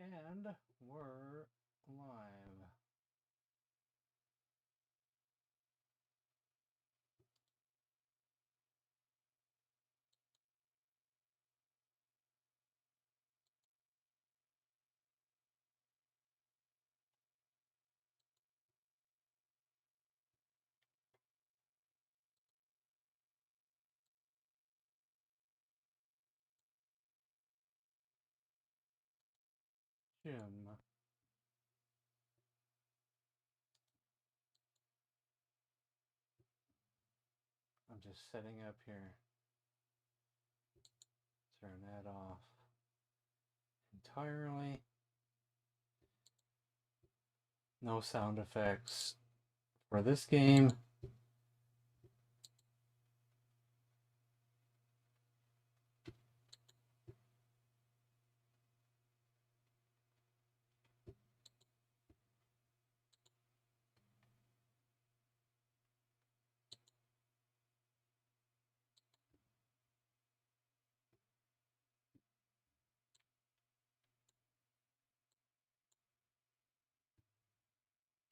And we're live. Jim. I'm just setting up here. Turn that off entirely. No sound effects for this game.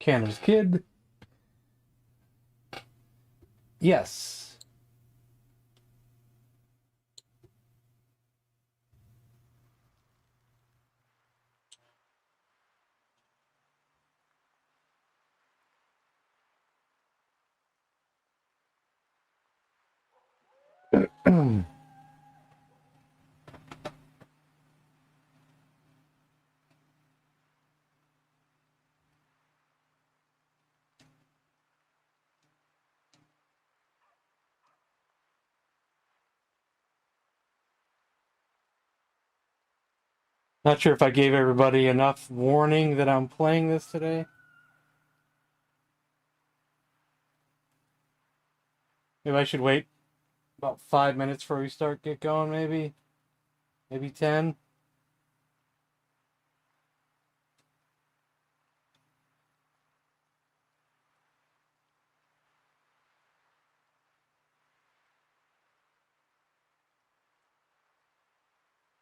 Canada's Kid. Yes. Not sure if I gave everybody enough warning that I'm playing this today. Maybe I should wait about 5 minutes before we get going, maybe. Maybe 10.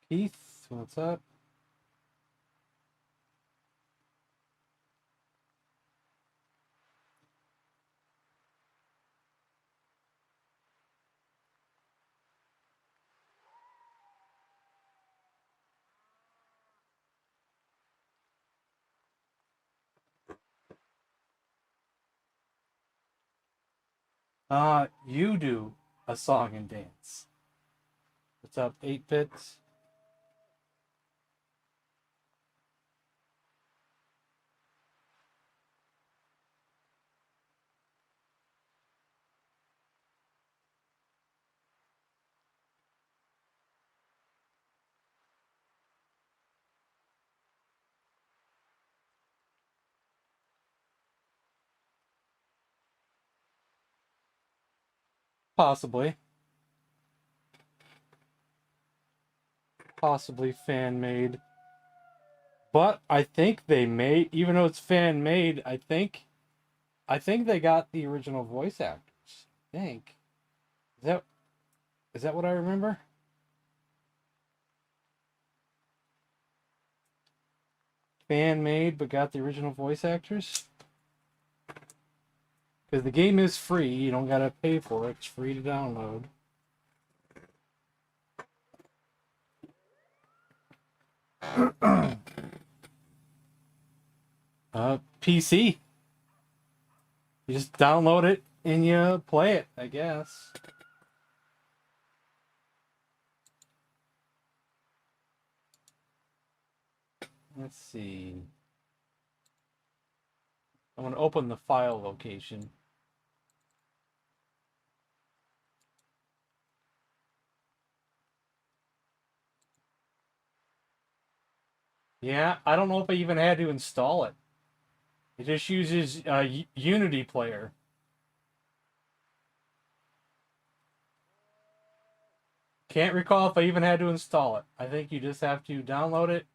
Keith, what's up? You do a song and dance. What's up, 8-bits? Possibly. Possibly fan-made. But I think they made, even though it's fan-made, I think they got the original voice actors. I think. Is that what I remember? Fan-made, but got the original voice actors? Because the game is free, you don't gotta pay for it. It's free to download. PC. You just download it and you play it, I guess. Let's see. I'm going to open the file location. Yeah, I don't know if I even had to install it. It just uses Unity Player. Can't recall if I even had to install it. I think you just have to download it,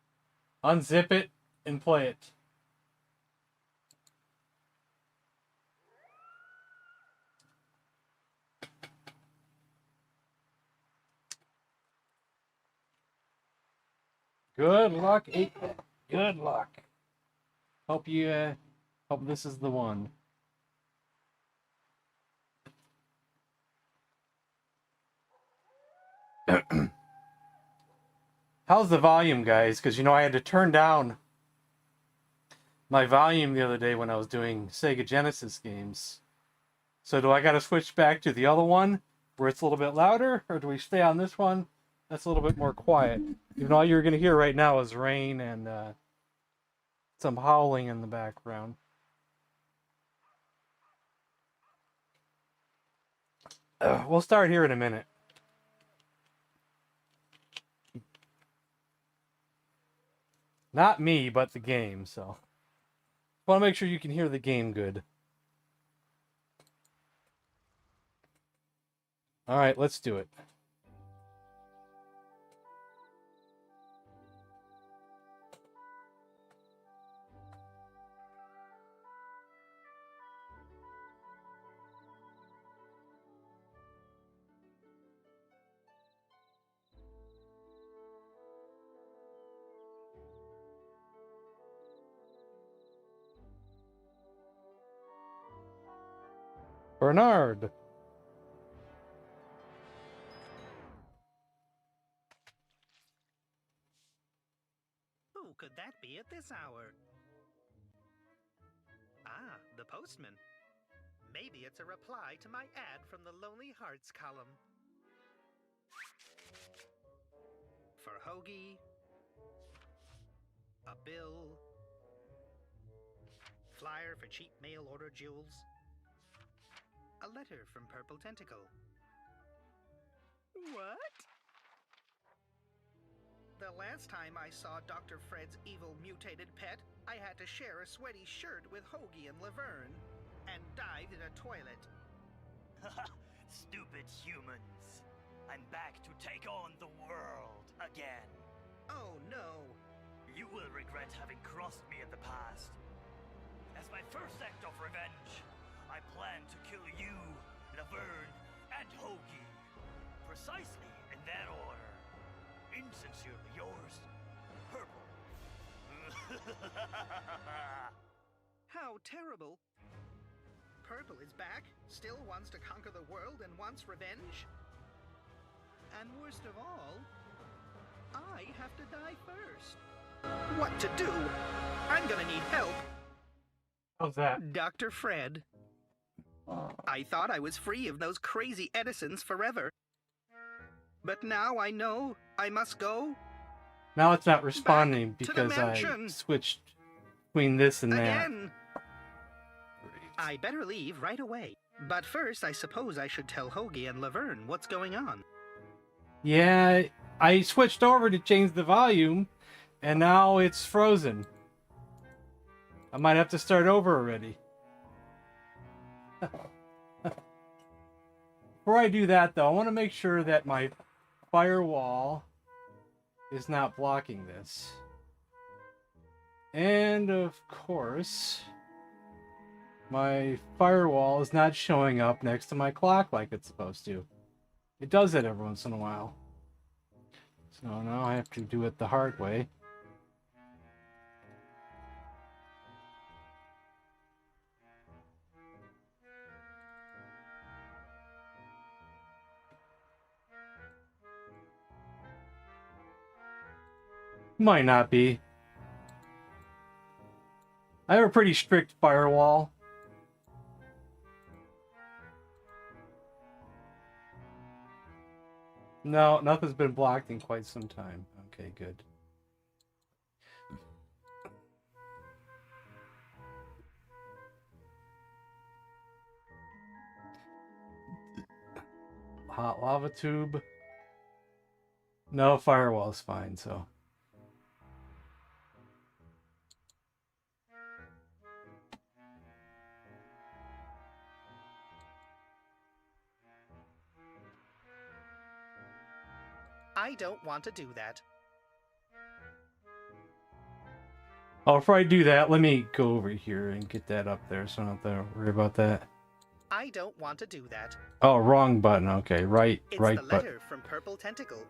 unzip it, and play it. Good luck, Good luck. Hope you, hope this is the one. How's the volume, guys? Because, you know, I had to turn down my volume the other day when I was doing Sega Genesis games. So do I got to switch back to the other one where it's a little bit louder, or do we stay on this one that's a little bit more quiet? Even though all you're going to hear right now is rain and some howling in the background. We'll start here in a minute. Not me, but the game, so. I want to make sure you can hear the game good. Alright, let's do it. Bernard. Who could that be at this hour? Ah, the postman. Maybe it's a reply to my ad from the Lonely Hearts column. For Hoagie, a bill, flyer for cheap mail order jewels, a letter from Purple Tentacle. What? The last time I saw Dr. Fred's evil mutated pet, I had to share a sweaty shirt with Hoagie and Laverne, and dived in a toilet. Stupid humans. I'm back to take on the world again. Oh no. You will regret having crossed me in the past. As my first act of revenge, I plan to kill you, Laverne, and Hoagie. Precisely in that order. Insincerely yours, Purple. How terrible. Purple is back, still wants to conquer the world and wants revenge. And worst of all, I have to die first. What to do? I'm gonna need help. How's that? Dr. Fred. I thought I was free of those crazy Edisons forever. But now I know I must go. Now it's not responding Back to the because I mansion. switched between this and that. Again. I better leave right away. But first, I suppose I should tell Hoagie and Laverne what's going on. Yeah, I switched over to change the volume, and now it's frozen. I might have to start over already. Before I do that, though, I want to make sure that my firewall is not blocking this. And, of course, my firewall is not showing up next to my clock like it's supposed to. It does it every once in a while. So now I have to do it the hard way. Might not be. I have a pretty strict firewall. No, nothing's been blocked in quite some time. Okay, good. Hot lava tube. No, firewall's fine, so. I don't want to do that. Oh, before I do that, let me go over here and get that up there so I don't have to worry about that. I don't want to do that. Oh, wrong button. Okay, right It's right the button. letter from Purple Tentacle.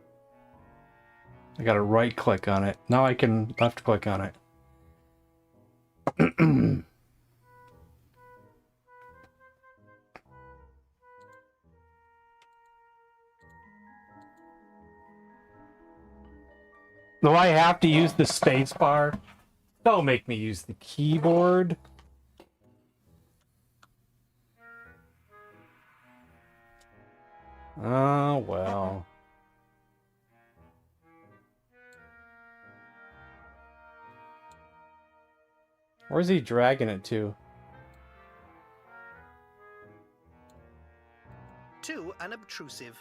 I gotta right click on it. Now I can left click on it. Do I have to use the space bar? Don't make me use the keyboard. Oh, well. Where's he dragging it to? Too unobtrusive.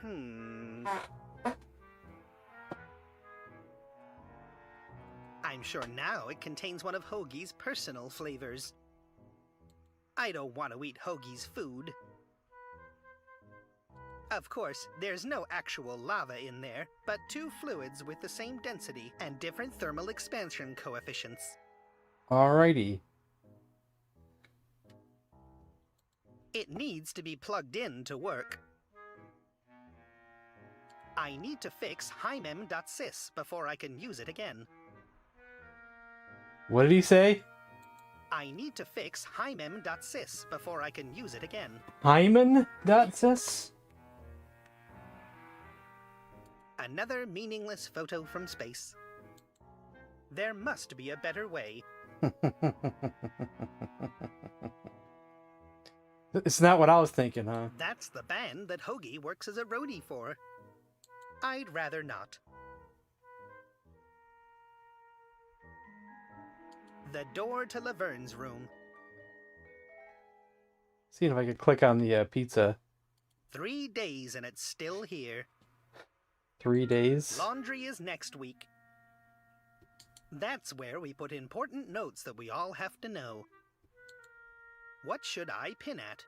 I'm sure now it contains one of Hoagie's personal flavors. I don't want to eat Hoagie's food. Of course, there's no actual lava in there, but two fluids with the same density and different thermal expansion coefficients. Alrighty. It needs to be plugged in to work. I need to fix hymem.sys before I can use it again. What did he say? I need to fix hymem.sys before I can use it again. Hyman.sys? Another meaningless photo from space. There must be a better way. It's not what I was thinking, huh? That's the band that Hoagie works as a roadie for. I'd rather not. The door to Laverne's room. Seeing if I could click on the pizza. 3 days and it's still here. 3 days? Laundry is next week. That's where we put important notes that we all have to know. What should I pin at?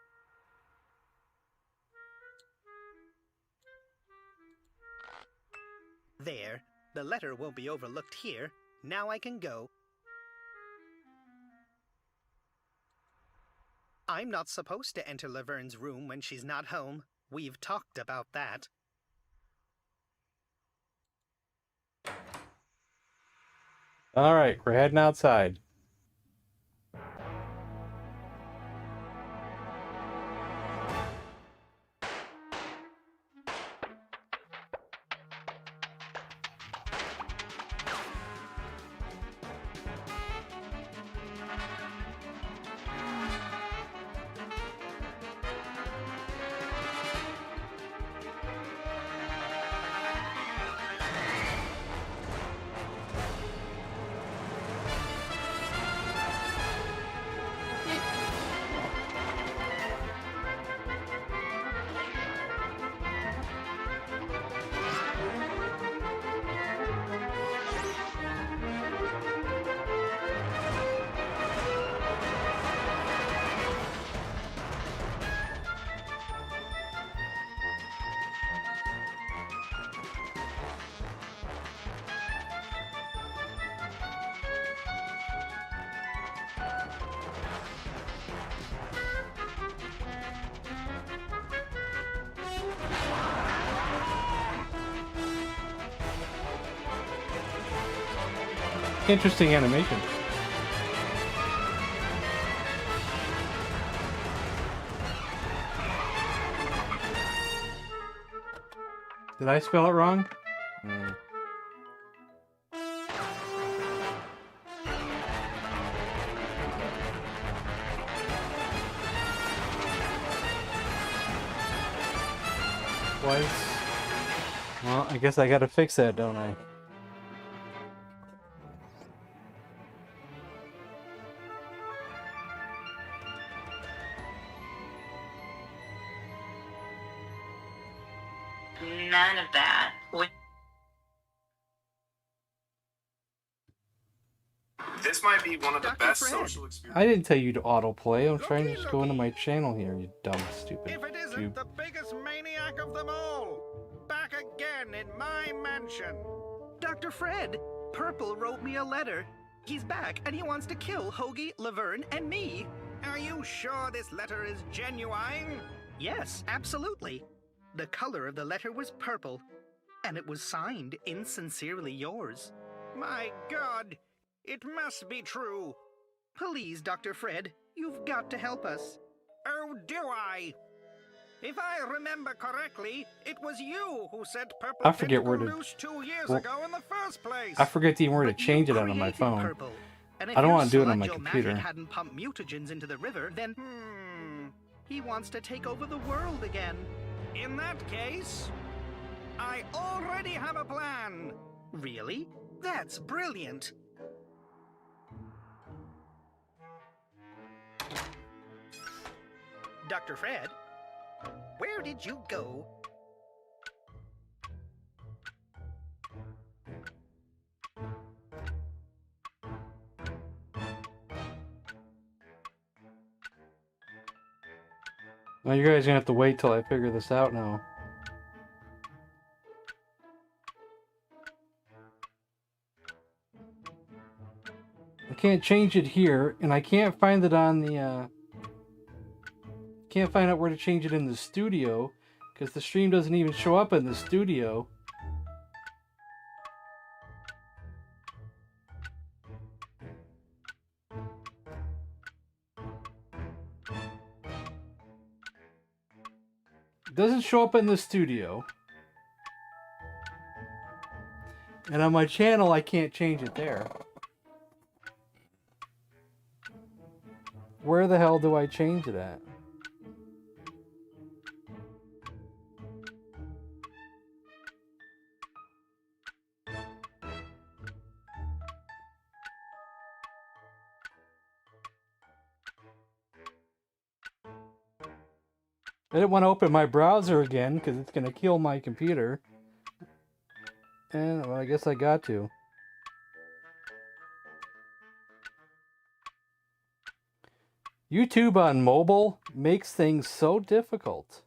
There. The letter won't be overlooked here. Now I can go. I'm not supposed to enter Laverne's room when she's not home. We've talked about that. Alright, we're heading outside. Interesting animation. Did I spell it wrong? Twice. Well, I guess I gotta fix that, don't I? None of that. This might be one of the Dr. best Fred. social experiences. I didn't tell you to autoplay. I'm trying to just go into my channel here, you dumb, stupid If it isn't tube. the biggest maniac of them all! Back again in my mansion! Dr. Fred, Purple wrote me a letter. He's back and he wants to kill Hoagie, Laverne, and me. Are you sure this letter is genuine? Yes, absolutely. The color of the letter was purple, and it was signed "Insincerely Yours." My God! It must be true. Please, Dr. Fred, you've got to help us. Oh, do I? If I remember correctly, it was you who set Purple I forget where Tentacle to. loose 2 years well, ago in the first place. I forget even where to But you change it on my created phone. Purple. And if I don't your want to do it on my sludge-o-matic computer. hadn't pumped mutagens into the river, then he wants to take over the world again. In that case, I already have a plan. Really? That's brilliant. Dr. Fred, where did you go? Well, you guys are gonna have to wait till I figure this out now. I can't change it here, and I can't find it on the, can't find out where to change it in the studio, because the stream doesn't even show up in the studio. It doesn't show up in the studio. And on my channel, I can't change it there. Where the hell do I change it at? I didn't want to open my browser again because it's going to kill my computer. And well, I guess I got to. YouTube on mobile makes things so difficult.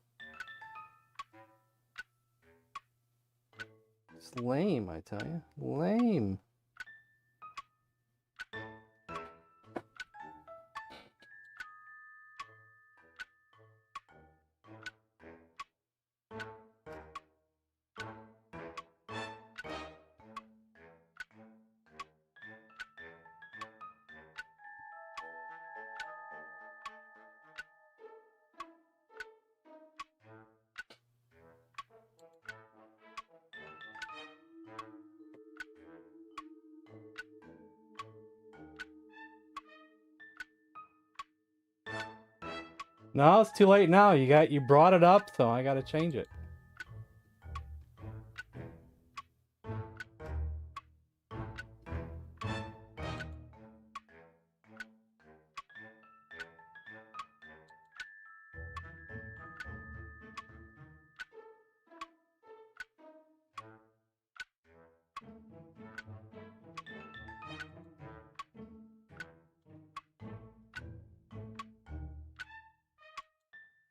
It's lame, I tell you. Lame. No, it's too late now. You brought it up, so I got to change it.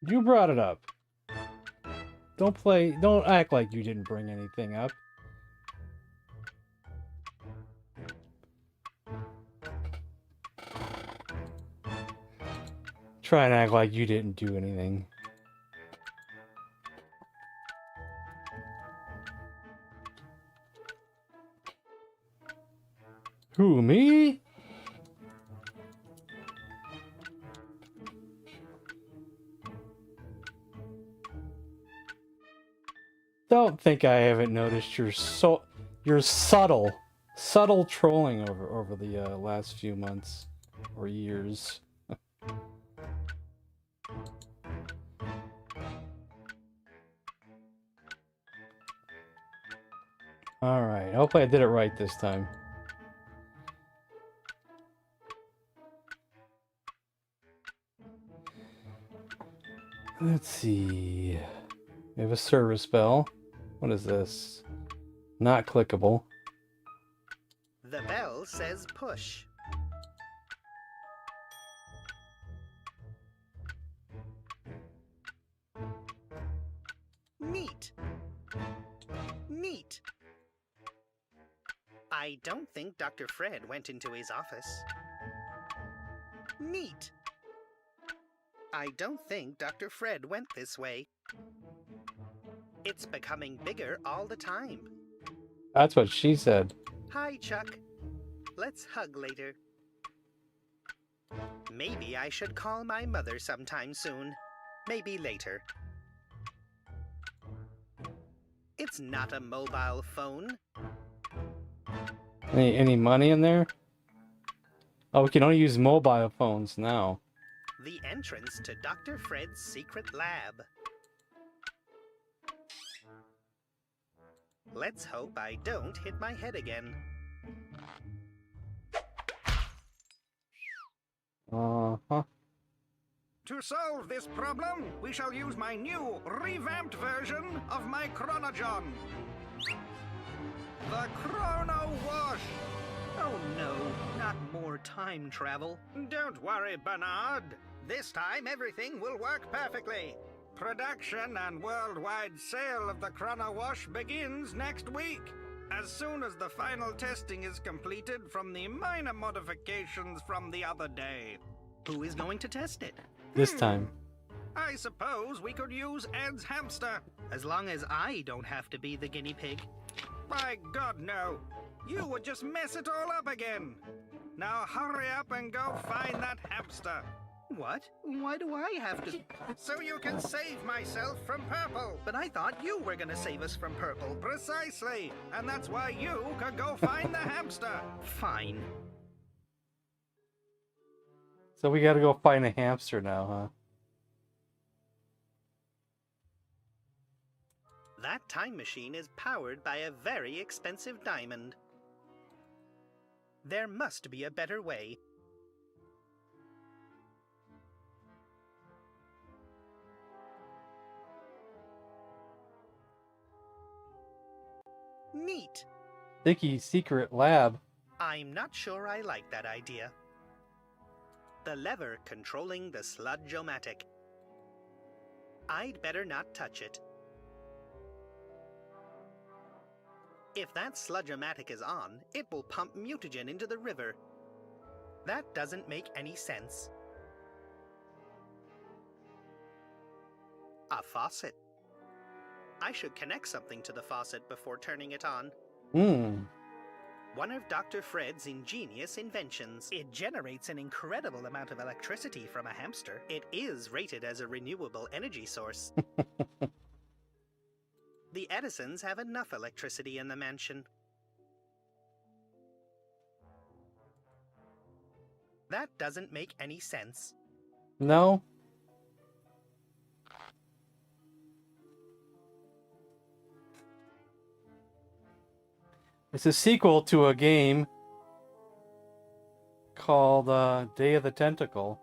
You brought it up. Don't act like you didn't bring anything up. Try and act like you didn't do anything. Who, me? Don't think I haven't noticed your subtle trolling over the last few months or years. All right, hopefully I did it right this time. Let's see. We have a service bell. What is this? Not clickable. The bell says push. Neat. Neat. I don't think Dr. Fred went into his office. Neat. I don't think Dr. Fred went this way. It's becoming bigger all the time. That's what she said. Hi, Chuck. Let's hug later. Maybe I should call my mother sometime soon. Maybe later. It's not a mobile phone. Any money in there? Oh, we can only use mobile phones now. The entrance to Dr. Fred's secret lab. Let's hope I don't hit my head again. Uh-huh. To solve this problem, we shall use my new, revamped version of my Chronojon. The Chrono Wash! Oh no, not more time travel. Don't worry, Bernard. This time everything will work perfectly. Production and worldwide sale of the Chrono Wash begins next week. As soon as the final testing is completed from the minor modifications from the other day. Who is going to test it? This time. I suppose we could use Ed's hamster. As long as I don't have to be the guinea pig. By God, no. You would just mess it all up again. Now hurry up and go find that hamster. What? Why do I have to? So you can save myself from Purple. But I thought you were gonna save us from Purple. Precisely. And that's why you could go find the hamster. Fine. So we gotta go find a hamster now, huh? That time machine is powered by a very expensive diamond. There must be a better way. Neat. Dicky's secret lab. I'm not sure I like that idea. The lever controlling the sludge-o-matic. I'd better not touch it. If that sludge-o-matic is on, it will pump mutagen into the river. That doesn't make any sense. A faucet. I should connect something to the faucet before turning it on. One of Dr. Fred's ingenious inventions. It generates an incredible amount of electricity from a hamster. It is rated as a renewable energy source. The Edisons have enough electricity in the mansion. That doesn't make any sense. No? It's a sequel to a game called Day of the Tentacle.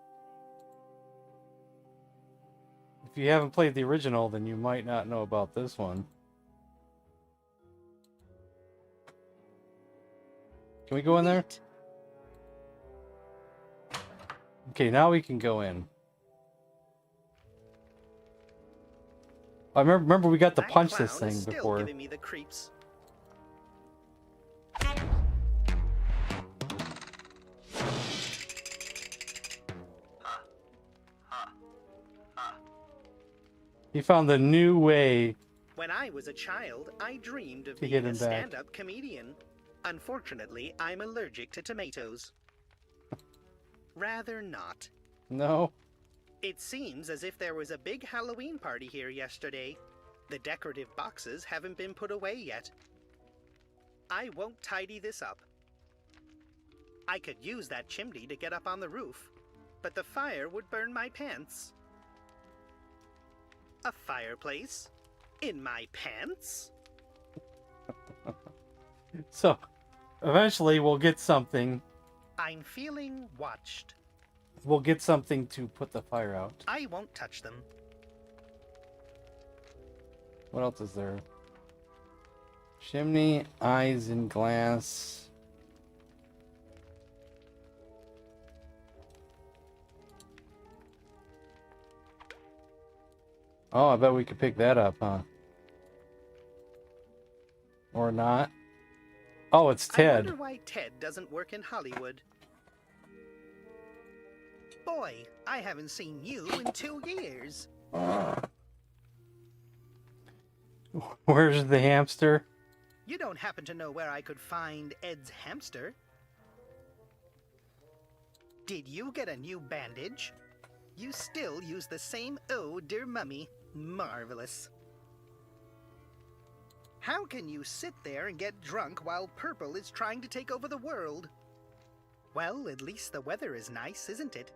If you haven't played the original, then you might not know about this one. Can we go in there? Okay, now we can go in. I remember we got to punch this thing Still before. giving me the creeps. He found the new way. When I was a child, I dreamed of To get being him a back. stand-up comedian. Unfortunately, I'm allergic to tomatoes. Rather not. No. It seems as if there was a big Halloween party here yesterday. The decorative boxes haven't been put away yet. I won't tidy this up. I could use that chimney to get up on the roof, but the fire would burn my pants. A fireplace? In my pants? So, eventually we'll get something. I'm feeling watched. We'll get something to put the fire out. I won't touch them. What else is there? Chimney, eyes in glass. Oh, I bet we could pick that up, huh? Or not. Oh, it's I Ted. wonder why Ted doesn't work in Hollywood. Boy, I haven't seen you in 2 years. Where's the hamster? You don't happen to know where I could find Ed's hamster? Did you get a new bandage? You still use the same oh dear mummy. Marvelous. How can you sit there and get drunk while Purple is trying to take over the world? Well, at least the weather is nice, isn't it?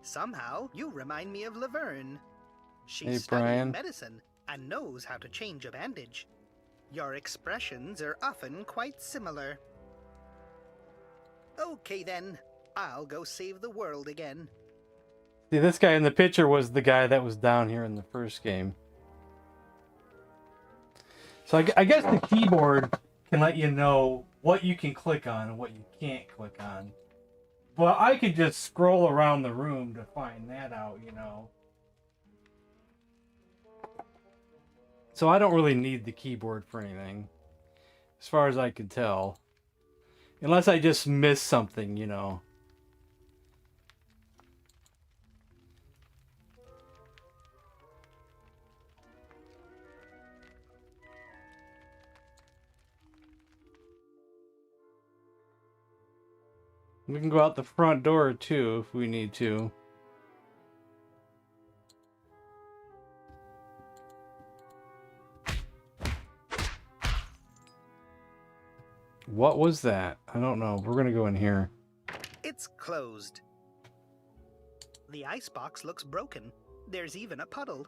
Somehow, you remind me of Laverne. She's Hey, studying Brian. medicine and knows how to change a bandage. Your expressions are often quite similar. Okay then, I'll go save the world again. See, this guy in the picture was the guy that was down here in the first game. So I guess the keyboard can let you know what you can click on and what you can't click on. But I could just scroll around the room to find that out, you know. So I don't really need the keyboard for anything, as far as I can tell. Unless I just miss something, you know. We can go out the front door too if we need to. What was that? I don't know. We're gonna go in here. It's closed. The icebox looks broken. There's even a puddle.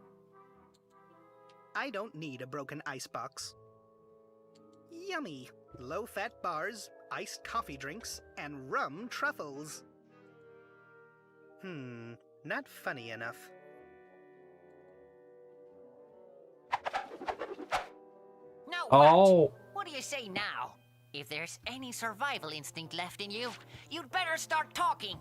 I don't need a broken icebox. Yummy! Low-fat bars, iced coffee drinks, and rum truffles. Not funny enough. Now Oh, what do you say now? If there's any survival instinct left in you, you'd better start talking.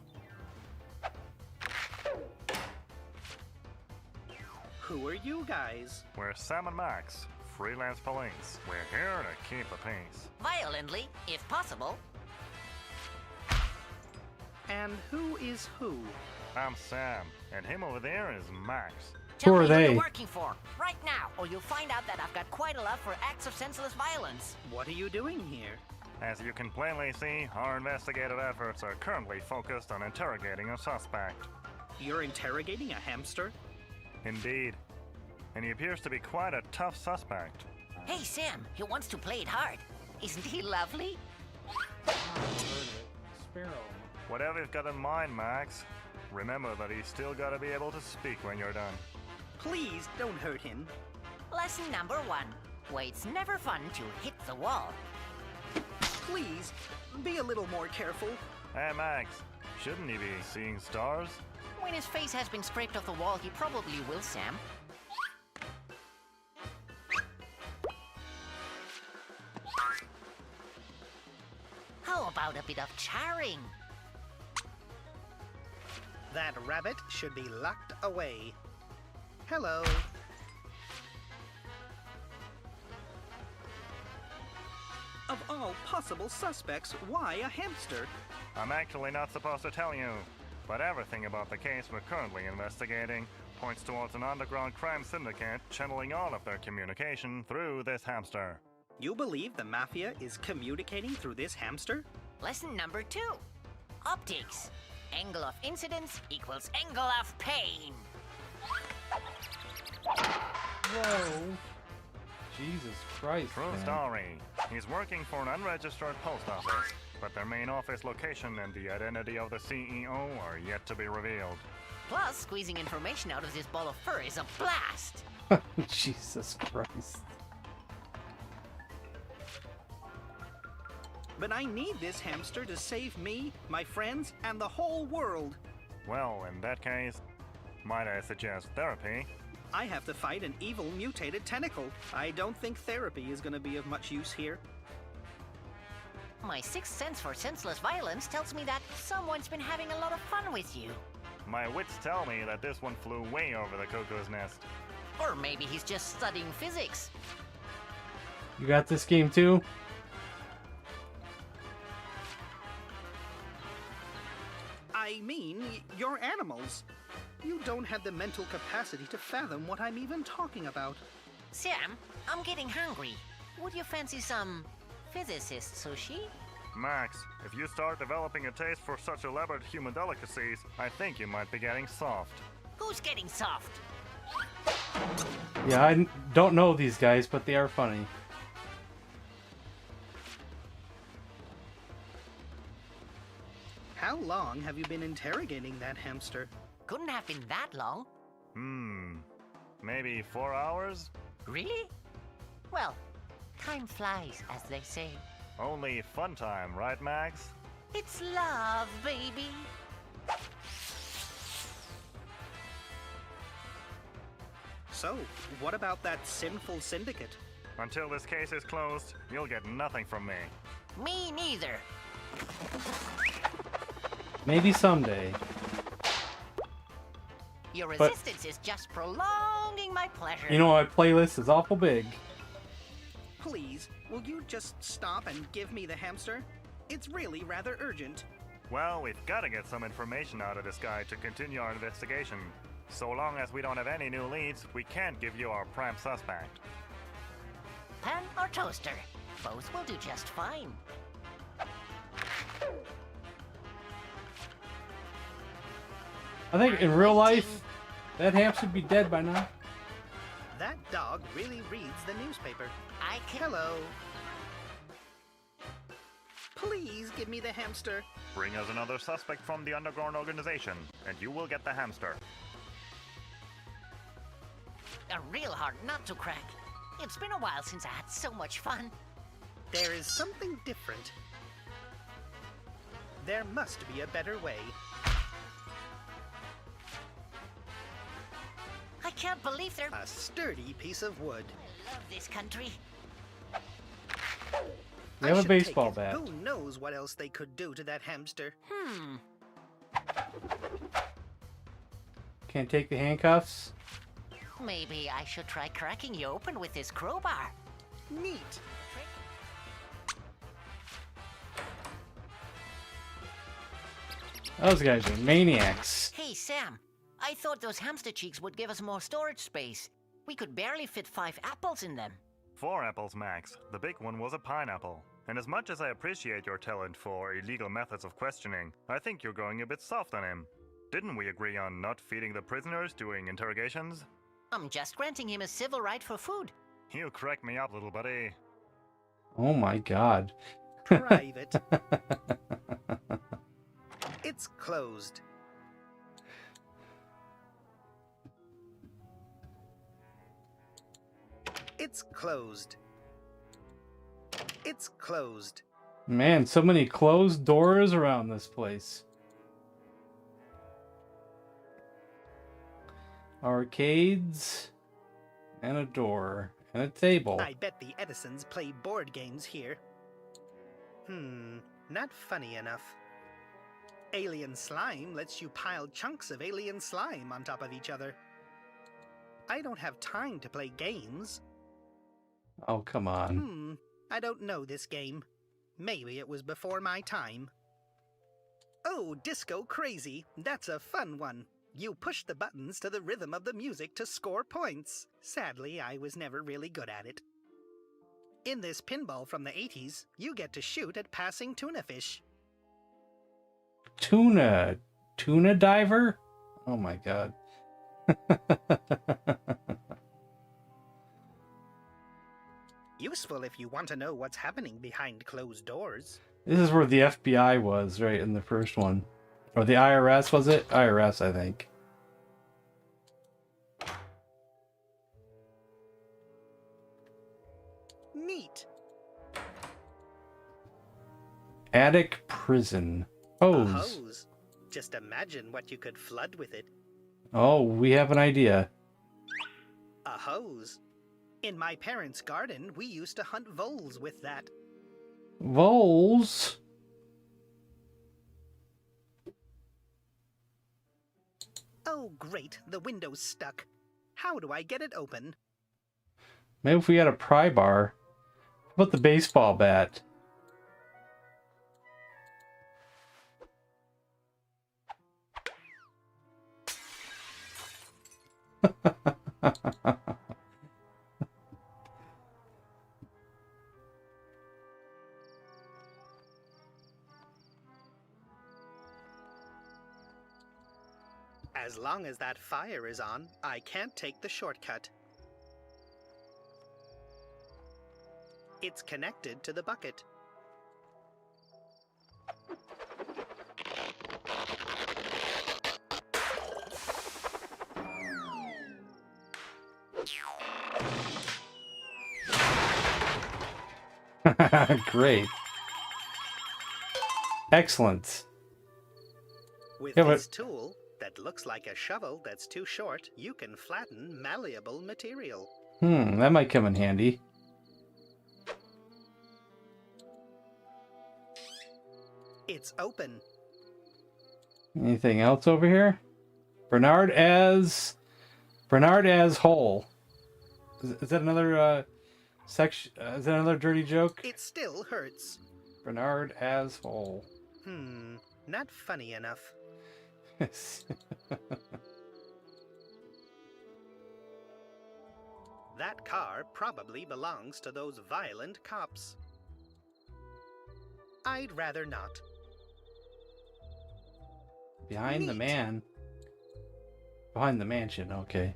Who are you guys? We're Sam and Max, freelance police. We're here to keep the peace. Violently, if possible. And who is who? I'm Sam, and him over there is Max. Tell Who are me they? who you're working for, right now, or you'll find out that I've got quite a love for acts of senseless violence. What are you doing here? As you can plainly see, our investigative efforts are currently focused on interrogating a suspect. You're interrogating a hamster? Indeed. And he appears to be quite a tough suspect. Hey, Sam, he wants to play it hard. Isn't he lovely? Sparrow. Whatever you've got in mind, Max, remember that he's still got to be able to speak when you're done. Please don't hurt him. Lesson number 1. Why it's never fun to hit the wall. Please, be a little more careful. Hey, Max, shouldn't he be seeing stars? When his face has been scraped off the wall, he probably will, Sam. How about a bit of charring? That rabbit should be locked away. Hello. Of all possible suspects, why a hamster? I'm actually not supposed to tell you, but everything about the case we're currently investigating points towards an underground crime syndicate channeling all of their communication through this hamster. You believe the Mafia is communicating through this hamster? Lesson number 2. Optics. Angle of incidence equals angle of pain. Whoa. Jesus Christ. True man. story. He's working for an unregistered post office, but their main office location and the identity of the CEO are yet to be revealed. Plus, squeezing information out of this ball of fur is a blast. Jesus Christ. But I need this hamster to save me, my friends, and the whole world. Well, in that case, might I suggest therapy? I have to fight an evil mutated tentacle. I don't think therapy is going to be of much use here. My sixth sense for senseless violence tells me that someone's been having a lot of fun with you. My wits tell me that this one flew way over the cuckoo's nest. Or maybe he's just studying physics. You got this game too? I mean, you're animals. You don't have the mental capacity to fathom what I'm even talking about. Sam, I'm getting hungry. Would you fancy some physicist sushi? Max, if you start developing a taste for such elaborate human delicacies, I think you might be getting soft. Who's getting soft? Yeah, I don't know these guys, but they are funny. How long have you been interrogating that hamster? Couldn't have been that long. Maybe 4 hours? Really? Well, time flies, as they say. Only fun time, right, Max? It's love, baby. So, what about that sinful syndicate? Until this case is closed, you'll get nothing from me. Me neither. Maybe someday. Your But- resistance is just prolonging my pleasure. You know, my playlist is awful big. Please, will you just stop and give me the hamster? It's really rather urgent. Well, we've got to get some information out of this guy to continue our investigation. So long as we don't have any new leads, we can't give you our prime suspect. Pan or toaster? Both will do just fine. I think in real life, that hamster would be dead by now. That dog really reads the newspaper. I can... Hello. Please give me the hamster. Bring us another suspect from the underground organization, and you will get the hamster. A real hard nut to crack. It's been a while since I had so much fun. There is something different. There must be a better way. I can't believe they're... A sturdy piece of wood. I love this country. They I have a should baseball take it. bat. Who knows what else they could do to that hamster? Can't take the handcuffs. Maybe I should try cracking you open with this crowbar. Neat. Those guys are maniacs. Hey, Sam. I thought those hamster cheeks would give us more storage space. We could barely fit 5 apples in them. 4 apples, Max. The big one was a pineapple. And as much as I appreciate your talent for illegal methods of questioning, I think you're going a bit soft on him. Didn't we agree on not feeding the prisoners during interrogations? I'm just granting him a civil right for food. You crack me up, little buddy. Oh my god. Private. It's closed. It's closed. It's closed. Man, so many closed doors around this place. Arcades, and a door, and a table. I bet the Edisons play board games here. Not funny enough. Alien slime lets you pile chunks of alien slime on top of each other. I don't have time to play games. Oh, come on. I don't know this game. Maybe it was before my time. Oh, Disco Crazy. That's a fun one. You push the buttons to the rhythm of the music to score points. Sadly, I was never really good at it. In this pinball from the 80s, you get to shoot at passing tuna fish. Tuna diver? Oh my god. Useful if you want to know what's happening behind closed doors. This is where the FBI was, right, in the first one. Or the IRS, was it? IRS, I think. Neat. Attic prison. A Hose. hose. Just imagine what you could flood with it. Oh, we have an idea. A hose. In my parents' garden, we used to hunt voles with that. Voles? Oh, great. The window's stuck. How do I get it open? Maybe if we had a pry bar. How about the baseball bat? As long as that fire is on, I can't take the shortcut. It's connected to the bucket. Great. Excellent. With Yeah, this but- tool that looks like a shovel that's too short, you can flatten malleable material. That might come in handy. It's open. Anything else over here? Bernard as whole. Is that another section? Is that another dirty joke? It still hurts. Bernard as whole. Not funny enough. That car probably belongs to those violent cops. I'd rather not. Behind the Neat. man. Behind the mansion, okay.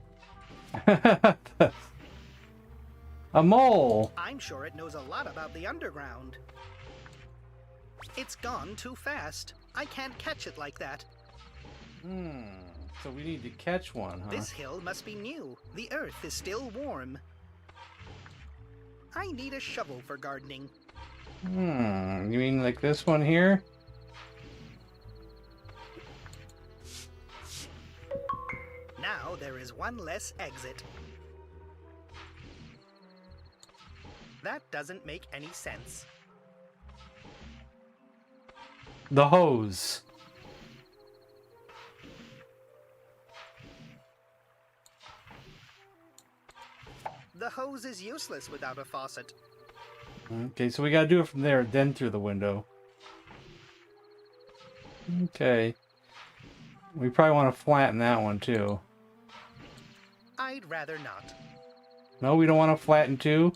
A mole! I'm sure it knows a lot about the underground. It's gone too fast. I can't catch it like that. So we need to catch one, huh? This hill must be new. The earth is still warm. I need a shovel for gardening. You mean like this one here? Now there is one less exit. That doesn't make any sense. The hose. The hose is useless without a faucet. Okay, so we gotta do it from there, then through the window. Okay. We probably want to flatten that one too. I'd rather not. No, we don't want to flatten too?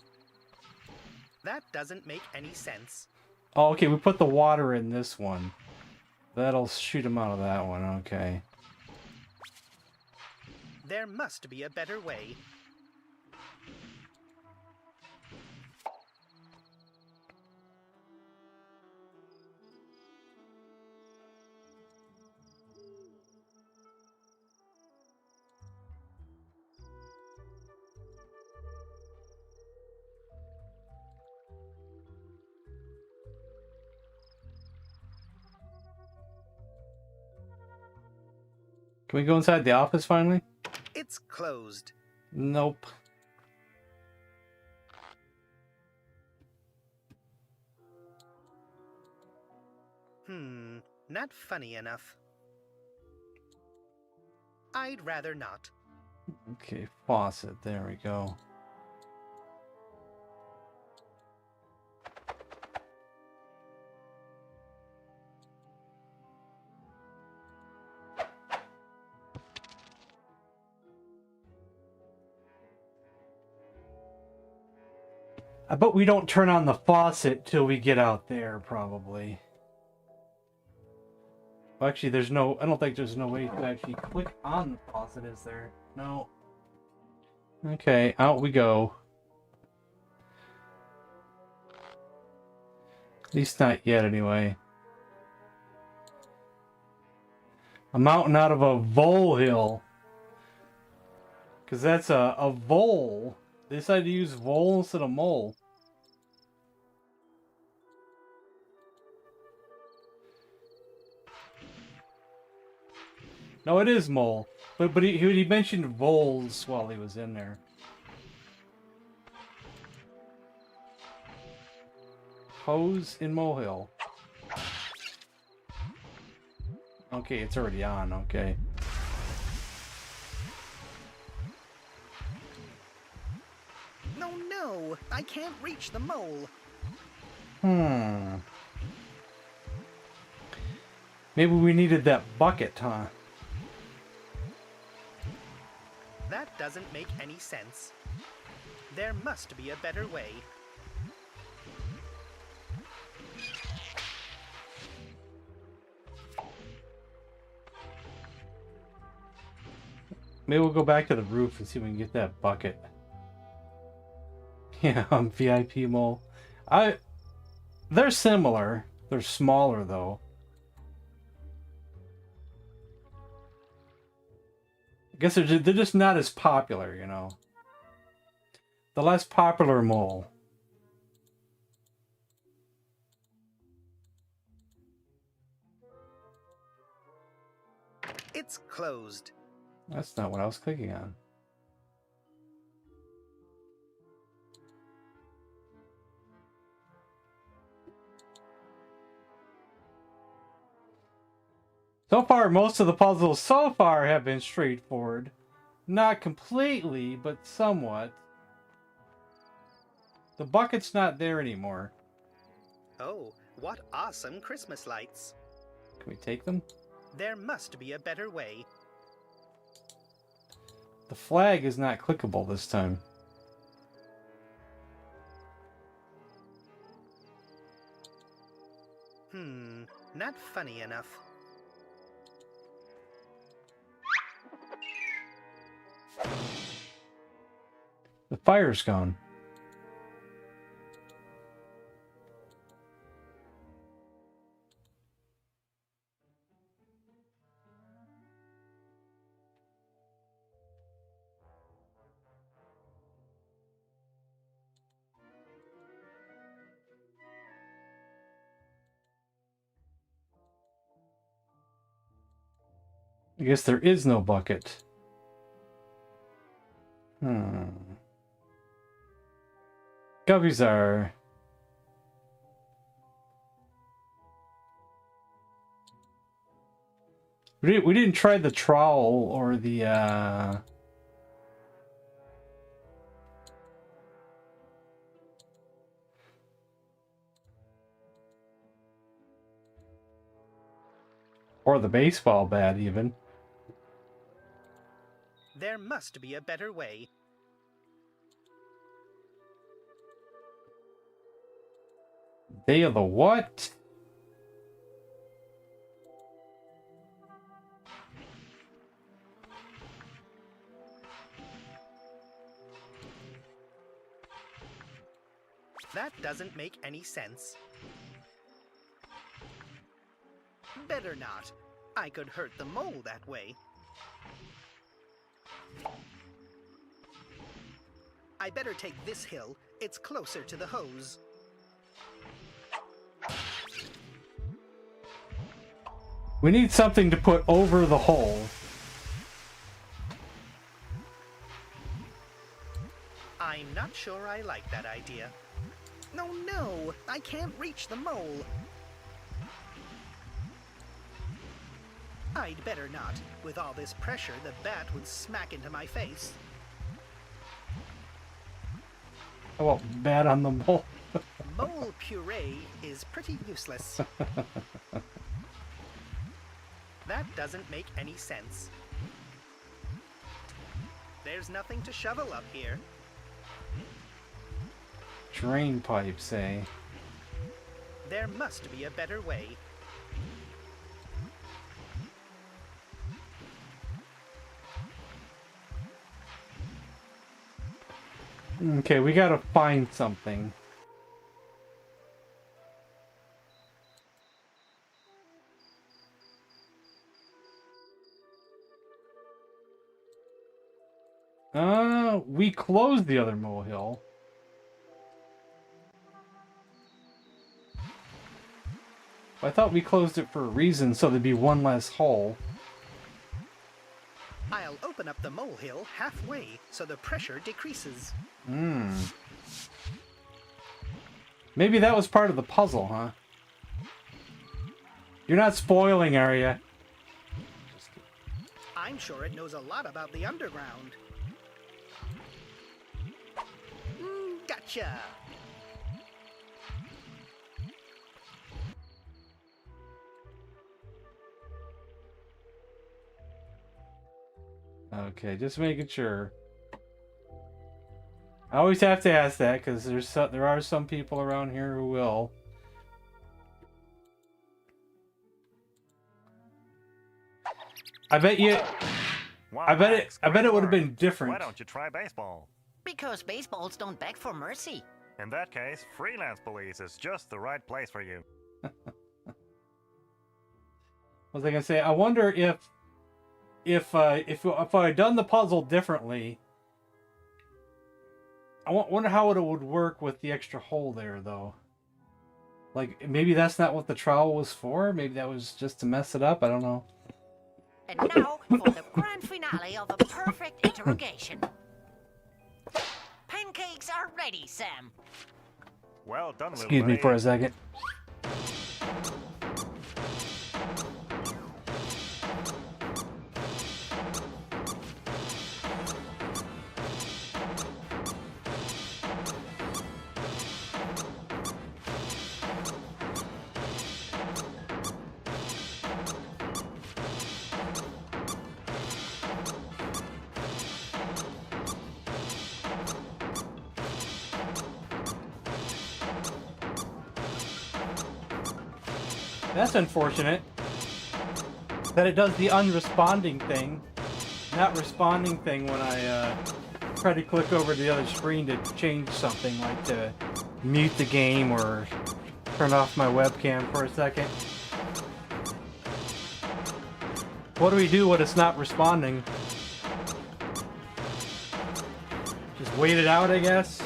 That doesn't make any sense. Oh, okay, we put the water in this one. That'll shoot him out of that one, okay. There must be a better way. Can we go inside the office finally? It's closed. Nope. Not funny enough. I'd rather not. Okay, faucet, there we go. I bet we don't turn on the faucet till we get out there, probably. Well, actually, there's no... I don't think there's no way to actually click on the faucet, is there? No. Okay, out we go. At least not yet, anyway. A mountain out of a molehill. Because that's a vole. They decided to use vole instead of mole. No, it is mole. But he mentioned voles while he was in there. Hose in molehill. Okay, it's already on, okay. No, I can't reach the mole. Maybe we needed that bucket, huh? That doesn't make any sense. There must be a better way. Maybe we'll go back to the roof and see if we can get that bucket. Yeah, VIP mole. They're similar. They're smaller though. I guess they're just not as popular, you know. The less popular mole. It's closed. That's not what I was clicking on. So far, most of the puzzles so far have been straightforward. Not completely, but somewhat. The bucket's not there anymore. Oh, what awesome Christmas lights. Can we take them? There must be a better way. The flag is not clickable this time. Not funny enough. The fire's gone. I guess there is no bucket. Guppies are... We didn't try the trowel or the, or the baseball bat, even. There must be a better way. Day of the what? That doesn't make any sense. Better not. I could hurt the mole that way. I better take this hill. It's closer to the hose. We need something to put over the hole. I'm not sure I like that idea. No, I can't reach the mole. I'd better not. With all this pressure, the bat would smack into my face. How about bat on the mole? Mole puree is pretty useless. That doesn't make any sense. There's nothing to shovel up here. Drain pipes, eh? There must be a better way. Okay, we gotta find something. We closed the other molehill. I thought we closed it for a reason, so there'd be one less hole. I'll open up the molehill halfway so the pressure decreases. Maybe that was part of the puzzle, huh? You're not spoiling, are you? I'm sure it knows a lot about the underground. Gotcha! Okay, just making sure. I always have to ask that because there are some people around here who will. I bet you Wow, I bet Max, it great would have work. been different. Why don't you try baseball? Because baseballs don't beg for mercy. In that case, freelance police is just the right place for you. What was I gonna say? I wonder if I had done the puzzle differently. I wonder how it would work with the extra hole there, though. Like, maybe that's not what the trowel was for? Maybe that was just to mess it up? I don't know. And now for the grand finale of a perfect interrogation. Pancakes are ready, Sam. Well done, little Excuse me buddy. for a second. That's unfortunate. That it does the unresponding thing. Not responding thing when I try to click over to the other screen to change something, like to mute the game or turn off my webcam for a second. What do we do when it's not responding? Just wait it out, I guess?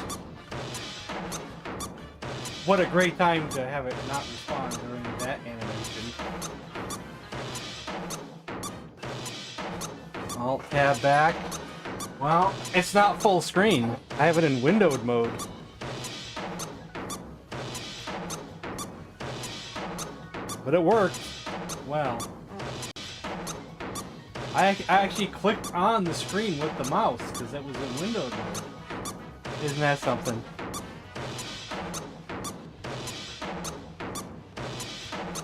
What a great time to have it not respond during that animation. Alt tab back. Well, it's not full screen. I have it in windowed mode. But it worked. Well. I actually clicked on the screen with the mouse because it was in windowed mode. Isn't that something?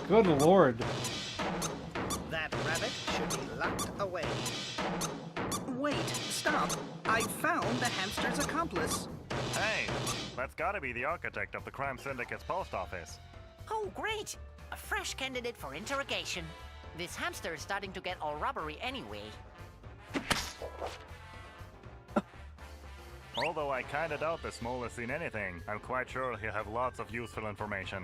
Good lord. That rabbit should be locked away. Wait, stop. I found the hamster's accomplice. Hey, that's gotta be the architect of the Crime Syndicate's post office. Oh, great! A fresh candidate for interrogation. This hamster is starting to get all rubbery anyway. Although I kinda doubt this mole has seen anything, I'm quite sure he'll have lots of useful information.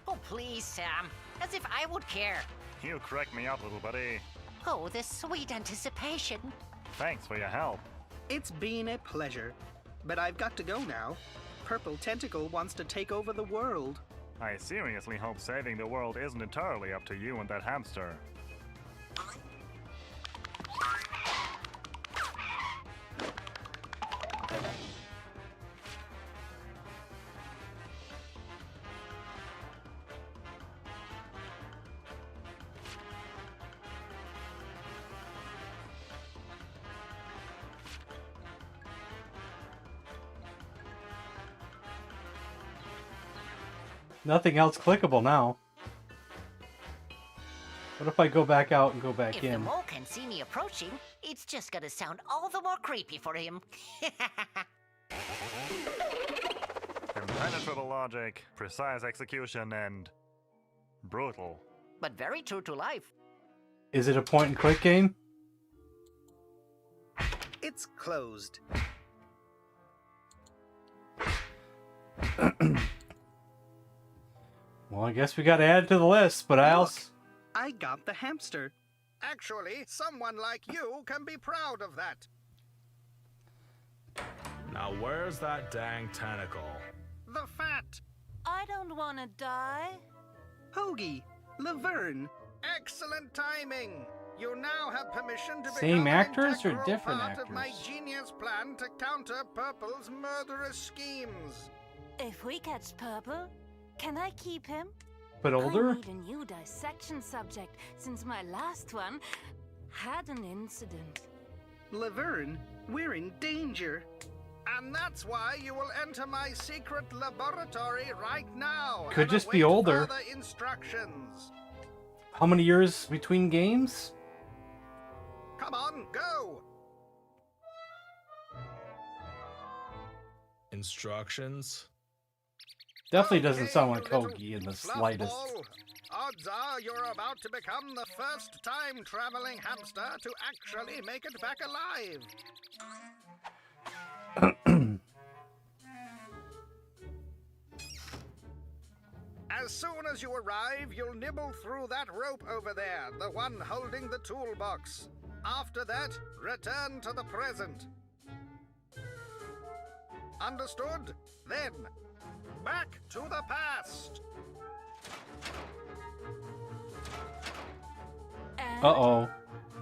Oh, please, Sam. As if I would care. You crack me up, little buddy. Oh, the sweet anticipation. Thanks for your help. It's been a pleasure. But I've got to go now. Purple Tentacle wants to take over the world. I seriously hope saving the world isn't entirely up to you and that hamster. Nothing else clickable now. What if I go back out and go back If the in? mole can see me approaching, it's just gonna sound all the more creepy for him. Impenetrable logic, precise execution, and brutal. But very true to life. Is it a point and click game? It's closed. Well, I guess we gotta add it to the list, but I also... I got the hamster. Actually, someone like you can be proud of that. Now where's that dang tentacle? The fat. I don't want to die. Hoagie. Laverne. Excellent timing. You now have permission to Same become actors or an integral different part of my actors? genius plan to counter Purple's murderous schemes. If we catch Purple, can I keep him? But older? I need a new dissection subject, since my last one had an incident. Laverne, we're in danger. And that's why you will enter my secret laboratory right now. Could and just be await older. further instructions. How many years between games? Come on, go. Instructions? Definitely doesn't Okay, sound like you little Hoagie in the fluff slightest. ball. odds are you're about to become the first time-traveling hamster to actually make it back alive. As soon as you arrive, you'll nibble through that rope over there, the one holding the toolbox. After that, return to the present. Understood? Then, back to the past. Uh-oh.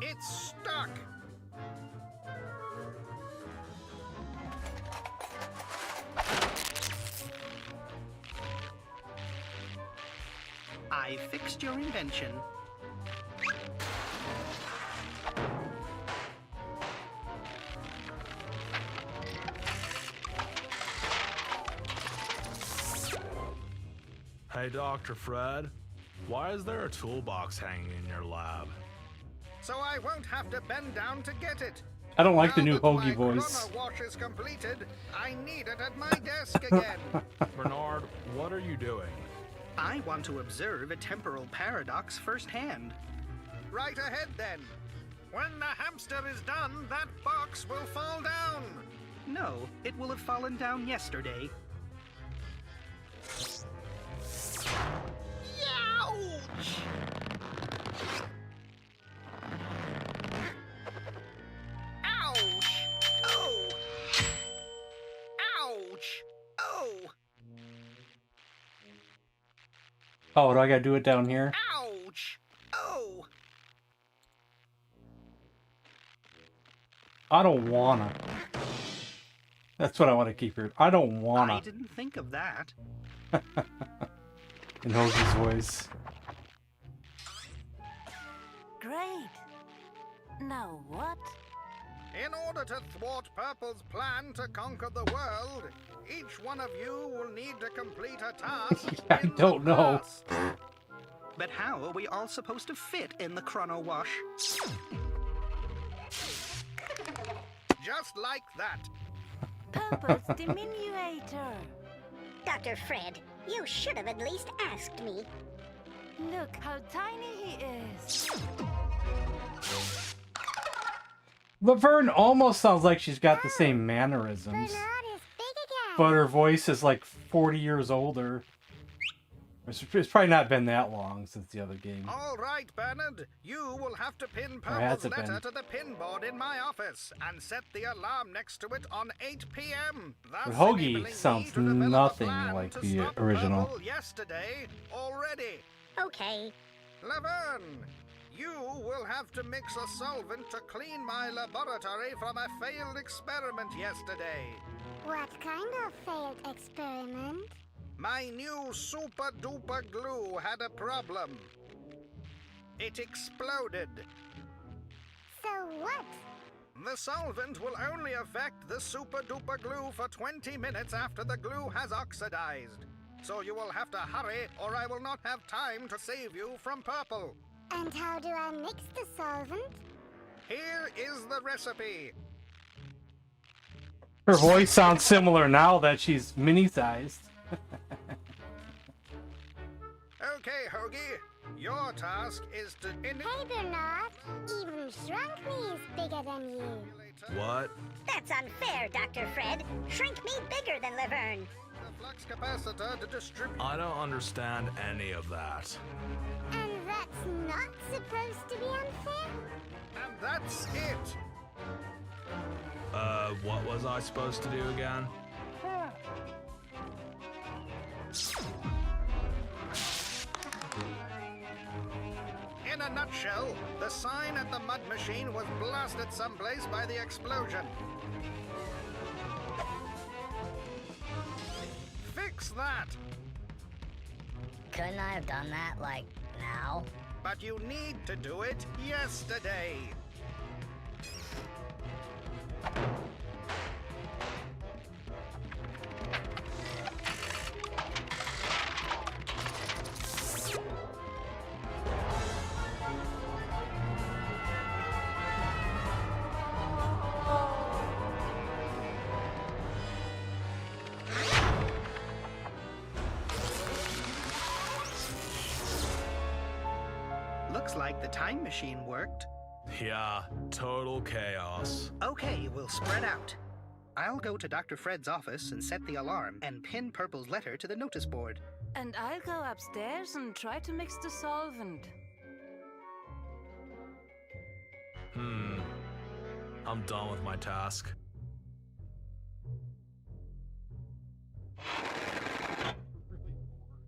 It's stuck. I fixed your invention. Hey, Dr. Fred. Why is there a toolbox hanging in your lab? So I won't have to bend down to get it. I don't like the Now new that Hoagie my voice. chrono wash is completed, I need it at my desk again. Bernard, what are you doing? I want to observe a temporal paradox firsthand. Right ahead, then. When the hamster is done, that box will fall down. No, it will have fallen down yesterday. Ouch! Ouch! Oh! Ouch! Oh! Oh, do I gotta do it down here? Ouch! Oh! I don't wanna. That's what I want to keep here. I don't I wanna. didn't think of that. In Hoagie's voice. Great. Now what? In order to thwart Purple's plan to conquer the world, each one of you will need to complete a task. I in the don't know. past. But how are we all supposed to fit in the chrono wash? Just like that. Purple's diminuator. Dr. Fred, you should have at least asked me. Look how tiny he is. Laverne almost sounds like she's got the same mannerisms. Bernard is big again. But her voice is like 40 years older. It's probably not been that long since the other game. All right, Bernard. You will have to pin Or has Purple's it letter been? to the pin board in my office and set the alarm next to it on 8 p.m. But Thus Hoagie enabling me sounds to develop a nothing plan like to the stop original. Purple yesterday already. Okay. Laverne, you will have to mix a solvent to clean my laboratory from a failed experiment yesterday. What kind of failed experiment? My new super duper glue had a problem. It exploded. So what? The solvent will only affect the super duper glue for 20 minutes after the glue has oxidized. So you will have to hurry or I will not have time to save you from Purple. And how do I mix the solvent? Here is the recipe. Her voice sounds similar now that she's mini-sized. Okay, Hoagie. Your task is to Hey, Bernard. Even Shrunk Me is bigger than you. What? That's unfair, Dr. Fred. Shrink Me bigger than Laverne. the flux capacitor to distribute. I don't understand any of that. And that's not supposed to be unfair? And that's it. What was I supposed to do again? In a nutshell, the sign at the mud machine was blasted someplace by the explosion. Fix that! Couldn't I have done that, like, now? But you need to do it yesterday. Looks like the time machine worked. Yeah, total chaos. Okay, we'll spread out. I'll go to Dr. Fred's office and set the alarm and pin Purple's letter to the notice board. And I'll go upstairs and try to mix the solvent. I'm done with my task.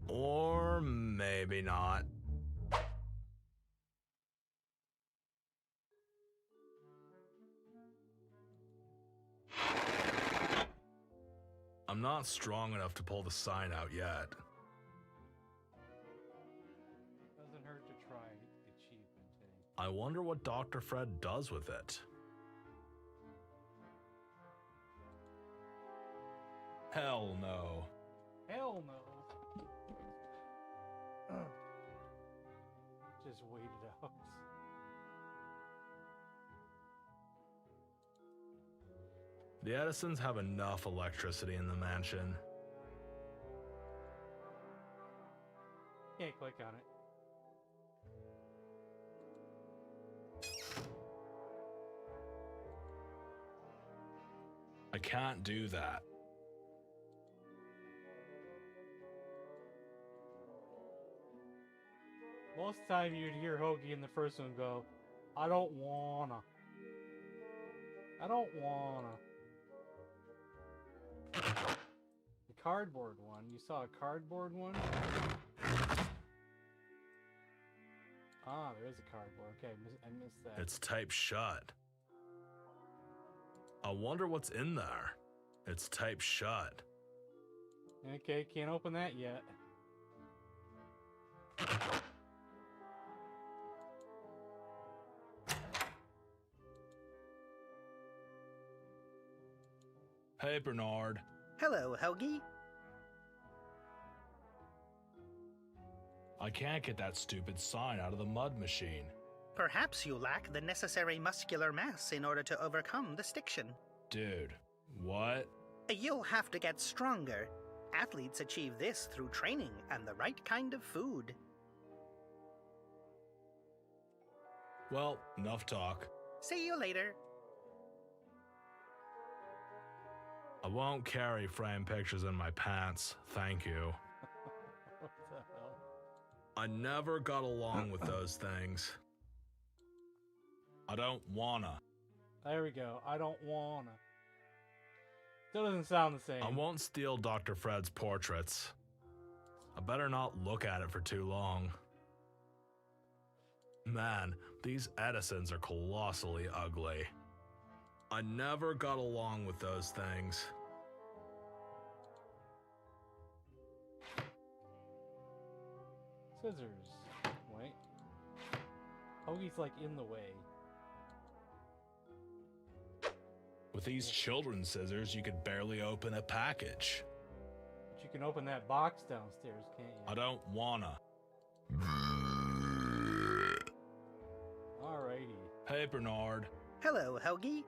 Or maybe not. I'm not strong enough to pull the sign out yet. Doesn't hurt to try. The achievement thing. I wonder what Dr. Fred does with it. Hell no. Hell no. Just wait it out. The Edisons have enough electricity in the mansion. Can't click on it. I can't do that. Most time you'd hear Hoagie in the first one go, I don't wanna. I don't wanna. The cardboard one. You saw a cardboard one? Ah, there is a cardboard. Okay, I missed that. It's typed shut. I wonder what's in there. It's typed shut. Okay, can't open that yet. Hey, Bernard. Hello, Hoagie. I can't get that stupid sign out of the mud machine. Perhaps you lack the necessary muscular mass in order to overcome the stiction. Dude, what? You'll have to get stronger. Athletes achieve this through training and the right kind of food. Well, enough talk. See you later. I won't carry framed pictures in my pants, thank you. What the hell? I never got along with those things. I don't wanna. There we go. I don't wanna. Still doesn't sound the same. I won't steal Dr. Fred's portraits. I better not look at it for too long. Man, these Edisons are colossally ugly. I never got along with those things. Scissors. Wait. Hoagie's like in the way. With these children's scissors, you could barely open a package. But you can open that box downstairs, can't you? I don't wanna. Alrighty. Hey, Bernard. Hello, Hoagie.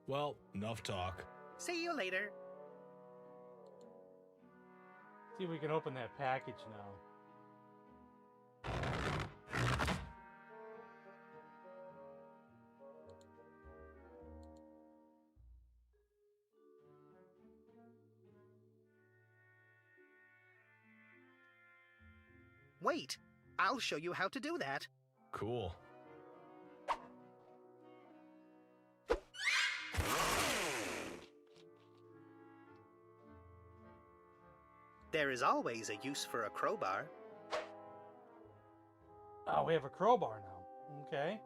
Well, enough talk. See you later. See if we can open that package now. Wait, I'll show you how to do that. Cool. There is always a use for a crowbar. Oh, we have a crowbar now. Okay.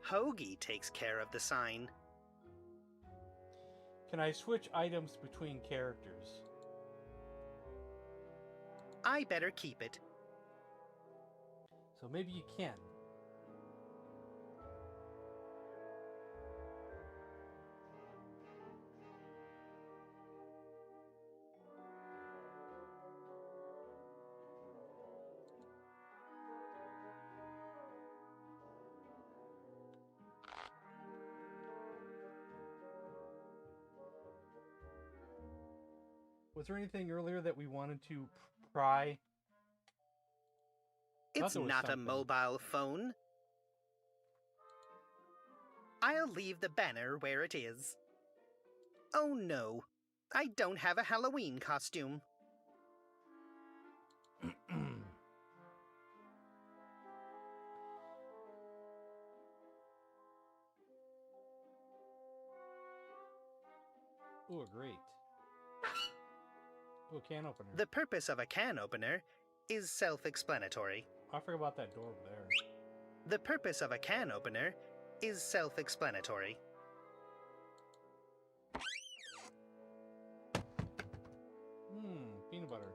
Hoagie takes care of the sign. Can I switch items between characters? I better keep it. So maybe you can. Was there anything earlier that we wanted to pry? It's there was not a something. mobile phone. I'll leave the banner where it is. Oh no, I don't have a Halloween costume. Ooh, great. Ooh, can opener. The purpose of a can opener is self-explanatory. I forgot about that door over there. The purpose of a can opener is self-explanatory. Peanut butter.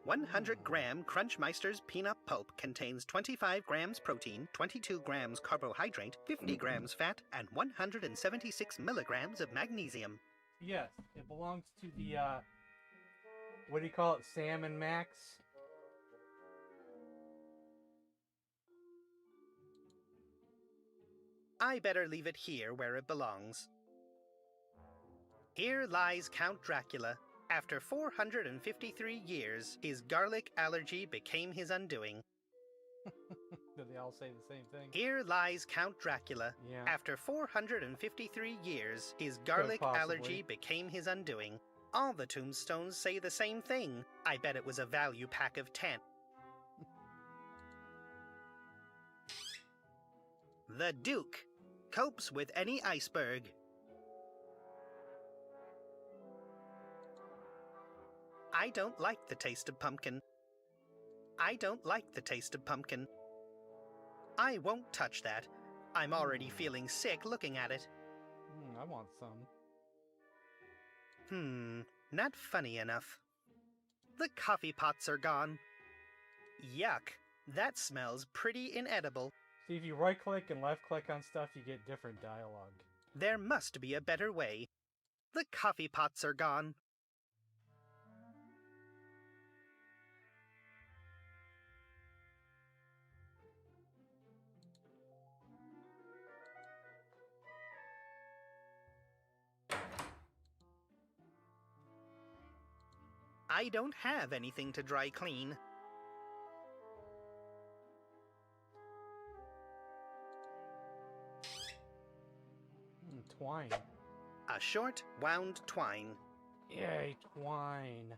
100-gram Crunchmeister's peanut pulp contains 25 grams protein, 22 grams carbohydrate, 50 grams fat, and 176 milligrams of magnesium. Yes, it belongs to the, what do you call it, Sam and Max? I better leave it here where it belongs. Here lies Count Dracula. After 453 years, his garlic allergy became his undoing. Did they all say the same thing? Here lies Count Dracula. Yeah. After 453 years, his garlic possibly. allergy became his undoing. All the tombstones say the same thing. I bet it was a value pack of 10. The Duke copes with any iceberg. I don't like the taste of pumpkin. I don't like the taste of pumpkin. I won't touch that. I'm already feeling sick looking at it. I want some. Not funny enough. The coffee pots are gone. Yuck, that smells pretty inedible. See, if you right-click and left-click on stuff, you get different dialogue. There must be a better way. The coffee pots are gone. I don't have anything to dry clean. Twine. A short, wound twine. Yay, twine.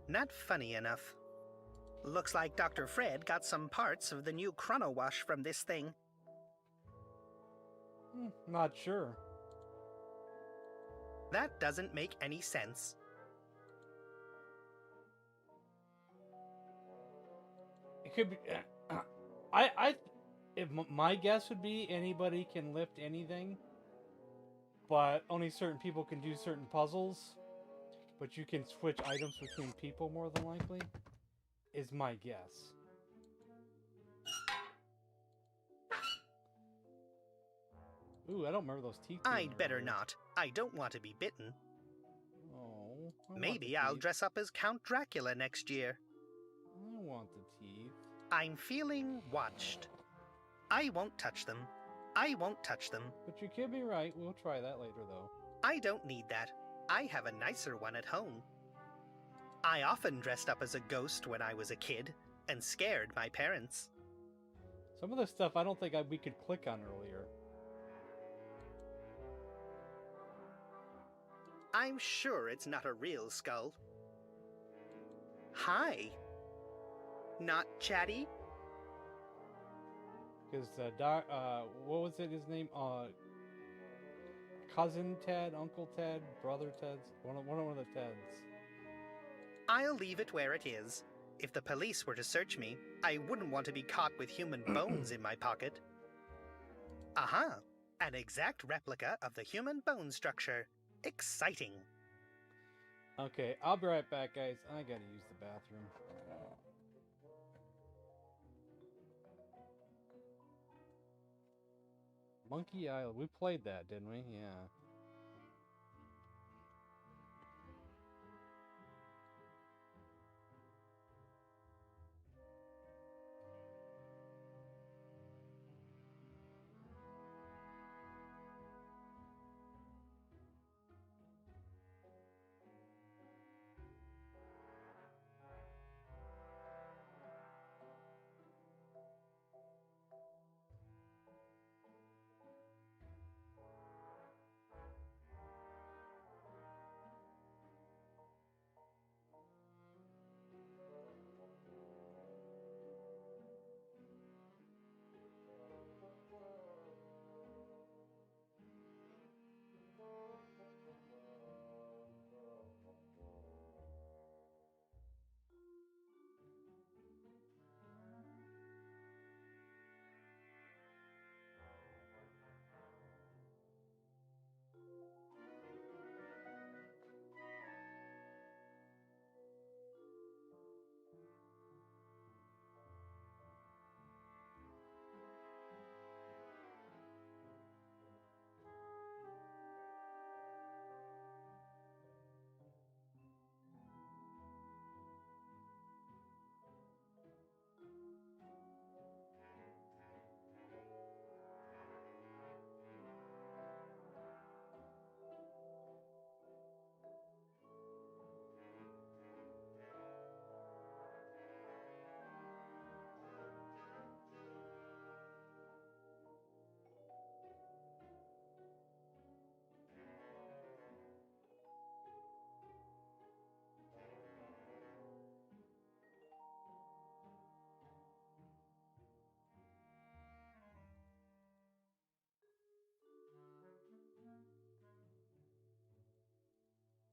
Not funny enough. Looks like Dr. Fred got some parts of the new Chrono Wash from this thing. Not sure. That doesn't make any sense. It could be. My guess would be anybody can lift anything, but only certain people can do certain puzzles. But you can switch items between people more than likely, is my guess. Ooh, I don't remember those teeth. I'd better not. I don't want to be bitten. Oh. Maybe I'll dress up as Count Dracula next year. I want the teeth. I'm feeling watched. I won't touch them. I won't touch them. But you could be right. We'll try that later, though. I don't need that. I have a nicer one at home. I often dressed up as a ghost when I was a kid and scared my parents. Some of the stuff I don't think we could click on earlier. I'm sure it's not a real skull. Hi. Not chatty? Because what was it? His name? Cousin Ted, Uncle Ted, Brother Ted's one of the Teds. I'll leave it where it is. If the police were to search me, I wouldn't want to be caught with human bones in my pocket. Aha! An exact replica of the human bone structure. Exciting. Okay, I'll be right back, guys. I gotta use the bathroom. Monkey Island. We played that, didn't we? Yeah.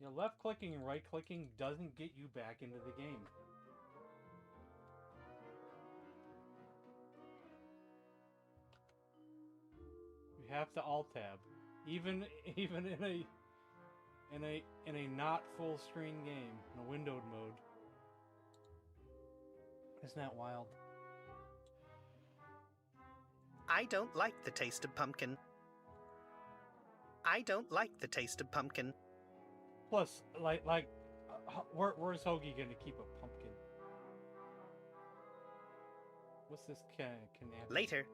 Yeah, left clicking and right clicking doesn't get you back into the game. You have to alt tab, even in a not full screen game, in a windowed mode. Isn't that wild? I don't like the taste of pumpkin. I don't like the taste of pumpkin. Plus, where's Hoagie gonna keep a pumpkin? What's this canapé? Later.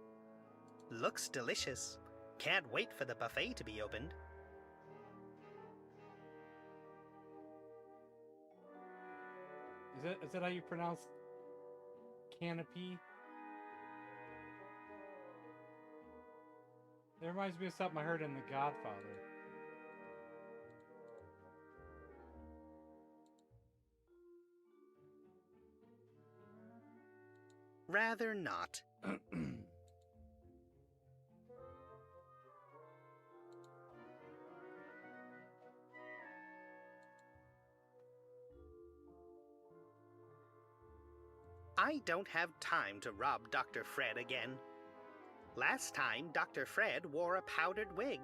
Looks delicious. Can't wait for the buffet to be opened. Is that how you pronounce canopy? That reminds me of something I heard in The Godfather. Rather not. I don't have time to rob Dr. Fred again. Last time, Dr. Fred wore a powdered wig.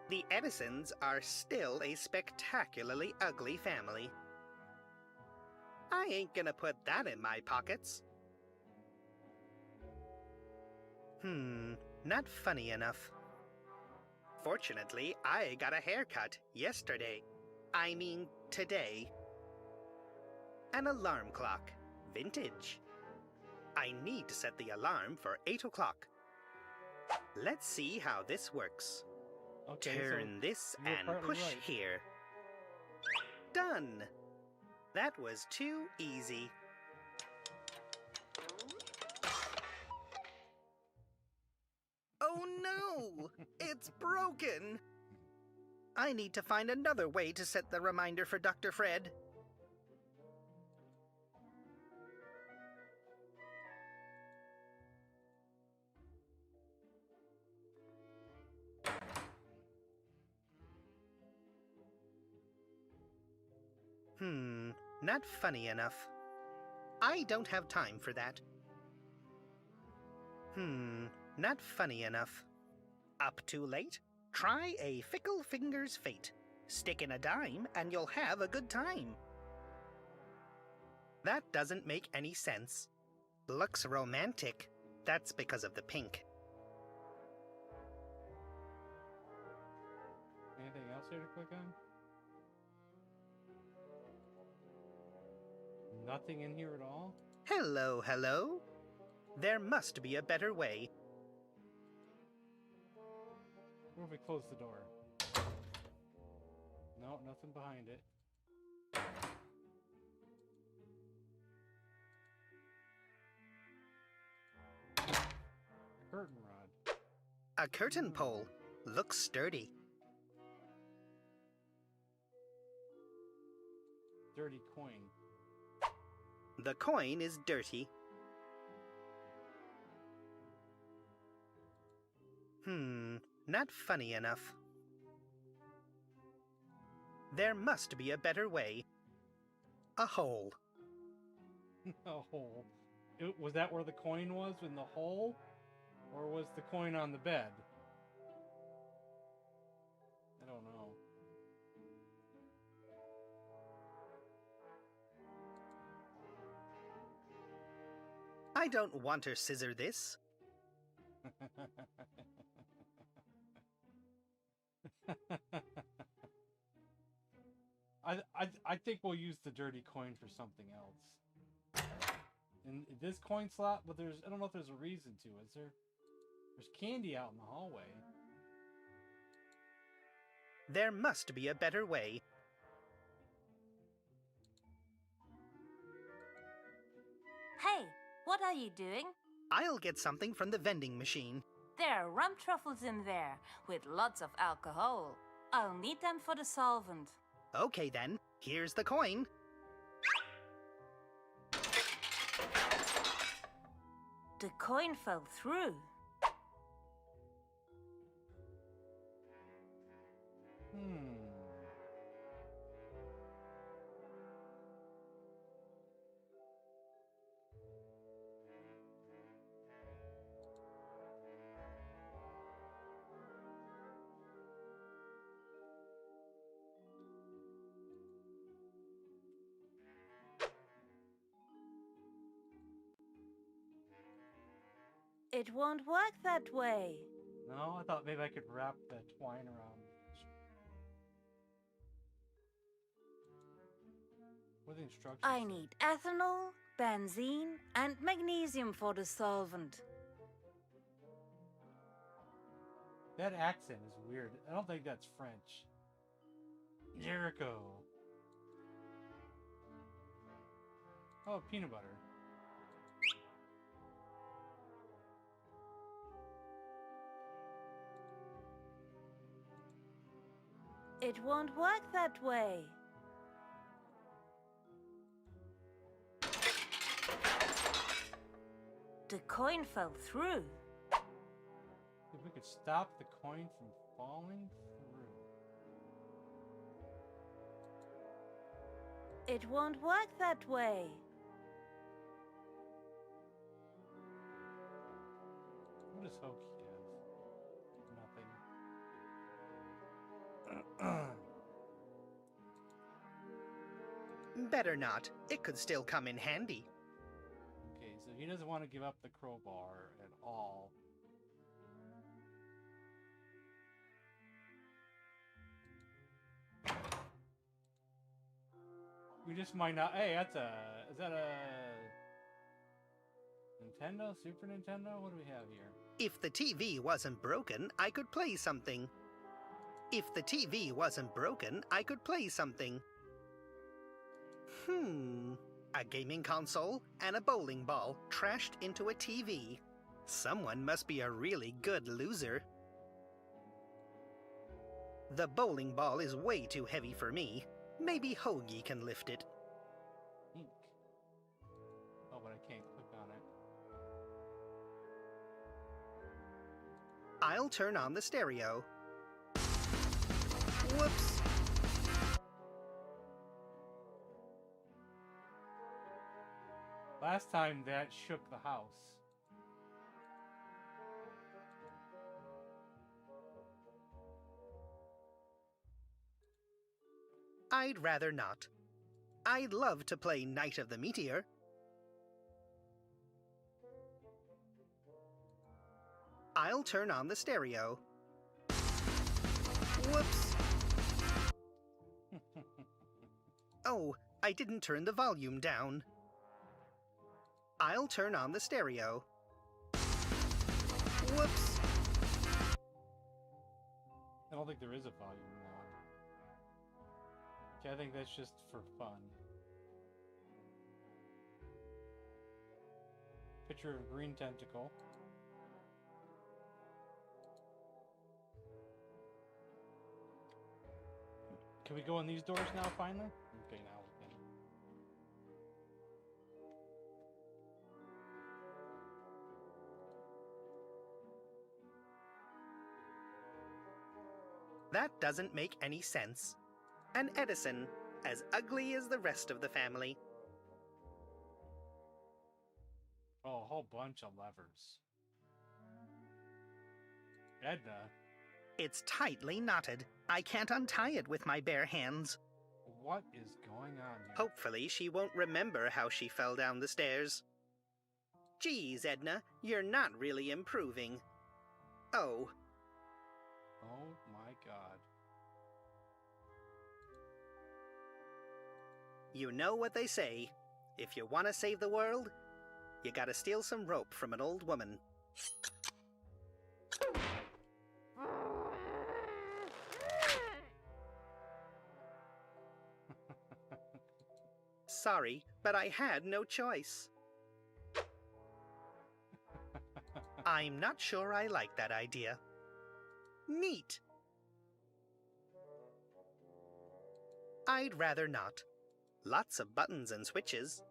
The Edisons are still a spectacularly ugly family. I ain't gonna put that in my pockets. Not funny enough. Fortunately, I got a haircut yesterday. I mean, today. An alarm clock. Vintage. I need to set the alarm for 8 o'clock. Let's see how this works. Okay, Turn so this you're and partly push right. here. Done! That was too easy. Oh no! It's broken! I need to find another way to set the reminder for Dr. Fred. Not funny enough. I don't have time for that. Not funny enough. Up too late? Try a fickle finger's fate. Stick in a dime and you'll have a good time. That doesn't make any sense. Looks romantic. That's because of the pink. Anything else here to click on? Nothing in here at all? Hello, hello. There must be a better way. What if we close the door? No, nothing behind it. Curtain rod. A curtain pole. Looks sturdy. Dirty coin. The coin is dirty. Not funny enough. There must be a better way. A hole. A hole. Was that where the coin was, in the hole? Or was the coin on the bed? I don't know. I don't want to scissor this. I think we'll use the dirty coin for something else. In this coin slot, but I don't know if there's a reason to, is there? There's candy out in the hallway. There must be a better way. Hey, what are you doing? I'll get something from the vending machine. There are rum truffles in there, with lots of alcohol. I'll need them for the solvent. Okay then, here's the coin. The coin fell through. It won't work that way. No, I thought maybe I could wrap the twine around. What are the instructions? I need ethanol, benzene, and magnesium for the solvent. That accent is weird. I don't think that's French. Jericho. Oh, peanut butter. It won't work that way. The coin fell through. If we could stop the coin from falling through. It won't work that way. What does Hokey have? Nothing. Better not. It could still come in handy. Okay, so he doesn't want to give up the crowbar at all. We just might not. Hey, that's a. Is that a Nintendo? Super Nintendo? What do we have here? If the TV wasn't broken, I could play something. If the TV wasn't broken, I could play something. A gaming console and a bowling ball trashed into a TV. Someone must be a really good loser. The bowling ball is way too heavy for me. Maybe Hoagie can lift it. Ink. Oh, but I can't click on it. I'll turn on the stereo. Whoops. Last time that shook the house. I'd rather not. I'd love to play Night of the Meteor. I'll turn on the stereo. Whoops. Oh, I didn't turn the volume down. I'll turn on the stereo. Whoops. I don't think there is a volume knob. Okay, I think that's just for fun. Picture of green tentacle. Can we go in these doors now, finally? Okay, now we can. That doesn't make any sense. An Edison, as ugly as the rest of the family. Oh, a whole bunch of levers. Edna. It's tightly knotted. I can't untie it with my bare hands. What is going on here? Hopefully she won't remember how she fell down the stairs. Geez, Edna, you're not really improving. Oh. Oh my god. You know what they say. If you want to save the world, you gotta steal some rope from an old woman. Sorry, but I had no choice. I'm not sure I like that idea. Neat. I'd rather not. Lots of buttons and switches.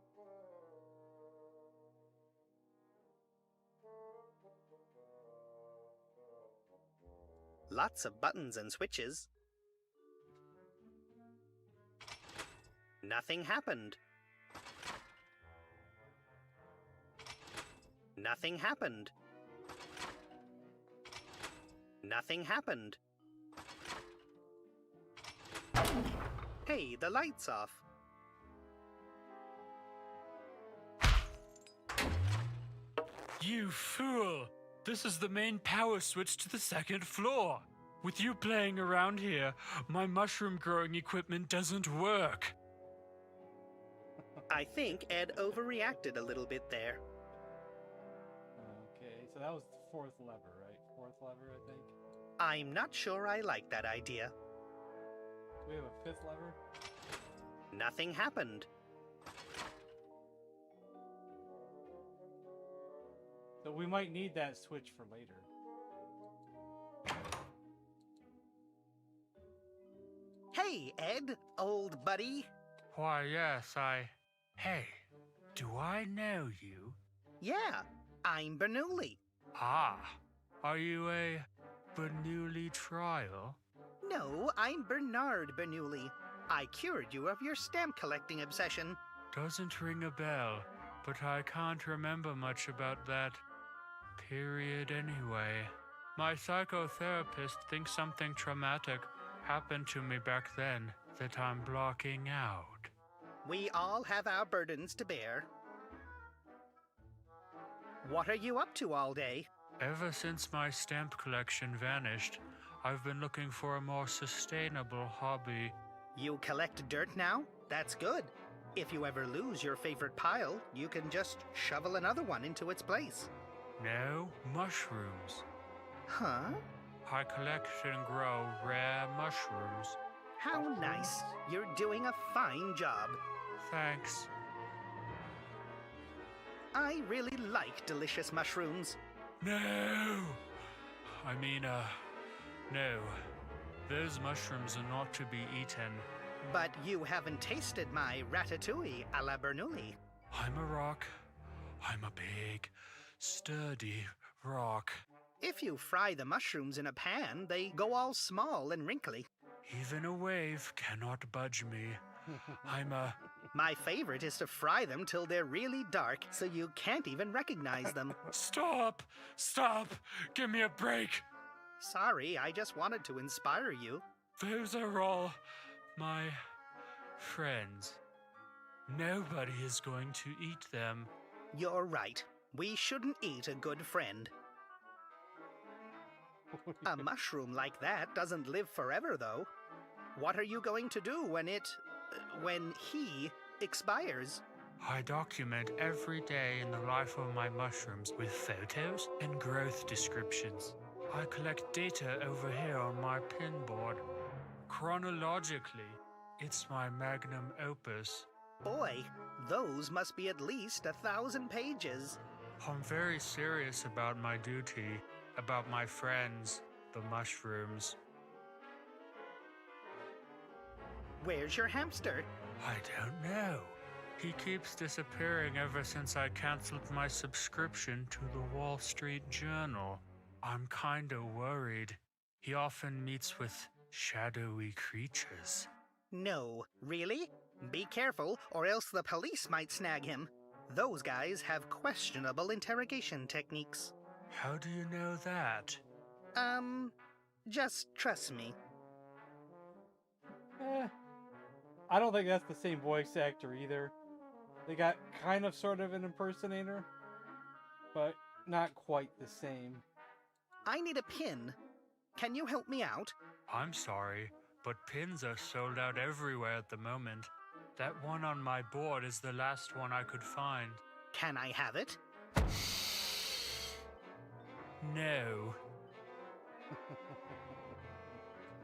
Lots of buttons and switches. Nothing happened. Nothing happened. Nothing happened. Hey, the light's off. You fool! This is the main power switch to the second floor. With you playing around here, my mushroom growing equipment doesn't work. I think Ed overreacted a little bit there. Okay, so that was the fourth lever, right? Fourth lever, I think. I'm not sure I like that idea. Do we have a fifth lever? Nothing happened. So we might need that switch for later. Hey, Ed, old buddy. Why, yes, Hey, do I know you? Yeah, I'm Bernoulli. Ah, are you a Bernoulli trial? No, I'm Bernard Bernoulli. I cured you of your stamp collecting obsession. Doesn't ring a bell, but I can't remember much about that period anyway. My psychotherapist thinks something traumatic happened to me back then that I'm blocking out. We all have our burdens to bear. What are you up to all day? Ever since my stamp collection vanished, I've been looking for a more sustainable hobby. You collect dirt now? That's good. If you ever lose your favorite pile, you can just shovel another one into its place. No, mushrooms. Huh? I collect and grow rare mushrooms. How nice. You're doing a fine job. Thanks. I really like delicious mushrooms. No! No. Those mushrooms are not to be eaten. But you haven't tasted my ratatouille a la Bernoulli. I'm a rock. I'm a big, sturdy rock. If you fry the mushrooms in a pan, they go all small and wrinkly. Even a wave cannot budge me. My favorite is to fry them till they're really dark, so you can't even recognize them. Stop! Stop! Give me a break! Sorry, I just wanted to inspire you. Those are all my friends. Nobody is going to eat them. You're right. We shouldn't eat a good friend. A mushroom like that doesn't live forever, though. What are you going to do when he expires? I document every day in the life of my mushrooms with photos and growth descriptions. I collect data over here on my pinboard. Chronologically, it's my magnum opus. Boy, those must be at least 1,000 pages. I'm very serious about my duty, about my friends, the mushrooms. Where's your hamster? I don't know. He keeps disappearing ever since I canceled my subscription to the Wall Street Journal. I'm kinda worried. He often meets with shadowy creatures. No, really? Be careful, or else the police might snag him. Those guys have questionable interrogation techniques. How do you know that? Just trust me. I don't think that's the same voice actor either. They got kind of sort of an impersonator, but not quite the same. I need a pin. Can you help me out? I'm sorry, but pins are sold out everywhere at the moment. That one on my board is the last one I could find. Can I have it? No.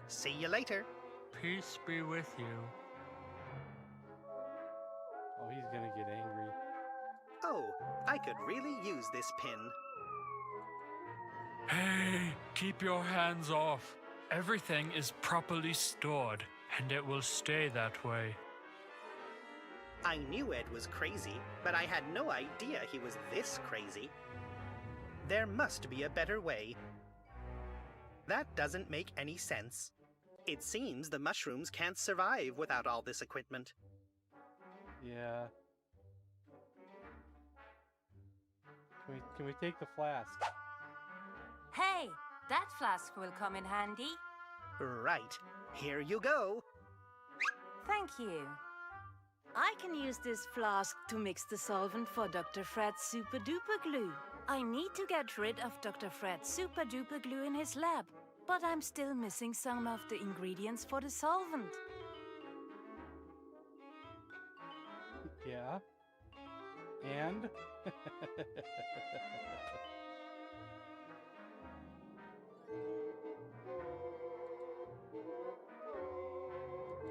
See you later. Peace be with you. Oh, he's gonna get angry. Oh, I could really use this pin. Hey, keep your hands off. Everything is properly stored, and it will stay that way. I knew Ed was crazy, but I had no idea he was this crazy. There must be a better way. That doesn't make any sense. It seems the mushrooms can't survive without all this equipment. Yeah. Can we take the flask? Hey, that flask will come in handy. Right. Here you go. Thank you. I can use this flask to mix the solvent for Dr. Fred's super duper glue. I need to get rid of Dr. Fred's super duper glue in his lab, but I'm still missing some of the ingredients for the solvent. Yeah. And?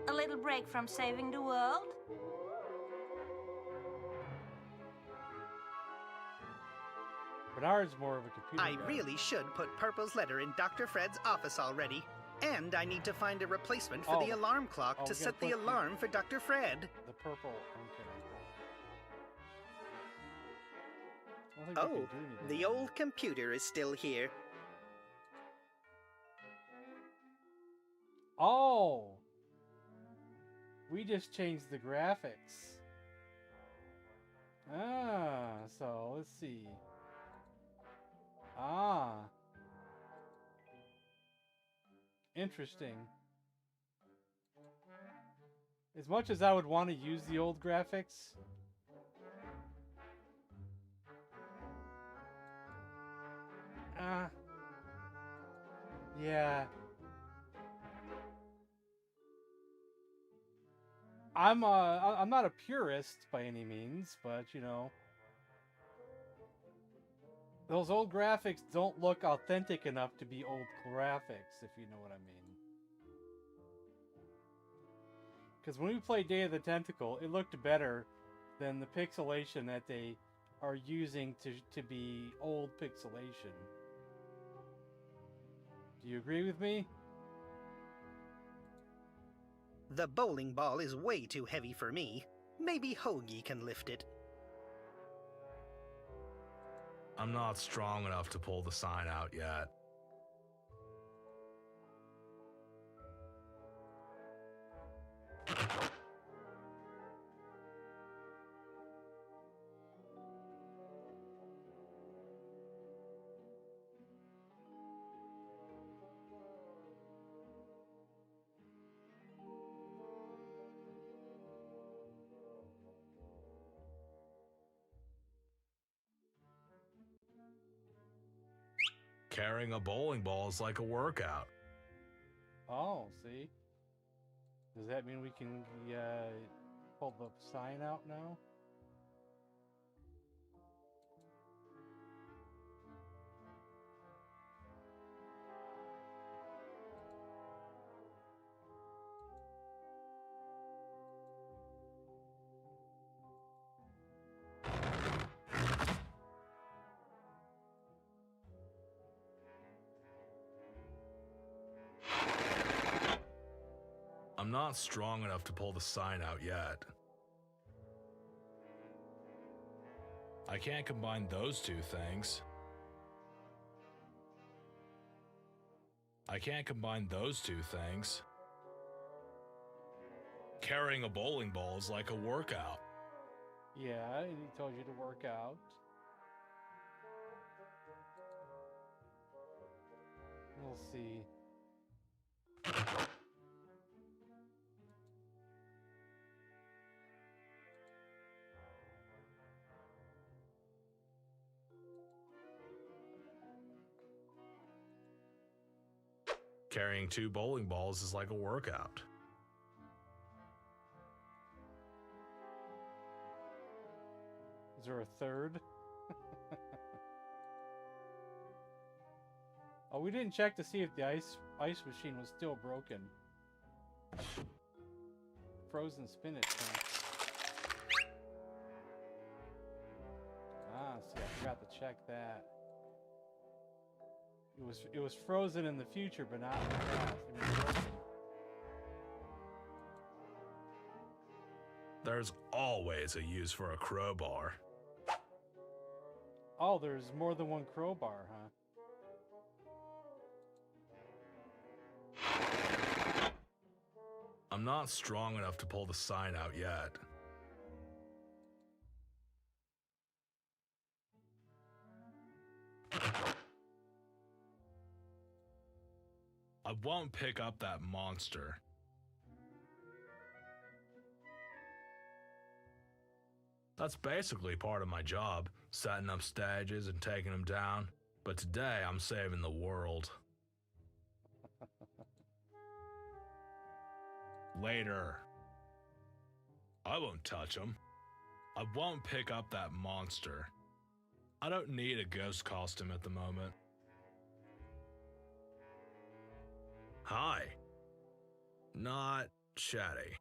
A little break from saving the world? Bernard's more of a computer I guy. really should put Purple's letter in Dr. Fred's office already. And I need to find a replacement for the alarm clock Oh, to we set gotta the put alarm for Dr. Fred. The purple. Okay. I don't think we Oh, can do anything. the old computer is still here. Oh! We just changed the graphics. Ah, so let's see. Ah. Interesting. As much as I would want to use the old graphics, yeah. I'm not a purist by any means, but you know, those old graphics don't look authentic enough to be old graphics, if you know what I mean. Because when we played Day of the Tentacle, it looked better than the pixelation that they are using to be old pixelation. Do you agree with me? The bowling ball is way too heavy for me. Maybe Hoagie can lift it. I'm not strong enough to pull the sign out yet. Carrying a bowling ball is like a workout. Oh, see? Does that mean we can pull the sign out now? I'm not strong enough to pull the sign out yet. I can't combine those two things. I can't combine those two things. Carrying a bowling ball is like a workout. Yeah, and he told you to work out. We'll see. Carrying 2 bowling balls is like a workout. Is there a third? Oh, we didn't check to see if the ice machine was still broken. Frozen spinach. Huh? Ah, see, I forgot to check that. It was frozen in the future, but not in the past. It was broken. There's always a use for a crowbar. Oh, there's more than one crowbar, huh? I'm not strong enough to pull the sign out yet. I won't pick up that monster. That's basically part of my job. setting up stages and taking them down. But today, I'm saving the world. Later. I won't touch him. I won't pick up that monster. I don't need a ghost costume at the moment. Hi. Not chatty.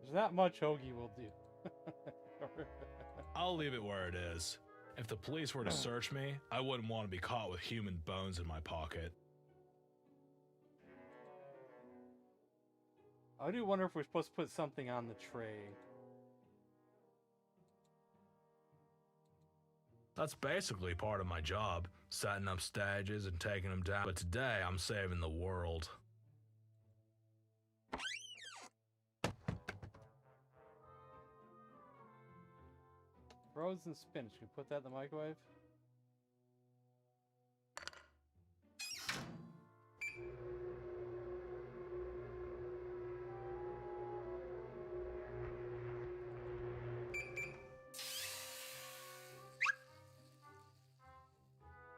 There's not much Hoagie will do. I'll leave it where it is. If the police were to search me, I wouldn't want to be caught with human bones in my pocket. I do wonder if we're supposed to put something on the tray. That's basically part of my job, setting up stages and taking them down. But today, I'm saving the world. Frozen spinach. Can we put that in the microwave?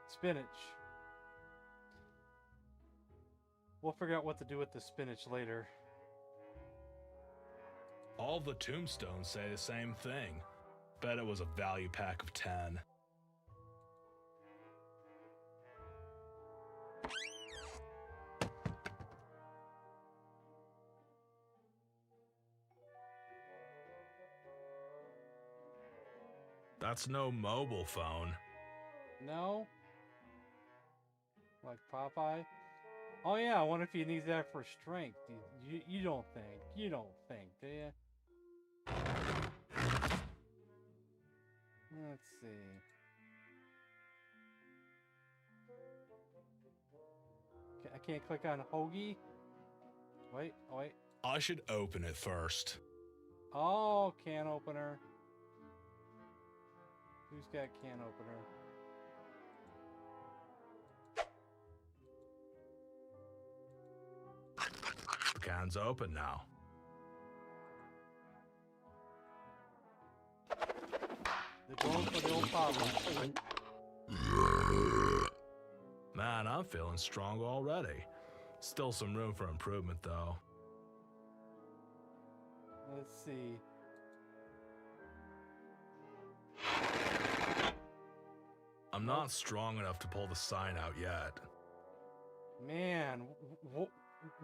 Spinach. We'll figure out what to do with the spinach later. All the tombstones say the same thing. Bet it was a value pack of 10. That's no mobile phone. No? Like Popeye? Oh yeah, I wonder if he needs that for strength. You don't think. You don't think, do you? Let's see. I can't click on Hoagie? Wait, oh wait. I should open it first. Oh, can opener. Who's got can opener? The can's open now. They're going for the old power line. Man, I'm feeling strong already. Still some room for improvement, though. Let's see. I'm not strong enough to pull the sign out yet. Man,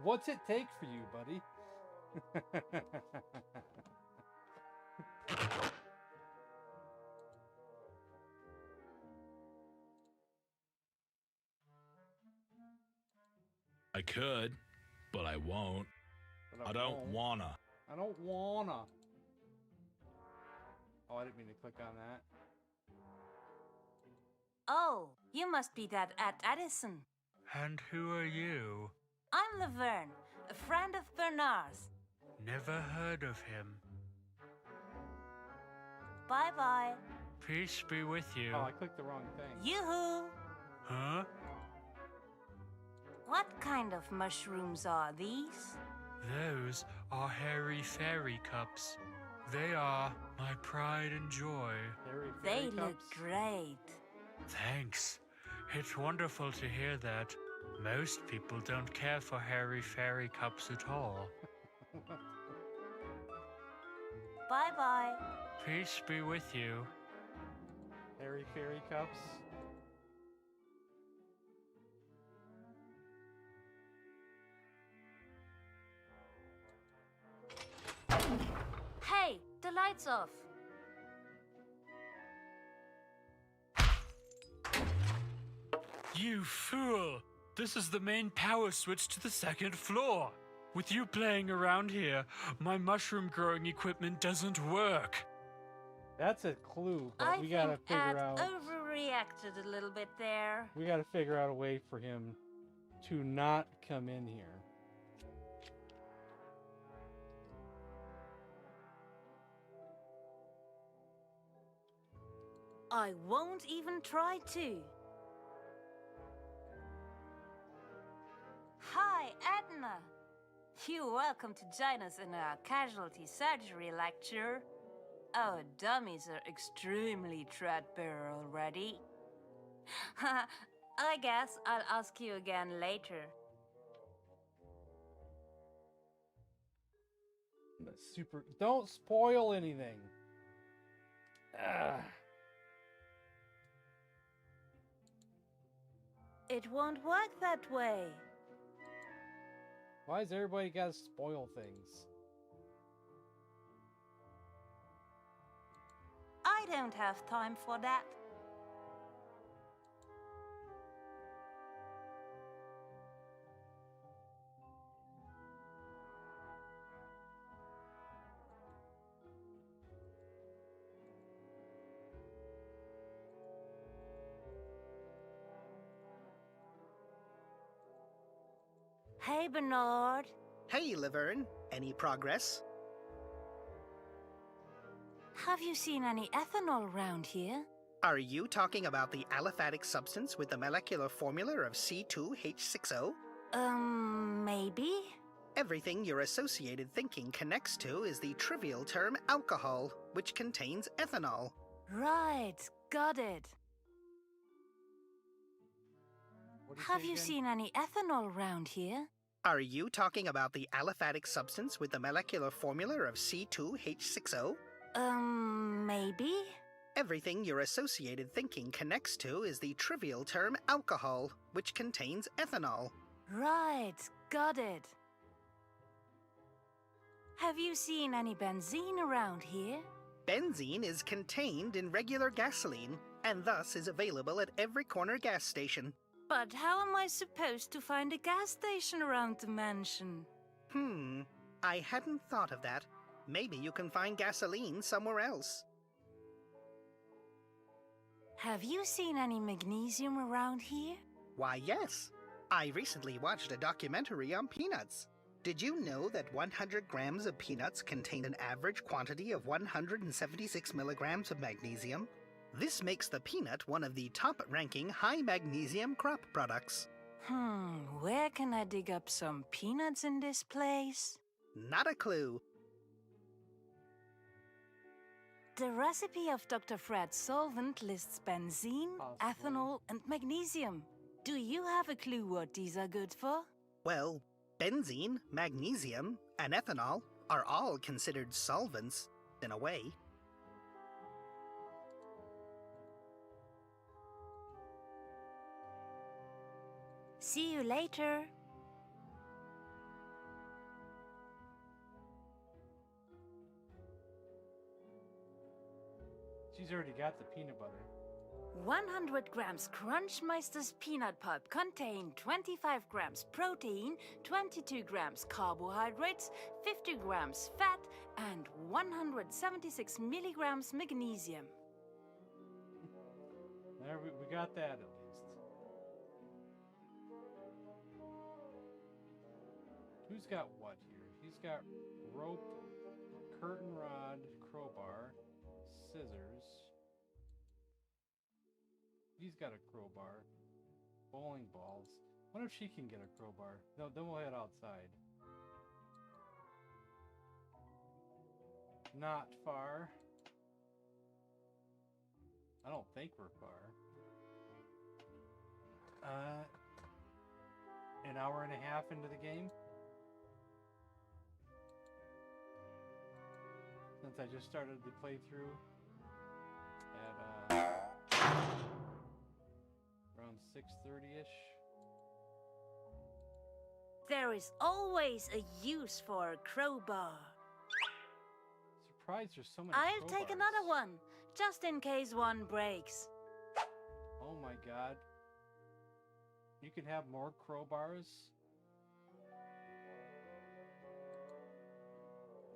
what's it take for you, buddy? I could, but I won't. But I don't wanna. I don't wanna. Oh, I didn't mean to click on that. Oh, you must be that at Addison. And who are you? I'm Laverne, a friend of Bernard's. Never heard of him. Bye-bye. Peace be with you. Oh, I clicked the wrong thing. Yoo-hoo! Huh? What kind of mushrooms are these? Those are hairy fairy cups. They are my pride and joy. They look great. Thanks. It's wonderful to hear that. Most people don't care for hairy fairy cups at all. Bye-bye. Peace be with you. Hairy fairy cups. Hey, the light's off. You fool! This is the main power switch to the second floor. With you playing around here, my mushroom growing equipment doesn't work. That's a clue, but I we gotta think figure Ed out. overreacted a little bit there. We gotta figure out a way for him to not come in here. I won't even try to. Hi, Edna. You're welcome to join us in our casualty surgery lecture. Our dummies are extremely threadbare already. I guess I'll ask you again later. Super. Don't spoil anything. Ah. It won't work that way. Why does everybody gotta spoil things? I don't have time for that. Hey, Bernard. Hey, Laverne. Any progress? Have you seen any ethanol around here? Are you talking about the aliphatic substance with the molecular formula of C2H6O? Maybe? Everything your associated thinking connects to is the trivial term alcohol, which contains ethanol. Right, got it. Have you again? seen any ethanol around here? Are you talking about the aliphatic substance with the molecular formula of C2H6O? Maybe? Everything your associated thinking connects to is the trivial term alcohol, which contains ethanol. Right, got it. Have you seen any benzene around here? Benzene is contained in regular gasoline, and thus is available at every corner gas station. But how am I supposed to find a gas station around the mansion? I hadn't thought of that. Maybe you can find gasoline somewhere else. Have you seen any magnesium around here? Why, yes. I recently watched a documentary on peanuts. Did you know that 100 grams of peanuts contain an average quantity of 176 milligrams of magnesium? This makes the peanut one of the top-ranking high-magnesium crop products. Where can I dig up some peanuts in this place? Not a clue. The recipe of Dr. Fred's solvent lists benzene, ethanol, and magnesium. Do you have a clue what these are good for? Well, benzene, magnesium, and ethanol are all considered solvents, in a way. See you later. She's already got the peanut butter. 100 grams Crunchmeister's peanut pulp contain 25 grams protein, 22 grams carbohydrates, 50 grams fat, and 176 milligrams magnesium. There, we got that at least. Who's got what here? He's got rope, curtain rod, crowbar, scissors. He's got a crowbar, bowling balls. What if she can get a crowbar? No, then we'll head outside. Not far. I don't think we're far. An hour and a half into the game. Since I just started the playthrough at around 6:30ish. There is always a use for a crowbar. Surprised there's so many I'll take crowbars. another one, just in case one breaks. Oh my god. You can have more crowbars?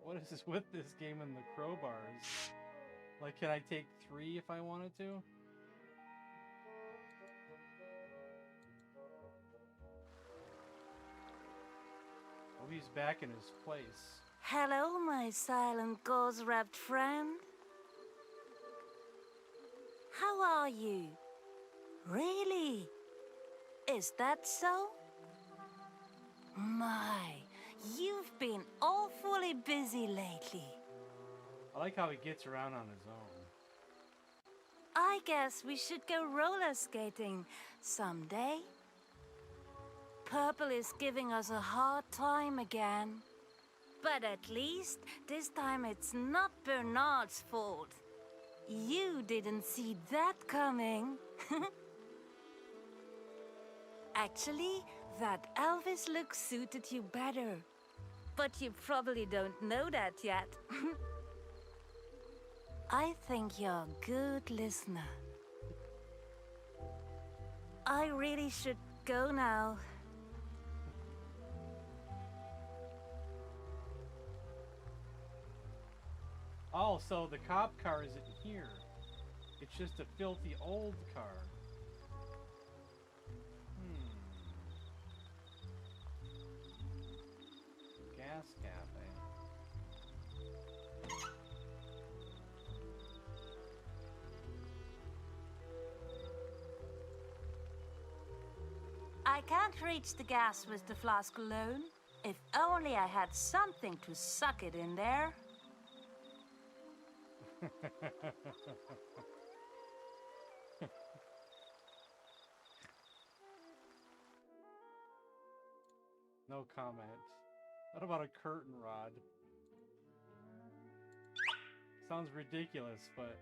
What is this with this game and the crowbars? Like, can I take 3 if I wanted to? Oh, he's back in his place. Hello, my silent gauze-wrapped friend. How are you? Really? Is that so? My, you've been awfully busy lately. I like how he gets around on his own. I guess we should go roller skating someday. Purple is giving us a hard time again. But at least this time it's not Bernard's fault. You didn't see that coming. Actually, that Elvis look suited you better. But you probably don't know that yet. I think you're a good listener. I really should go now. Oh, so the cop car isn't here. It's just a filthy old car. Gas cafe. I can't reach the gas with the flask alone. If only I had something to suck it in there. No comment. What about a curtain rod? Sounds ridiculous, but...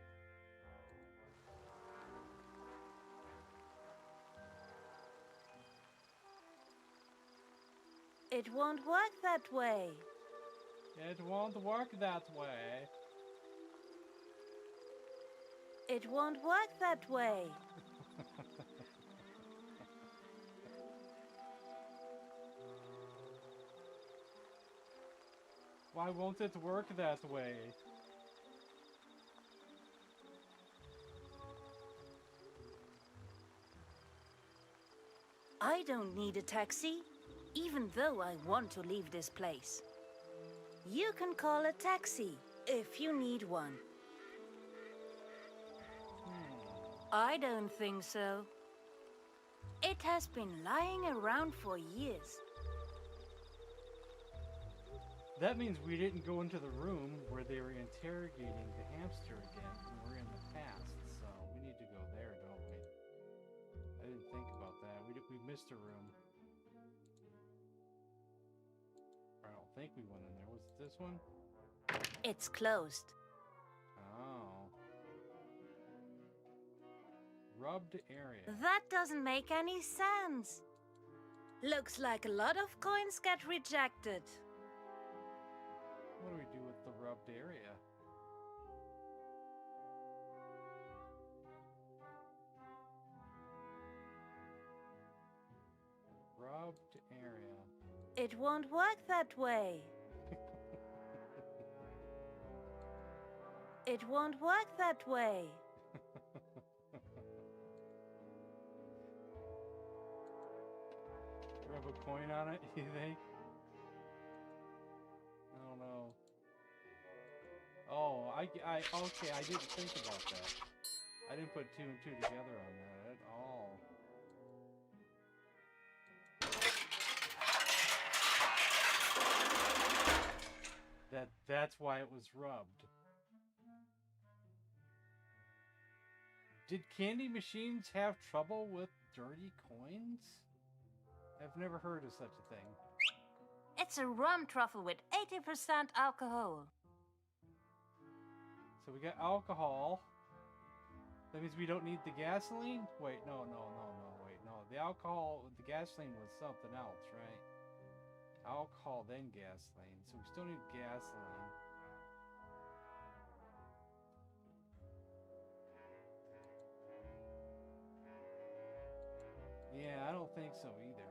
It won't work that way. It won't work that way. It won't work that way. Why won't it work that way? I don't need a taxi, even though I want to leave this place. You can call a taxi if you need one. I don't think so. It has been lying around for years. That means we didn't go into the room where they were interrogating the hamster again when we're in the past, so we need to go there, don't we? I didn't think about that. We missed a room. I don't think we went in there. Was it this one? It's closed. Oh. Rubbed area. That doesn't make any sense. Looks like a lot of coins get rejected. What do we do with the rubbed area? Rubbed area. It won't work that way. It won't work that way. Rub a coin on it, you think? I don't know. Oh, okay, I didn't think about that. I didn't put 2 and 2 together on that at all. That's why it was rubbed. Did candy machines have trouble with dirty coins? I've never heard of such a thing. It's a rum truffle with 80% alcohol. So we got alcohol. That means we don't need the gasoline? Wait, no, wait, no. The alcohol, the gasoline was something else, right? Alcohol, then gasoline. So we still need gasoline. Yeah, I don't think so either.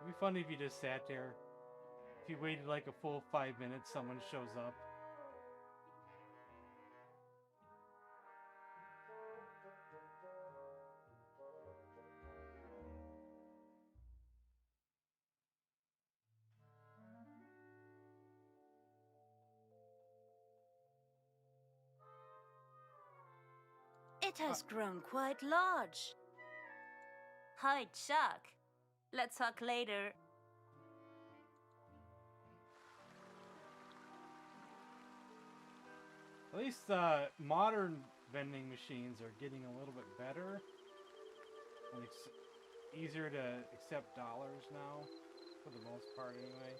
It'd be funny if you just sat there. If you waited like a full 5 minutes, someone shows up. It has grown quite large. Hi, Chuck. Let's talk later. At least modern vending machines are getting a little bit better. And it's easier to accept dollars now, for the most part anyway.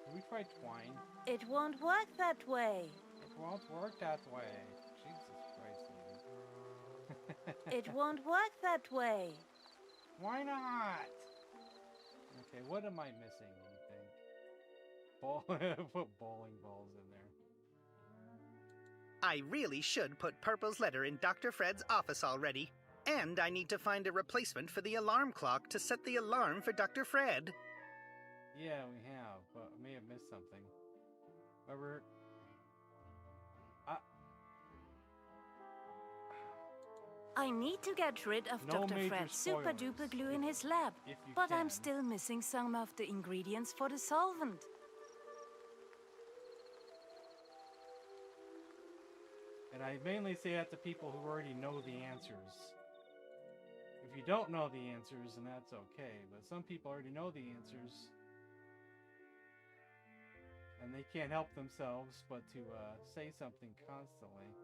Did we try twine? It won't work that way. It won't work that way. Jesus Christ, lady. It won't work that way. Why not? Okay, what am I missing, you think? Put bowling balls in there. I really should put Purple's letter in Dr. Fred's office already. And I need to find a replacement for the alarm clock to set the alarm for Dr. Fred. Yeah, we have, but I may have missed something. Remember... I need to get rid of No Dr. major Fred's super duper spoilers, glue in his lab, if you but I'm can. still missing some of the ingredients for the solvent. And I mainly say that to people who already know the answers. If you don't know the answers, then that's okay. But some people already know the answers. And they can't help themselves but to say something constantly.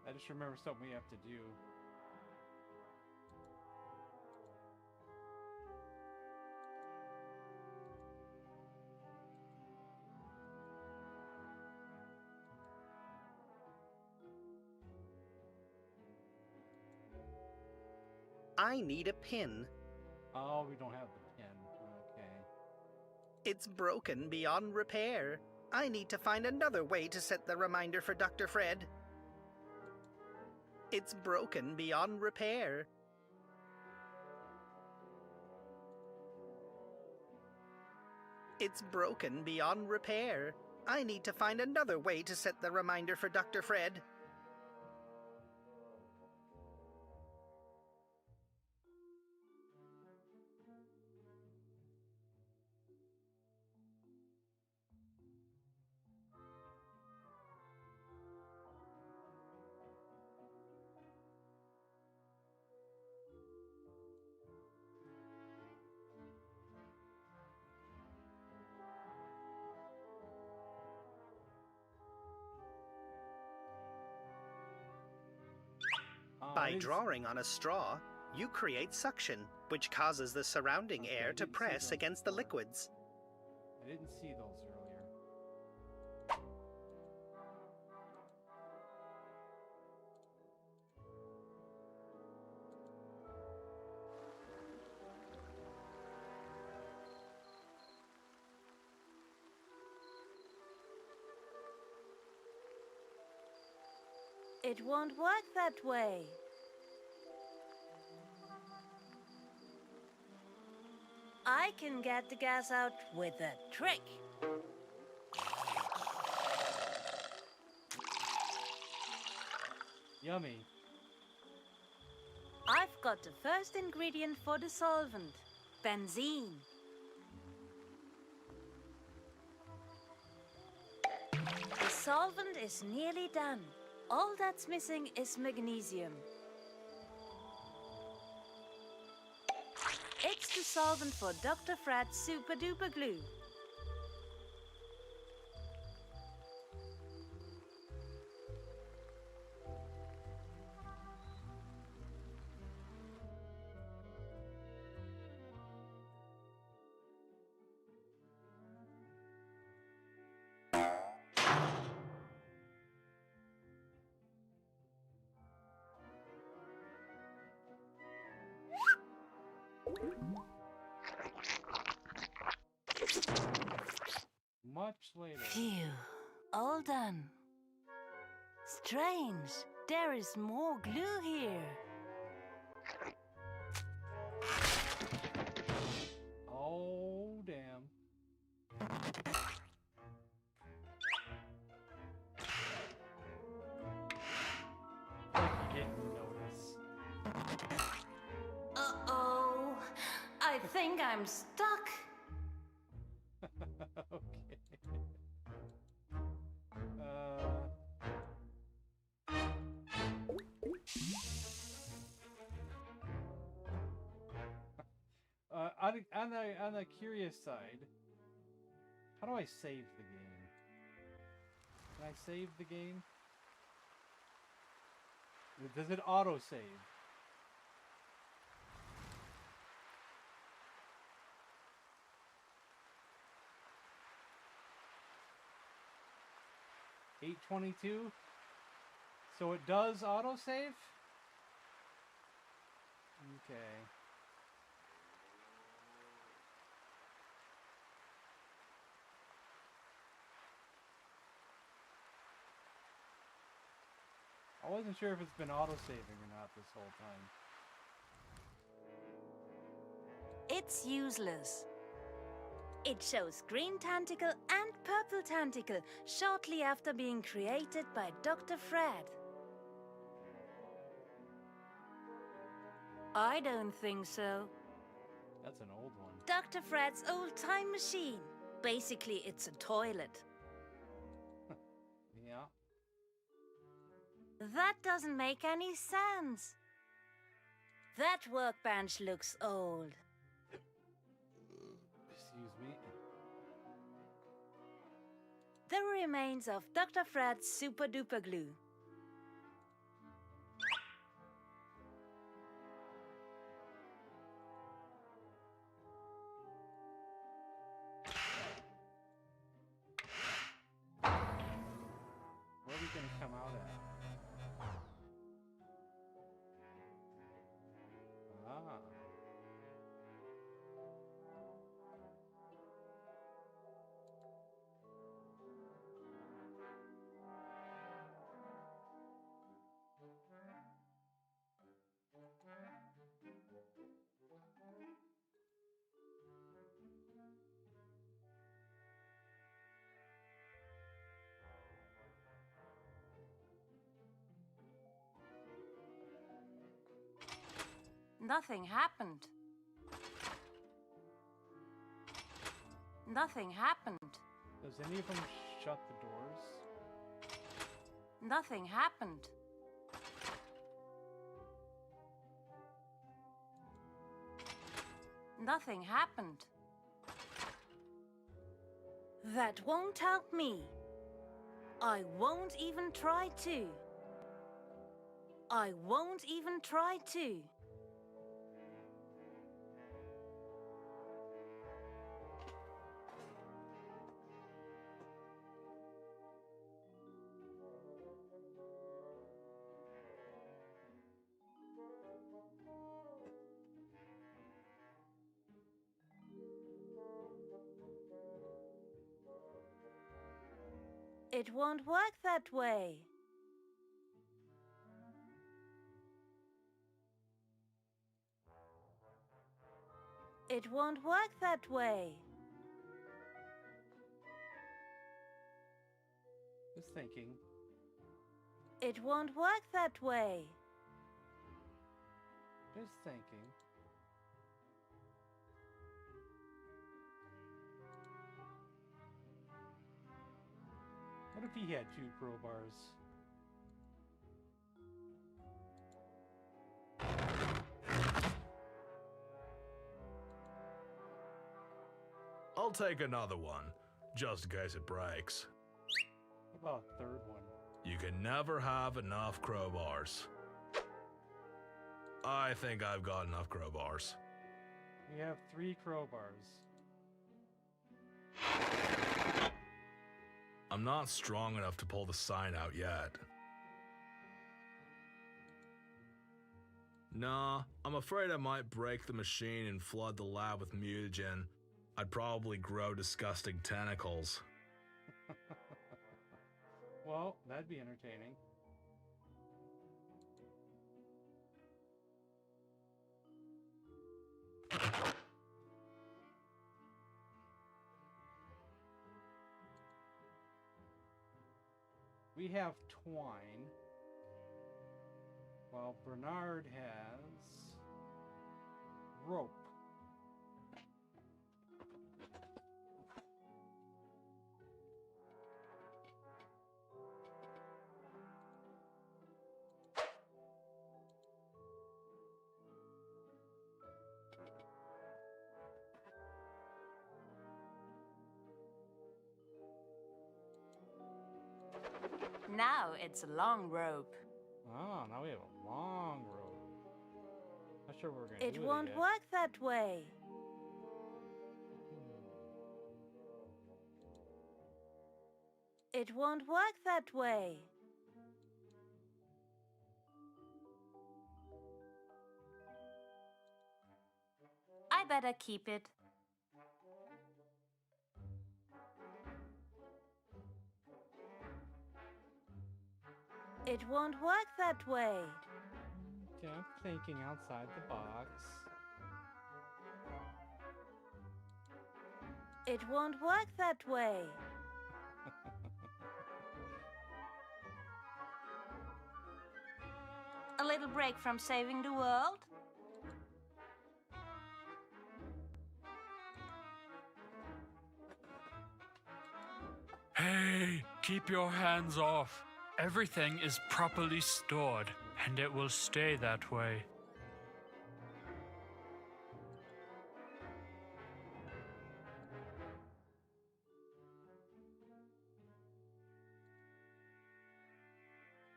I just remember something we have to do. I need a pin. Oh, we don't have the pin. Okay. It's broken beyond repair. I need to find another way to set the reminder for Dr. Fred. It's broken beyond repair. It's broken beyond repair. I need to find another way to set the reminder for Dr. Fred. By drawing on a straw, you create suction, which causes the surrounding air to press against the liquids. I didn't see those earlier. It won't work that way. I can get the gas out with a trick. Yummy. I've got the first ingredient for the solvent, benzene. The solvent is nearly done. All that's missing is magnesium. It's the solvent for Dr. Fred's super duper glue. Much later. Phew, all done. Strange, there is more glue here. Oh, damn. Like you didn't notice. Uh-oh, I think I'm stuck. on the curious side, how do I save the game? Can I save the game? Does it auto save? $8.22. So it does auto save? Okay. I wasn't sure if it's been auto-saving or not this whole time. It's useless. It shows green tentacle and purple tentacle shortly after being created by Dr. Fred. I don't think so. That's an old one. Dr. Fred's old time machine. Basically, it's a toilet. Yeah. That doesn't make any sense. That workbench looks old. Excuse me. The remains of Dr. Fred's super duper glue. Where are we gonna come out at? Ah. Nothing happened. Nothing happened. Does any of them shut the doors? Nothing happened. Nothing happened. That won't help me. I won't even try to. I won't even try to. It won't work that way. It won't work that way. Just thinking. It won't work that way. Just thinking. What if he had 2 crowbars? I'll take another one, just in case it breaks. What about a 3rd one? You can never have enough crowbars. I think I've got enough crowbars. We have 3 crowbars. I'm not strong enough to pull the sign out yet. Nah, I'm afraid I might break the machine and flood the lab with mutagen. I'd probably grow disgusting tentacles. Well, that'd be entertaining. We have twine, while Bernard has rope. Now it's a long rope. Oh, now we have a long rope. Not sure what we're gonna do It with won't yet. work that way. It won't work that way. I better keep it. It won't work that way. Okay, I'm thinking outside the box. It won't work that way. A little break from saving the world? Hey, keep your hands off. Everything is properly stored, and it will stay that way.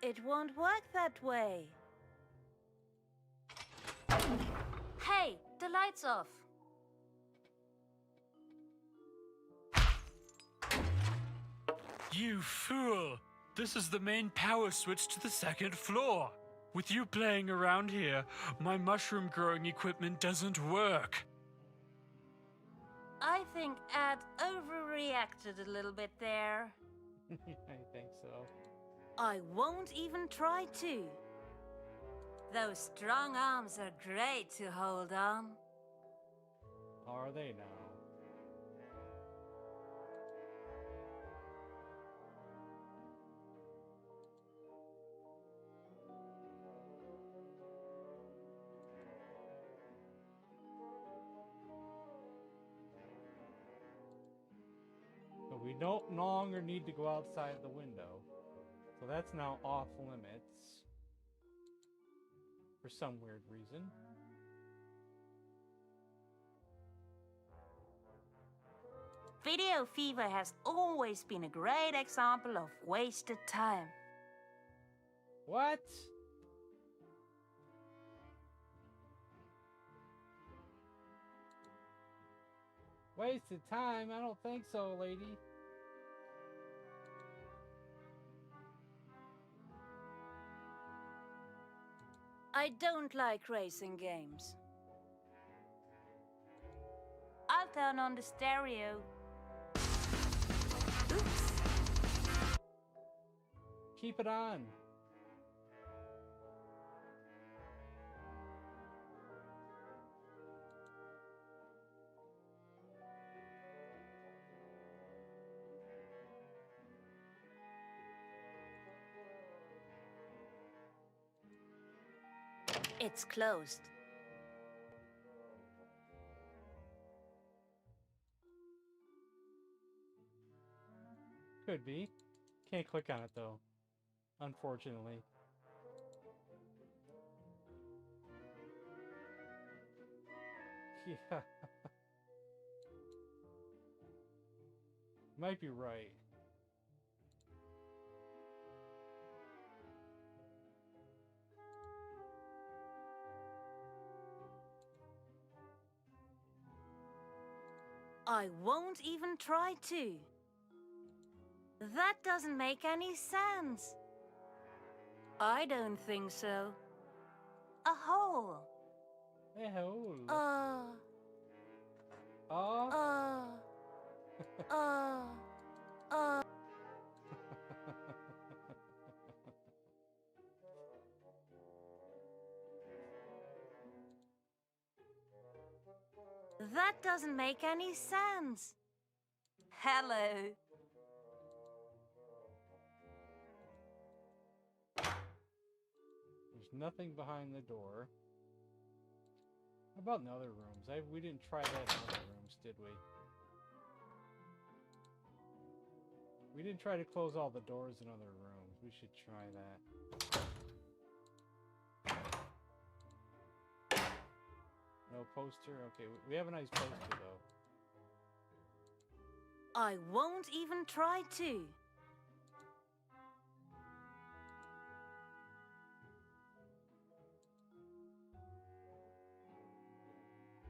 It won't work that way. Hey, the light's off. You fool! This is the main power switch to the second floor. With you playing around here, my mushroom growing equipment doesn't work. I think Ed overreacted a little bit there. I think so. I won't even try to. Those strong arms are great to hold on. Are they now? But we no longer need to go outside the window. So that's now off limits. For some weird reason. Video fever has always been a great example of wasted time. What? Wasted time? I don't think so, lady. I don't like racing games. I'll turn on the stereo. Oops. Keep it on. It's closed. Could be. Can't click on it though. Unfortunately. Yeah. Might be right. I won't even try to. That doesn't make any sense. I don't think so. A hole. A hole. Oh. That doesn't make any sense. Hello. There's nothing behind the door. How about in other rooms? We didn't try that in other rooms, did we? We didn't try to close all the doors in other rooms. We should try that. No poster? Okay, we have a nice poster, though. I won't even try to.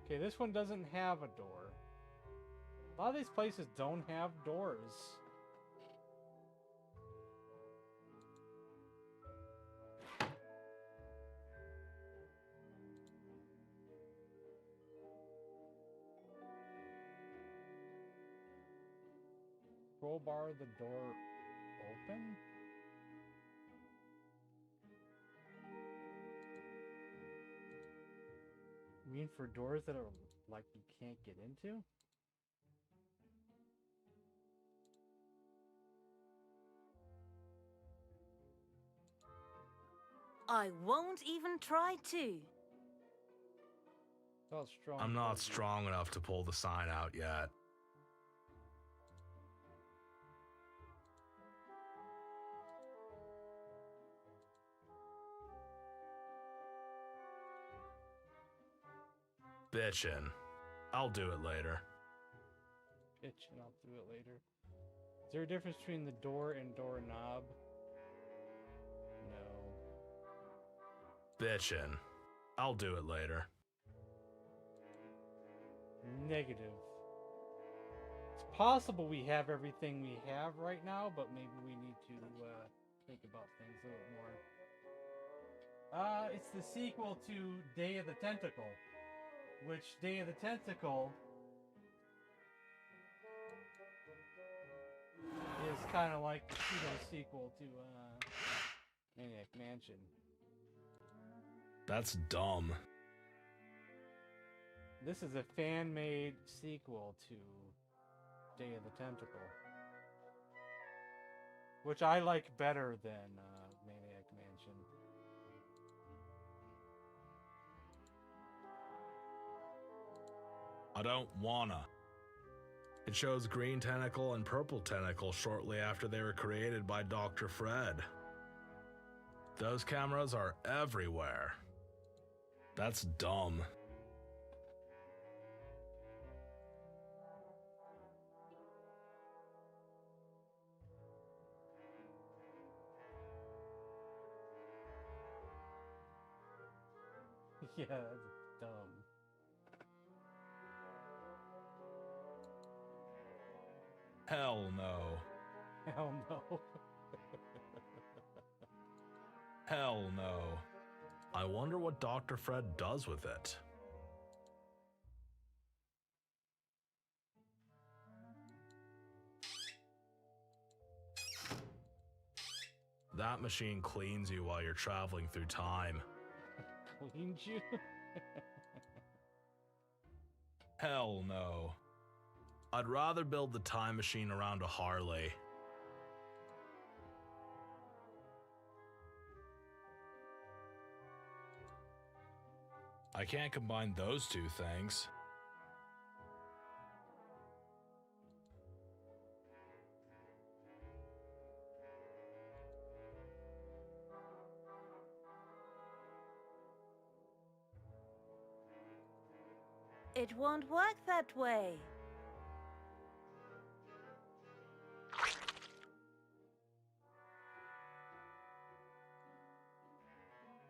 Okay, this one doesn't have a door. A lot of these places don't have doors. Crowbar the door open? You mean for doors that are like you can't get into? I won't even try to. How strong I'm are not you? strong enough to pull the sign out yet. Bitchin'. I'll do it later. Pitch and I'll do it later. Is there a difference between the door and doorknob? No. Bitchin'. I'll do it later. Negative. It's possible we have everything we have right now, but maybe we need to think about things a little more. It's the sequel to Day of the Tentacle, which Day of the Tentacle is kind of like the pseudo-sequel to Maniac Mansion. That's dumb. This is a fan-made sequel to Day of the Tentacle, which I like better than Maniac Mansion. I don't wanna. It shows Green Tentacle and Purple Tentacle shortly after they were created by Dr. Fred. Those cameras are everywhere. That's dumb. Yeah, that's dumb. Hell no. Hell no. Hell no. I wonder what Dr. Fred does with it. That machine cleans you while you're traveling through time. Cleaned you? Hell no. I'd rather build the time machine around a Harley. I can't combine those two things. It won't work that way.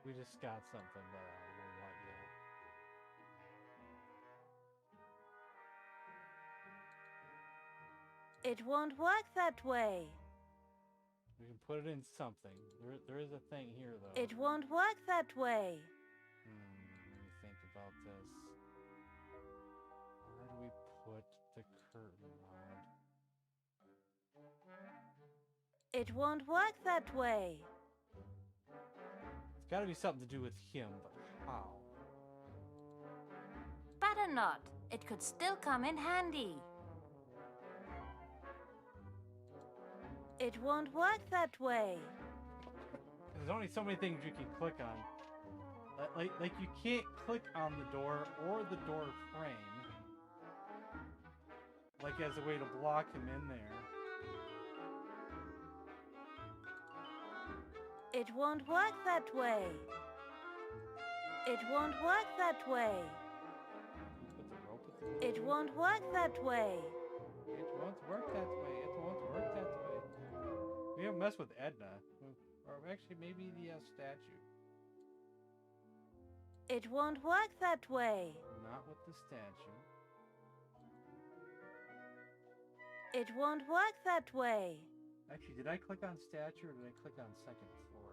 We just got something, but I don't know what yet. It won't work that way. We can put it in something. There is a thing here, though. It won't work that way. Let me think about this. Where do we put the curtain rod? It won't work that way. It's got to be something to do with him, but how? Better not. It could still come in handy. It won't work that way. There's only so many things you can click on. Like you can't click on the door or the door frame. Like as a way to block him in there. It won't work that way. It won't work that way. Put the rope at the It won't work that way. It won't work that way. It won't work that way. We haven't messed with Edna. Or actually, maybe the statue. It won't work that way. Not with the statue. It won't work that way. Actually, did I click on statue or did I click on second floor?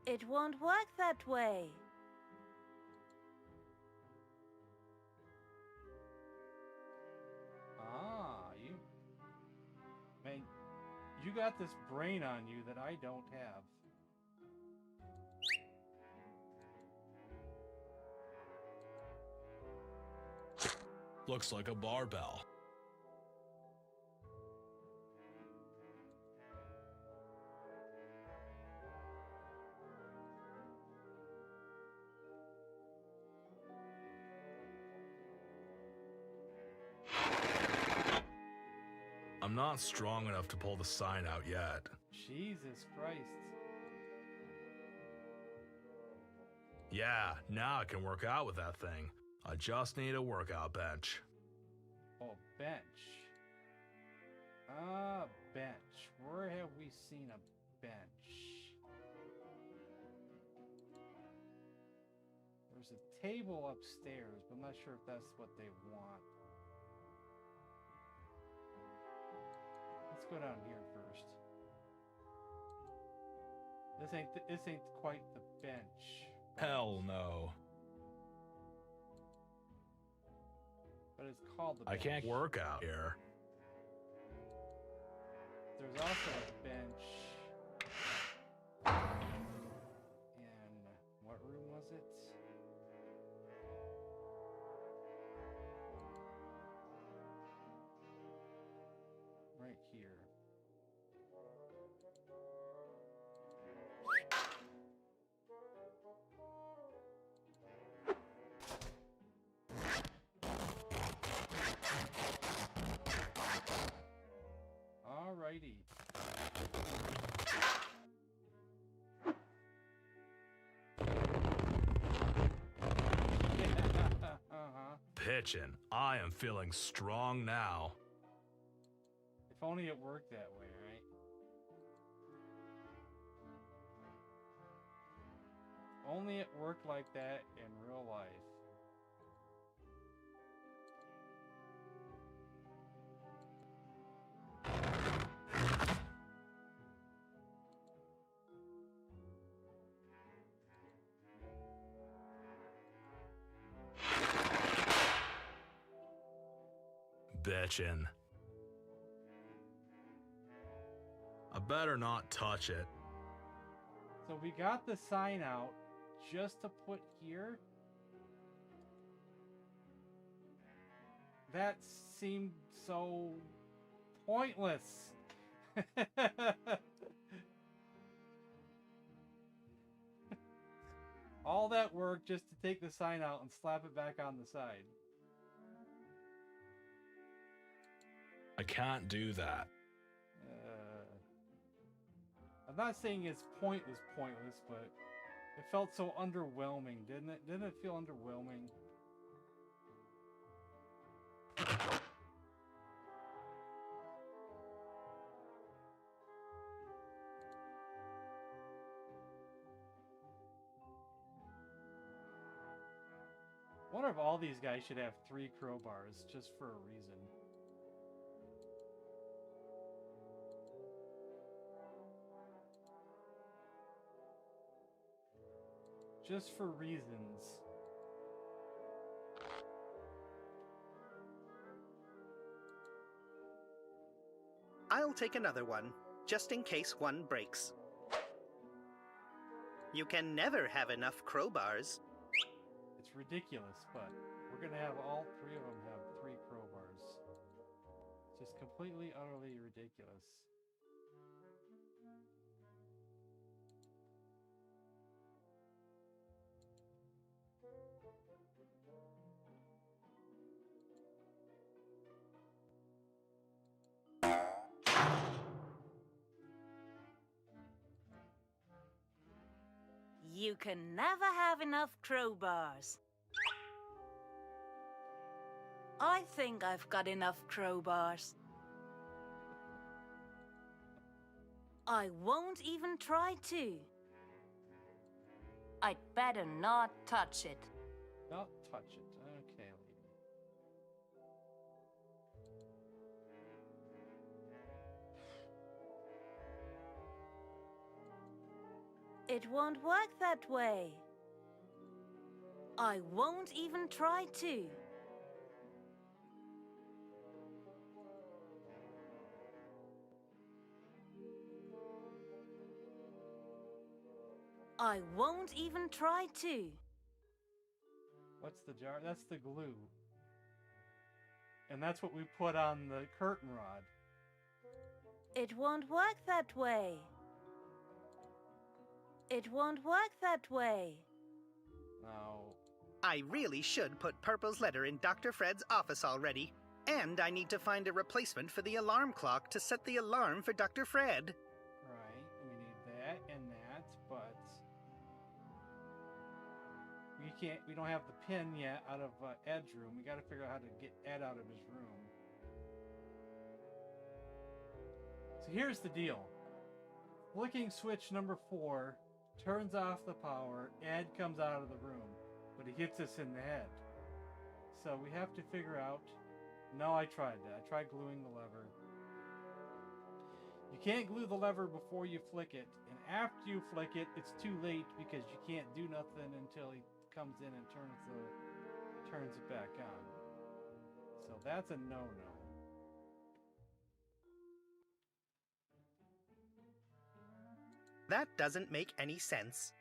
It won't work that way. Ah, you... Man, you got this brain on you that I don't have. Looks like a barbell. I'm not strong enough to pull the sign out yet. Jesus Christ. Yeah, now I can work out with that thing. I just need a workout bench. Oh, bench. Bench. Where have we seen a bench? There's a table upstairs, but I'm not sure if that's what they want. Let's go down here first. This ain't quite the bench. Hell no. But it's called the I bench. can't work out here. There's also a bench. And what room was it? Right here. Alrighty. Pitching. I am feeling strong now. If only it worked that way, right? Only it worked like that in real life. Bitchin'. I better not touch it. So we got the sign out just to put here. That seemed so pointless. All that work just to take the sign out and slap it back on the side. I can't do that. I'm not saying it's pointless, but it felt so underwhelming, didn't it? Didn't it feel underwhelming? I wonder if all these guys should have 3 crowbars, just for a reason. Just for reasons. I'll take another one, just in case one breaks. You can never have enough crowbars. It's ridiculous, but we're gonna have all 3 of them have 3 crowbars. Just completely, utterly ridiculous. You can never have enough crowbars. I think I've got enough crowbars. I won't even try to. I'd better not touch it. Don't touch it. Okay, lady. It won't work that way. I won't even try to. I won't even try to. What's the jar? That's the glue. And that's what we put on the curtain rod. It won't work that way. It won't work that way. No. I really should put Purple's letter in Dr. Fred's office already. And I need to find a replacement for the alarm clock to set the alarm for Dr. Fred. Right, we need that and that, but we don't have the pin yet out of Ed's room. We gotta figure out how to get Ed out of his room. So here's the deal. Flicking switch number 4 turns off the power. Ed comes out of the room, but he hits us in the head. So we have to figure out. No, I tried that. I tried gluing the lever. You can't glue the lever before you flick it, and after you flick it, it's too late because you can't do nothing until he comes in and turns it back on. So that's a no-no. That doesn't make any sense.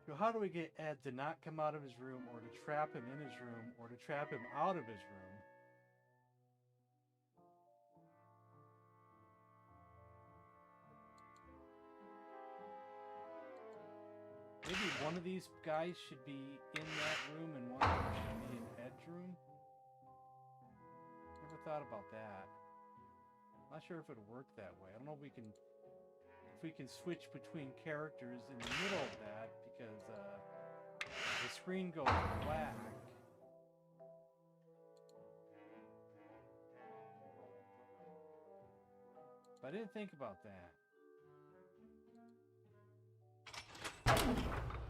So how do we get Ed to not come out of his room, or to trap him in his room, or to trap him out of his room? Maybe one of these guys should be in that room and one of them should be in Ed's room? Never thought about that. Not sure if it would work that way. I don't know if we can switch between characters in the middle of that, because the screen goes black. But I didn't think about that.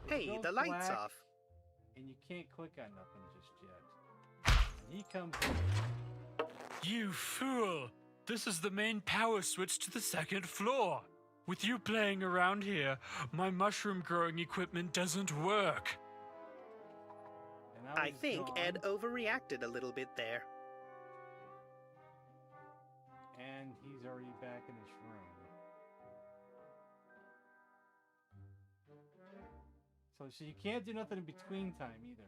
Hey, the light's black, off. and you can't click on nothing just yet. And he comes in. You fool! This is the main power switch to the 2nd floor. With you playing around here, my mushroom growing equipment doesn't work. And now I he's think gone, Ed overreacted a little bit there. and he's already back in his room. So you can't do nothing in between time either.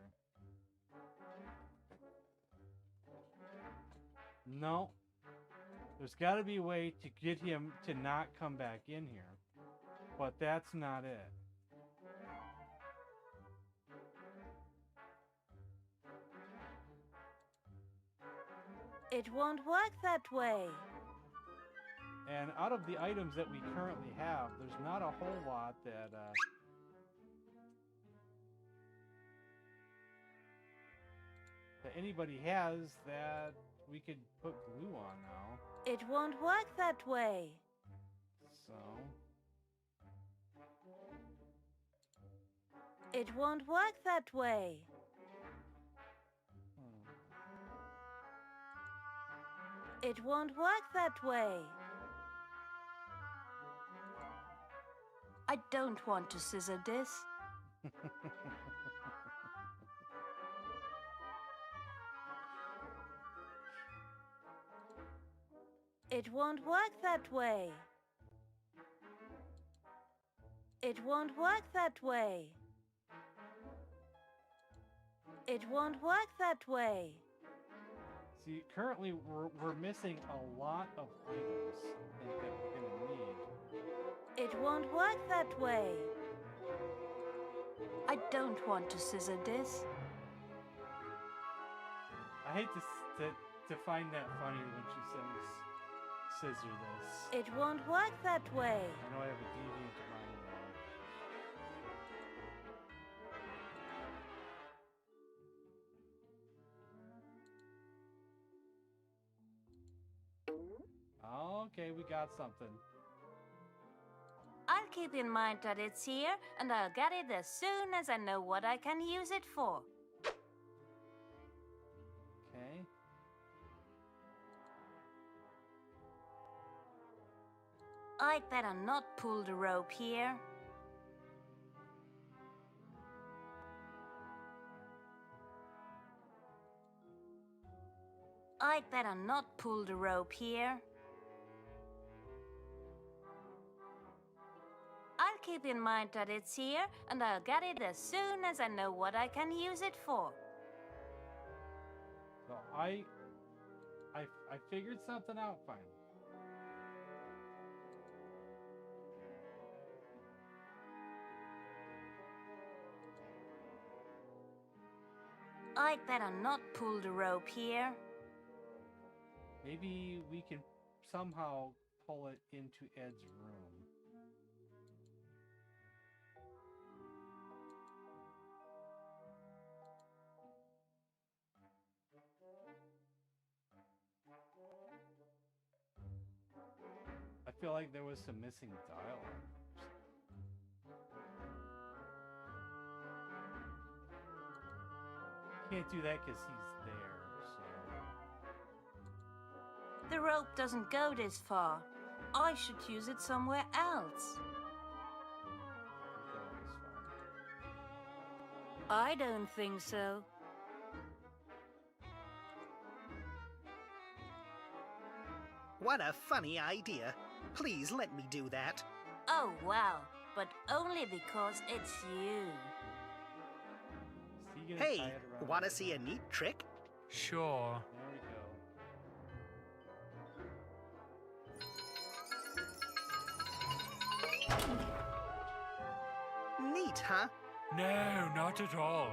No. There's got to be a way to get him to not come back in here. But that's not it. It won't work that way. And out of the items that we currently have, there's not a whole lot that anybody has that we could put glue on now. It won't work that way. So It won't work that way. It won't work that way. I don't want to scissor this. It won't work that way. It won't work that way. It won't work that way. see, currently we're missing a lot of items, I think, that we're gonna need. It won't work that way. I don't want to scissor this. I hate to find that funny when she says scissor this. It won't work that way. I know I have a deviant mind now. Okay, we got something. I'll keep in mind that it's here, and I'll get it as soon as I know what I can use it for. Okay. I'd better not pull the rope here. I'd better not pull the rope here. I'll keep in mind that it's here, and I'll get it as soon as I know what I can use it for. So I figured something out finally. I'd better not pull the rope here. Maybe we can somehow pull it into Ed's room. I feel like there was some missing dialogue. Can't do that because he's there, so... The rope doesn't go this far. I should use it somewhere else. I don't think so. What a funny idea. Please let me do that. Oh, wow. But only because it's you. Hey, wanna see a neat trick? Sure. There we go. Neat, huh? No, not at all.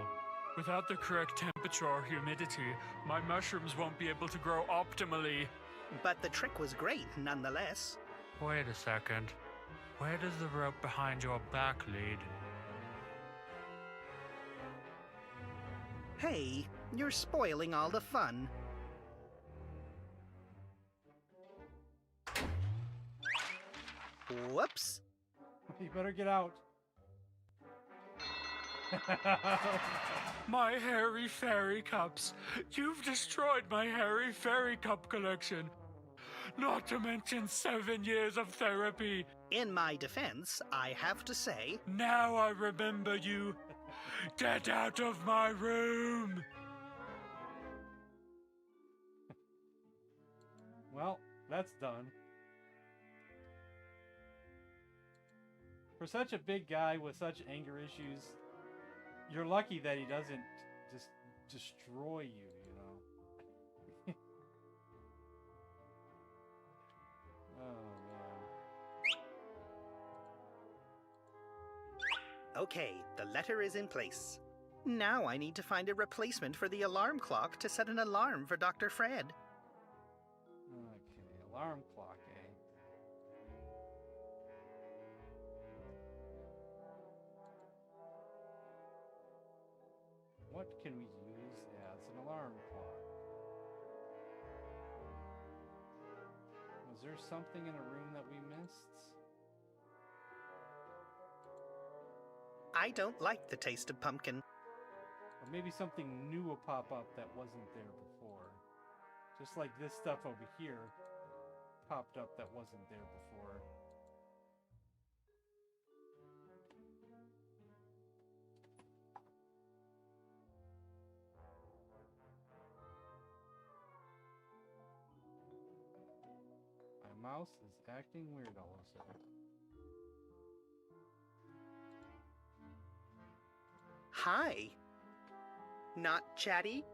Without the correct temperature or humidity, my mushrooms won't be able to grow optimally. But the trick was great, nonetheless. Wait a second. Where does the rope behind your back lead? Hey, you're spoiling all the fun. Whoops. You better get out. My hairy fairy cups! You've destroyed my hairy fairy cup collection! Not to mention 7 years of therapy! In my defense, I have to say... Now I remember you! Get out of my room! Well, that's done. For such a big guy with such anger issues, you're lucky that he doesn't just destroy you, you know? Oh, man. Okay, the letter is in place. Now I need to find a replacement for the alarm clock to set an alarm for Dr. Fred. Okay, alarm clock, eh? What can we use as an alarm clock? Was there something in a room that we missed? I don't like the taste of pumpkin. Or maybe something new will pop up that wasn't there before. Just like this stuff over here popped up that wasn't there before. My mouse is acting weird all of a sudden. Hi. Not chatty?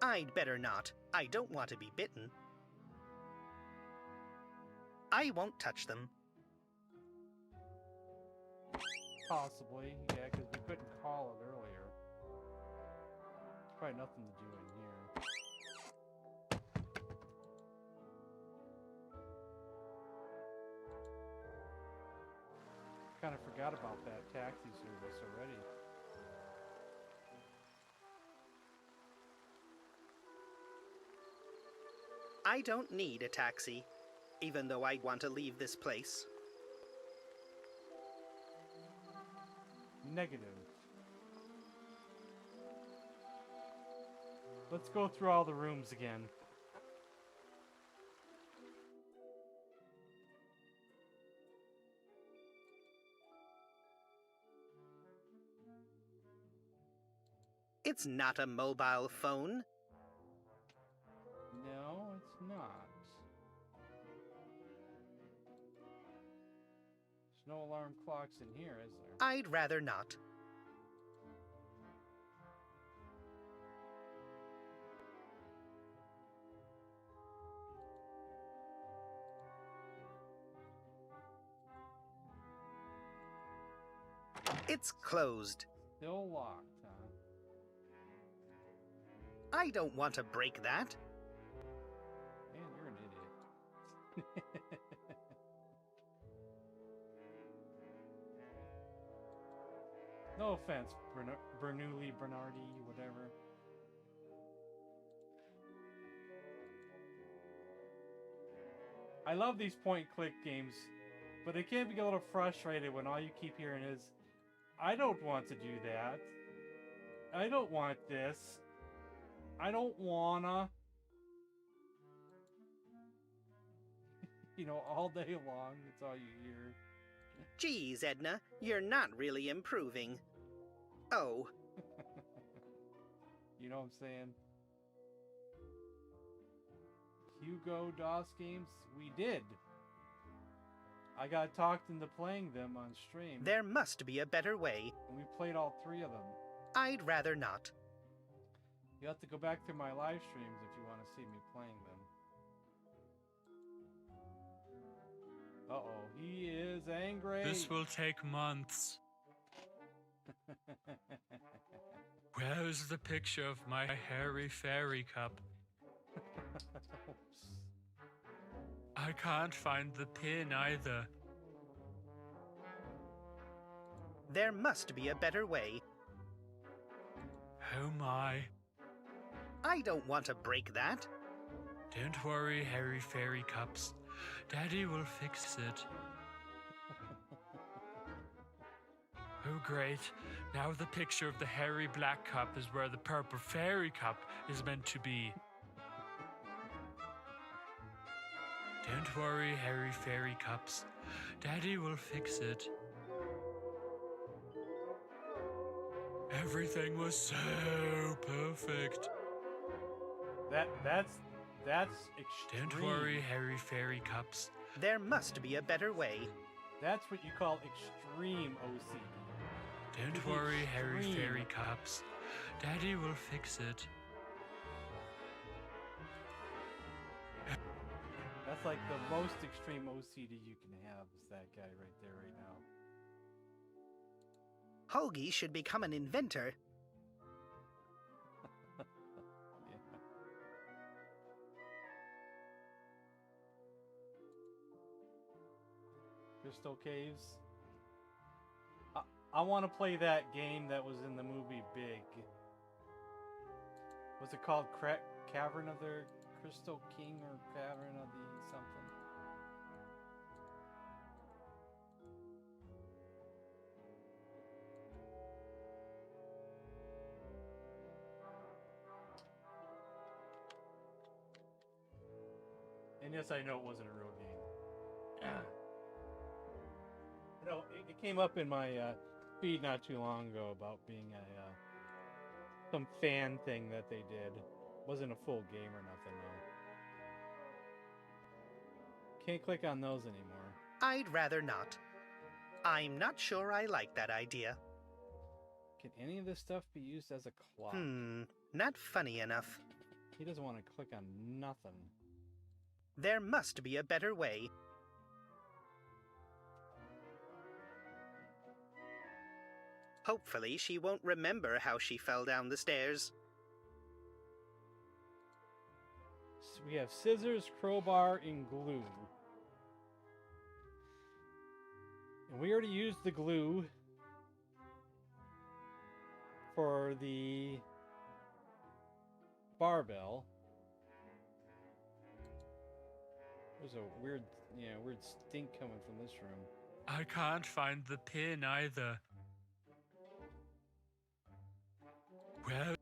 I'd better not. I don't want to be bitten. I won't touch them. Possibly, yeah, because we couldn't call it earlier. There's probably nothing to do in here. Kind of forgot about that taxi service already. I don't need a taxi. even though I want to leave this place. Negative. Let's go through all the rooms again. It's not a mobile phone. No, it's not. There's no alarm clocks in here, is there? I'd rather not. It's closed. Still locked, huh? I don't want to break that. Man, you're an idiot. No offense, Bernoulli, Bernardi, whatever. I love these point-click games, but it can be a little frustrated when all you keep hearing is, I don't want to do that. I don't want this. I don't wanna. You know, all day long, that's all you hear. Geez, Edna, you're not really improving. Oh. You know what I'm saying? Hugo DOS games? We did. I got talked into playing them on stream. There must be a better way. And we played all 3 of them. I'd rather not. You have to go back through my live streams if you want to see me playing them. Uh-oh, he is angry. This will take months. Where's the picture of my hairy fairy cup? I can't find the pin either. There must be a better way. Oh my. I don't want to break that. Don't worry, hairy fairy cups. Daddy will fix it. Oh great, now the picture of the hairy black cup is where the purple fairy cup is meant to be. Don't worry, hairy fairy cups. Daddy will fix it. Everything was so perfect. That's extreme. Don't worry, hairy fairy cups. There must be a better way. That's what you call extreme OCD. Don't worry, hairy fairy cups. Daddy will fix it. That's like the most extreme OCD you can have is that guy right there right now. Hoagie should become an inventor. Yeah. Crystal Caves. I want to play that game that was in the movie Big. Was it called Cavern of the Crystal King or Cavern of the something? And yes, I know it wasn't a real game. You know, it came up in my feed not too long ago about being a some fan thing that they did. Wasn't a full game or nothing, though. Can't click on those anymore. I'd rather not. I'm not sure I like that idea. Can any of this stuff be used as a clock? Not funny enough. He doesn't want to click on nothing. There must be a better way. Hopefully she won't remember how she fell down the stairs. So we have scissors, crowbar, and glue. And we already used the glue for the barbell. There's a weird stink coming from this room. I can't find the pin either. Where?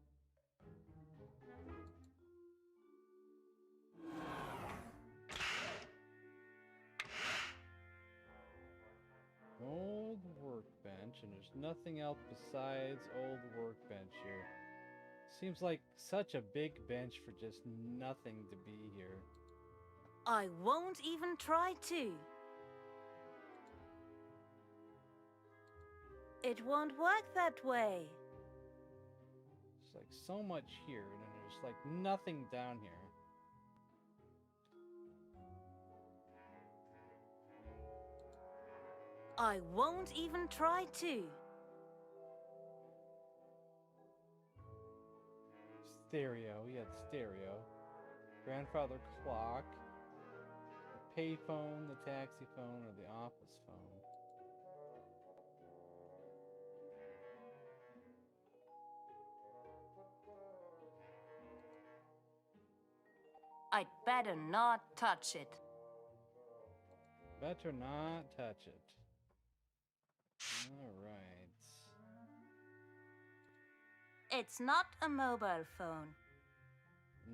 Old workbench, and there's nothing else besides old workbench here. Seems like such a big bench for just nothing to be here. I won't even try to. It won't work that way. There's like so much here, and then there's like nothing down here. I won't even try to. Stereo, we had stereo. Grandfather clock. The payphone, the taxi phone, or the office phone. I'd better not touch it. Better not touch it. Alright. It's not a mobile phone.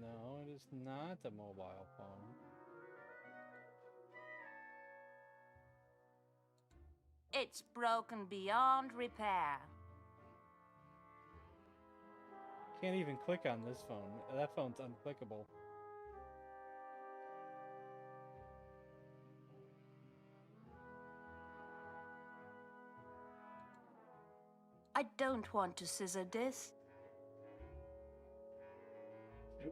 No, it is not a mobile phone. It's broken beyond repair. Can't even click on this phone. That phone's unclickable. I don't want to scissor this.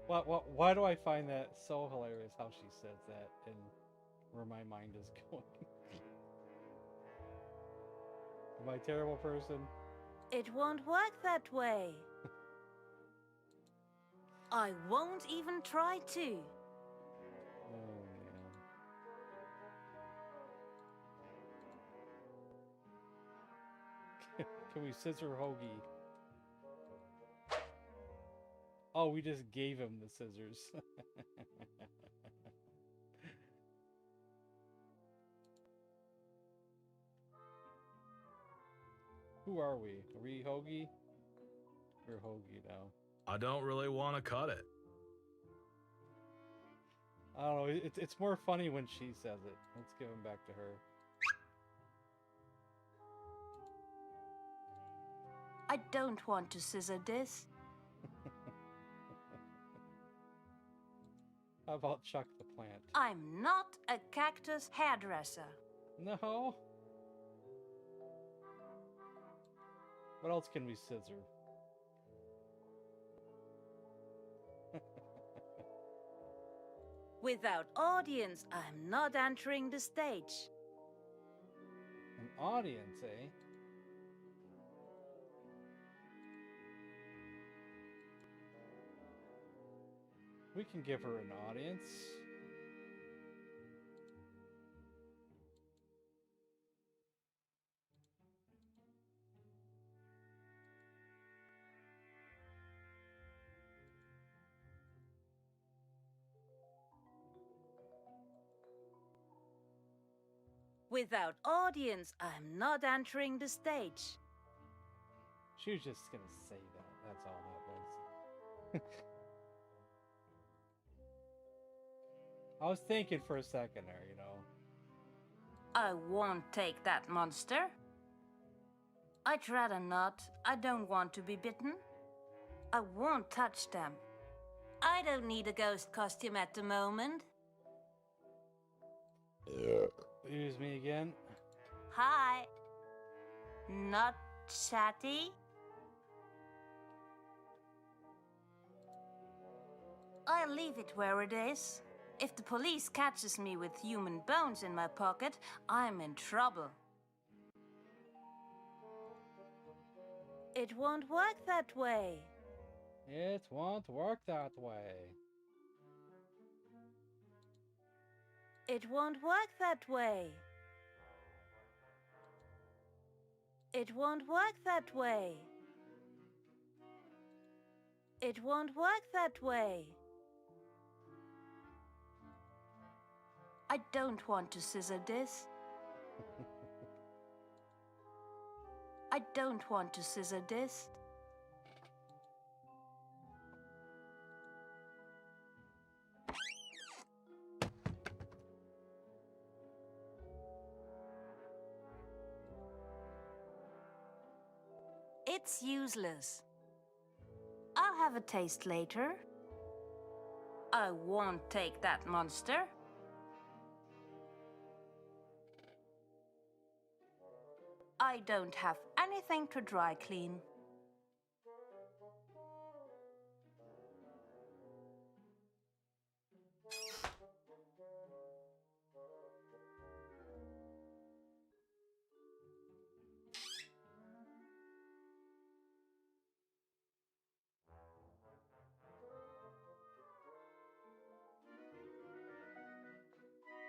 Why do I find that so hilarious how she says that and where my mind is going? Am I a terrible person? It won't work that way. I won't even try to. Oh, man. Can we scissor Hoagie? Oh, we just gave him the scissors. Who are we? Are we Hoagie? We're Hoagie now. I don't really want to cut it. I don't know. It's more funny when she says it. Let's give him back to her. I don't want to scissor this. How about Chuck the plant? I'm not a cactus hairdresser. No. What else can we scissor? Without audience, I'm not entering the stage. An audience, eh? We can give her an audience. Without audience, I'm not entering the stage. She was just gonna say that. That's all that was. I was thinking for a second there, you know. I won't take that monster. I'd rather not. I don't want to be bitten. I won't touch them. I don't need a ghost costume at the moment. Excuse me again. Hi. Not chatty? I'll leave it where it is. If the police catches me with human bones in my pocket, I'm in trouble. It won't work that way. It won't work that way. It won't work that way. It won't work that way. It won't work that way. I I don't want to scissor this. I don't want to scissor this. It's useless. I'll have a taste later. I won't take that monster. I don't have anything to dry clean.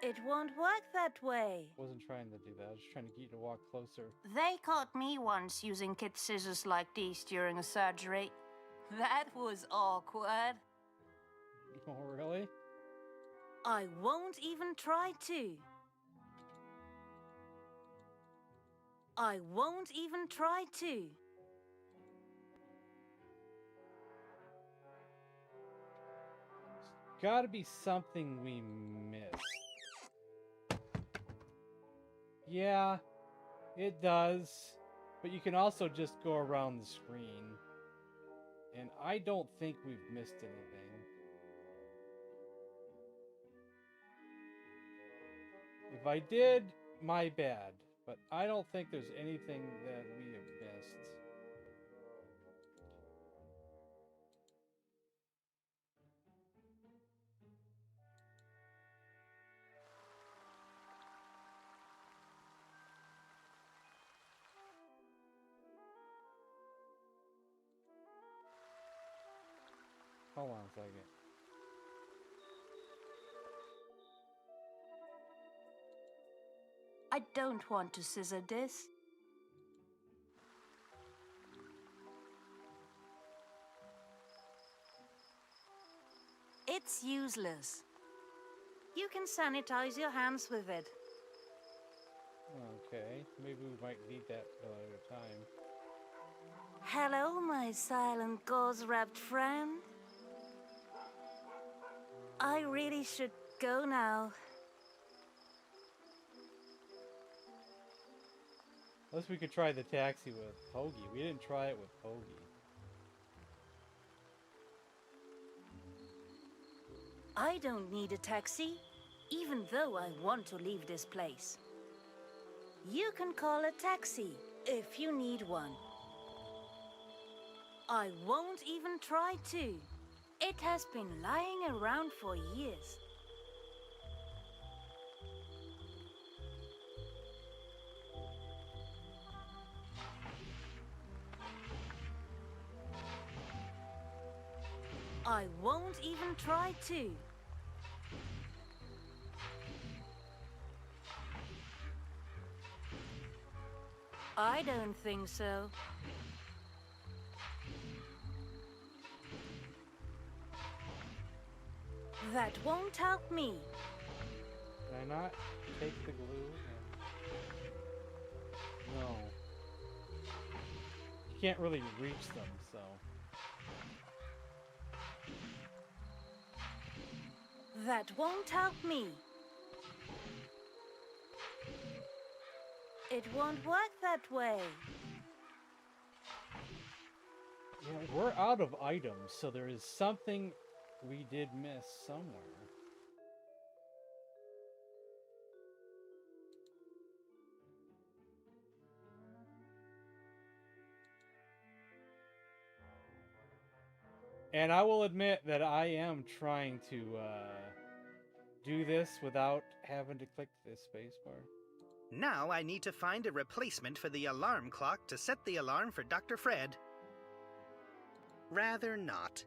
It won't work that way. Wasn't trying to do that. I was just trying to get you to walk closer. They caught me once using kid scissors like these during a surgery. That was awkward. Oh, really? I won't even try to. I won't even try to. Gotta be something we missed. Yeah, it does. But you can also just go around the screen. And I don't think we've missed anything. If I did, my bad. But I don't think there's anything that we have missed. Hold on a second. I don't want to scissor this. It's useless. You can sanitize your hands with it. Okay, maybe we might need that another time. Hello, my silent gauze-wrapped friend. I really should go now. Unless we could try the taxi with Hoagie. We didn't try it with Hoagie. I don't need a taxi, even though I want to leave this place. You can call a taxi if you need one. I won't even try to. It has been lying around for years. I won't even try to. I don't think so. That won't help me. Can I not take the glue and... No. You can't really reach them, so... That won't help me. It won't work that way. Yeah, we're out of items, so there is something we did miss somewhere. And I will admit that I am trying to do this without having to click this spacebar. Now I need to find a replacement for the alarm clock to set the alarm for Dr. Fred. Rather not.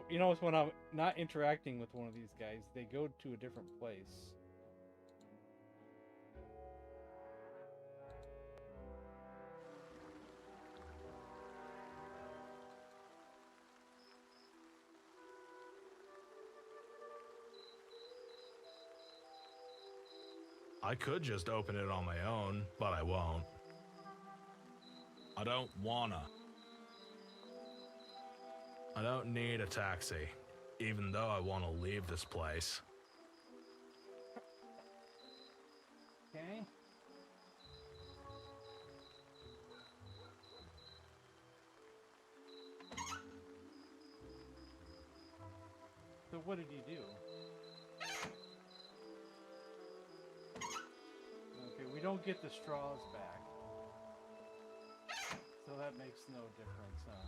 You notice when I'm not interacting with one of these guys, they go to a different place. I could just open it on my own, but I won't. I don't wanna. I don't need a taxi, even though I want to leave this place. Okay. So what did he do? Okay, we don't get the straws back. So that makes no difference, huh?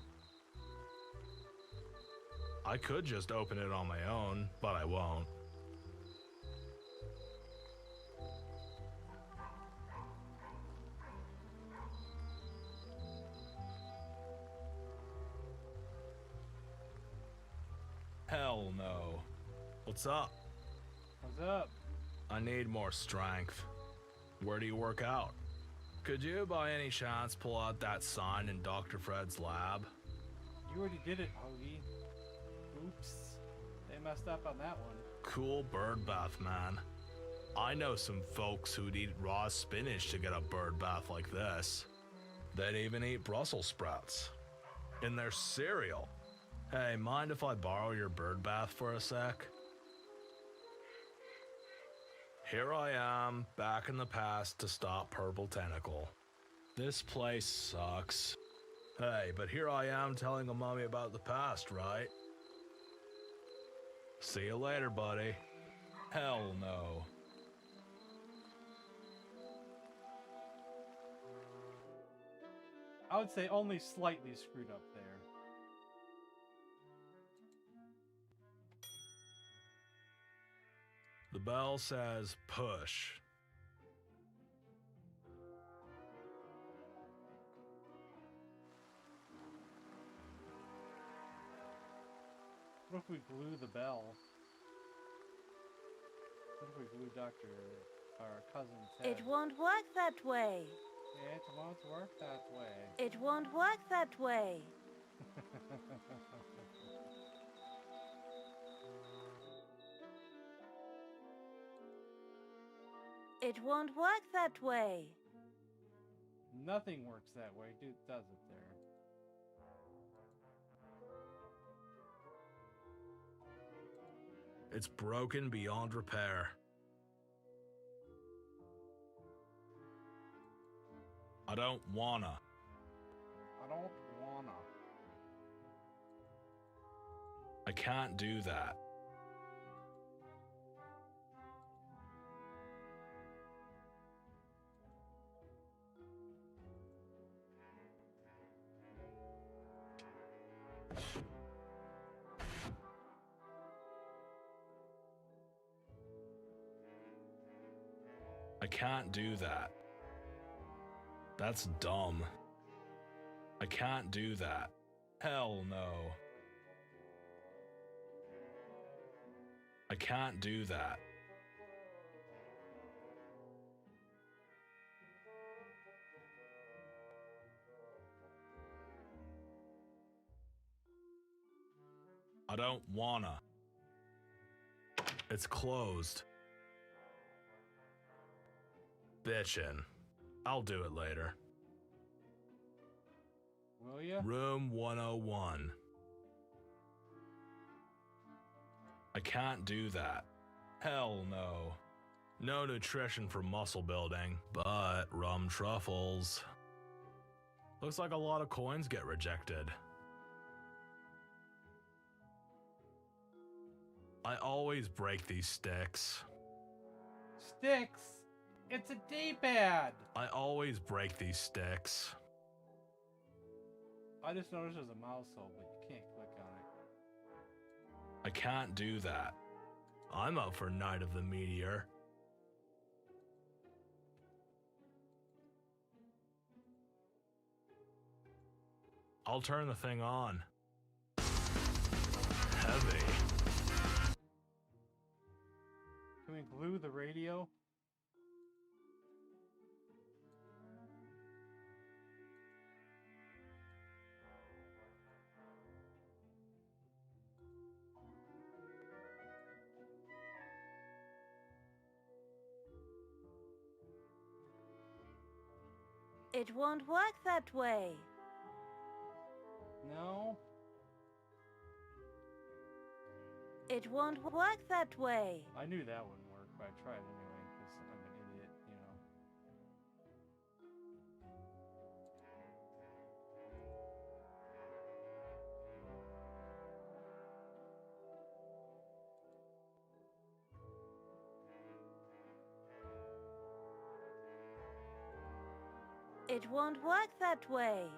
I could just open it on my own, but I won't. Hell no. What's up? What's up? I need more strength. Where do you work out? Could you, by any chance, pull out that sign in Dr. Fred's lab? You already did it, Hoagie. Oops. They messed up on that one. Cool bird bath, man. I know some folks who'd eat raw spinach to get a bird bath like this. They'd even eat Brussels sprouts. In their cereal. Hey, mind if I borrow your bird bath for a sec? Here I am, back in the past to stop Purple Tentacle. This place sucks. Hey, but here I am telling a mummy about the past, right? See you later, buddy. Hell no. I would say only slightly screwed up there. The bell says push. What if we blew the bell? What if we blew our cousin's head? It won't work that way. It won't work that way. It won't work that way. It won't work that way. Nothing works that way, dude, does it there? It's broken beyond repair. I don't wanna. I don't wanna. I can't do that. I can't do that. That's dumb. I can't do that. Hell no. I can't do that. I don't wanna. It's closed. Bitchin'. I'll do it later. Will ya? Room 101. I can't do that. Hell no. No nutrition for muscle building, but rum truffles. Looks like a lot of coins get rejected. I always break these sticks. Sticks! It's a D-pad! I always break these sticks. I just noticed there's a mouse hole, but you can't click on it. I can't do that. I'm up for Night of the Meteor. I'll turn the thing on. Heavy. Can we glue the radio? It won't work that way. No? It won't work that way. I knew that wouldn't work, but I tried anyway, because I'm an idiot, you know. It won't work that way.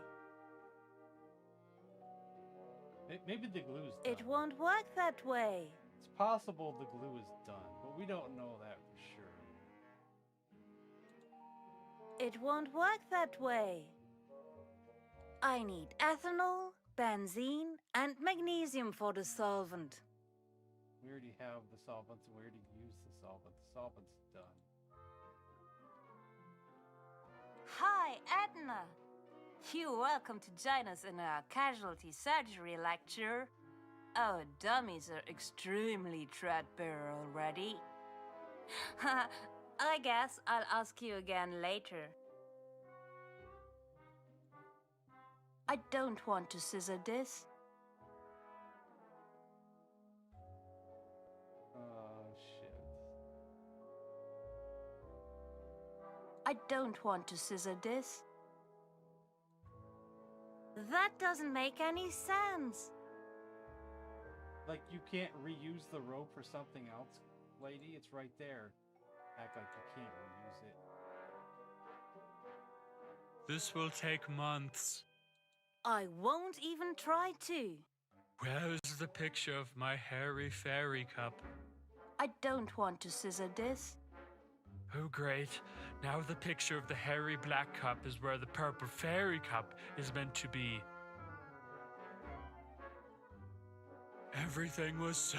Maybe the glue's done. It won't work that way. It's possible the glue is done, but we don't know that for sure. It won't work that way. I need ethanol, benzene, and magnesium for the solvent. We already have the solvents, and we already used the solvent. The solvent's done. Hi, Edna. You're welcome to join us in our casualty surgery lecture. Our dummies are extremely threadbare already. I guess I'll ask you again later. I don't want to scissor this. Oh, shit. I don't want to scissor this. That doesn't make any sense. Like, you can't reuse the rope for something else, lady? It's right there. Act like you can't reuse it. This will take months. I won't even try to. Where's the picture of my hairy fairy cup? I don't want to scissor this. Oh great, now the picture of the hairy black cup is where the purple fairy cup is meant to be. Everything was so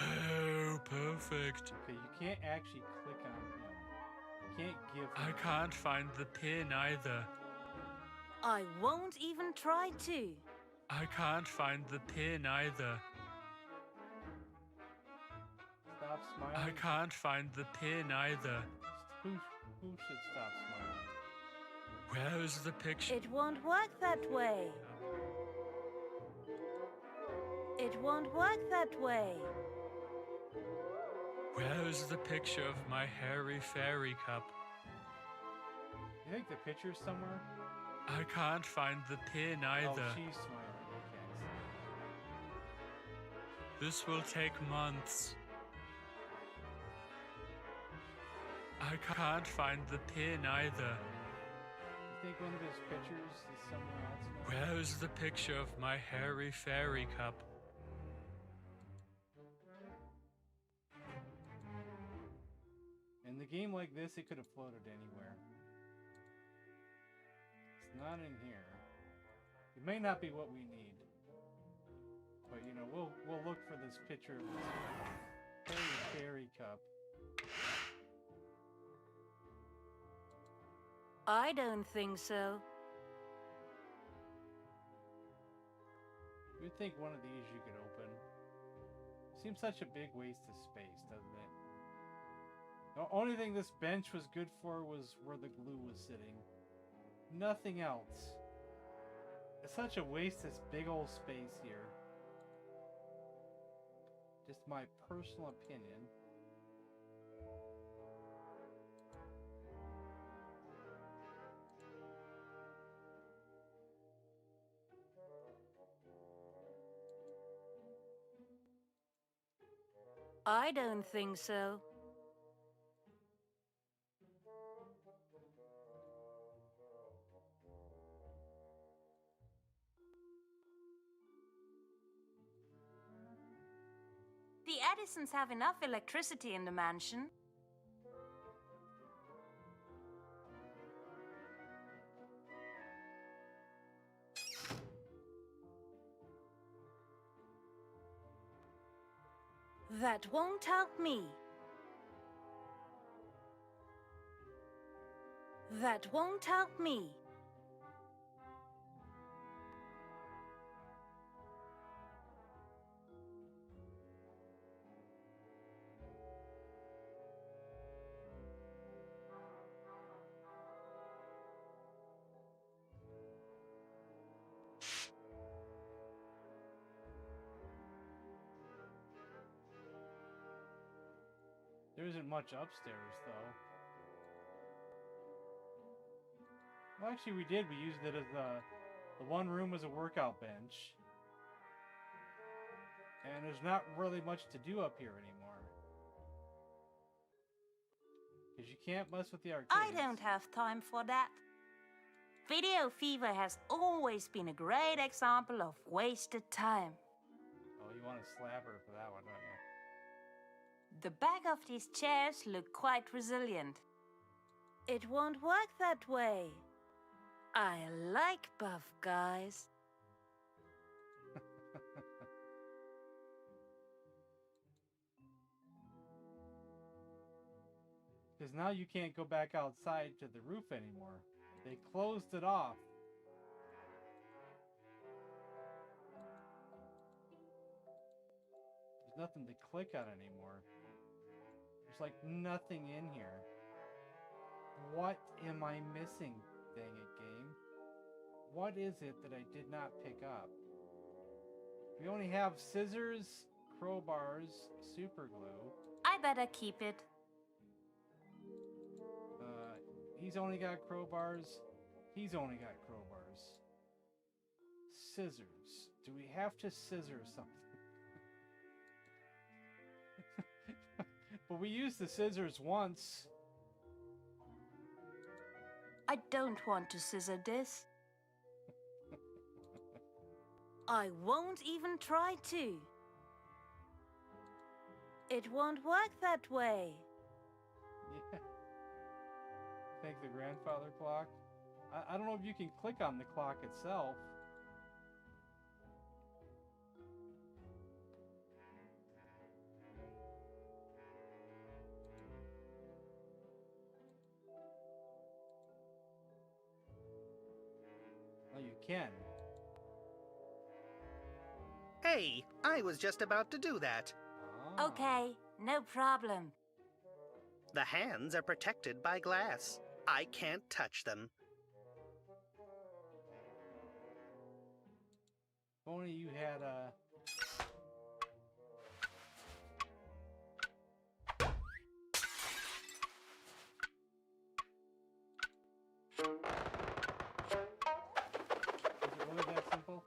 perfect. Okay, you can't actually click on him. You can't give him... I can't find the pin either. I won't even try to. I can't find the pin either. Stop smiling. I can't find the pin either. Who should stop smiling? Where's the picture? It won't work that way. It won't work that way. Where's the picture of my hairy fairy cup? You think the picture's somewhere? I can't find the pin either. Oh, she's smiling. Okay. This will take months. I can't find the pin either. You think one of his pictures is somewhere else? Where's the picture of my hairy fairy cup? In the game like this, it could have floated anywhere. It's not in here. It may not be what we need. But, you know, we'll look for this picture of this fairy cup. I don't think so. You'd think one of these you could open. Seems such a big waste of space, doesn't it? The only thing this bench was good for was where the glue was sitting. Nothing else. It's such a waste, this big old space here. Just my personal opinion. I don't think so. The Edisons have enough electricity in the mansion. That won't help me. That won't help me. There isn't much upstairs, though. Well, actually, we did. We used it as the one room as a workout bench. And there's not really much to do up here anymore. Because you can't mess with the arcades. I don't have time for that. Video fever has always been a great example of wasted time. Oh, you want to slap her for that one, don't you? The back of these chairs look quite resilient. It won't work that way. I like buff guys. Because now you can't go back outside to the roof anymore. They closed it off. There's nothing to click on anymore. There's like nothing in here. What am I missing, dang it, game? What is it that I did not pick up? We only have scissors, crowbars, super glue. I better keep it. He's only got crowbars. He's only got crowbars. Scissors. Do we have to scissor something? But we used the scissors once. I don't want to scissor this. I won't even try to. It won't work that way. Yeah. Take the grandfather clock. I don't know if you can click on the clock itself. Oh, you can. Hey, I was just about to do that. Ah. Okay, no problem. The hands are protected by glass. I can't touch them. If only you had a... Is it really that simple?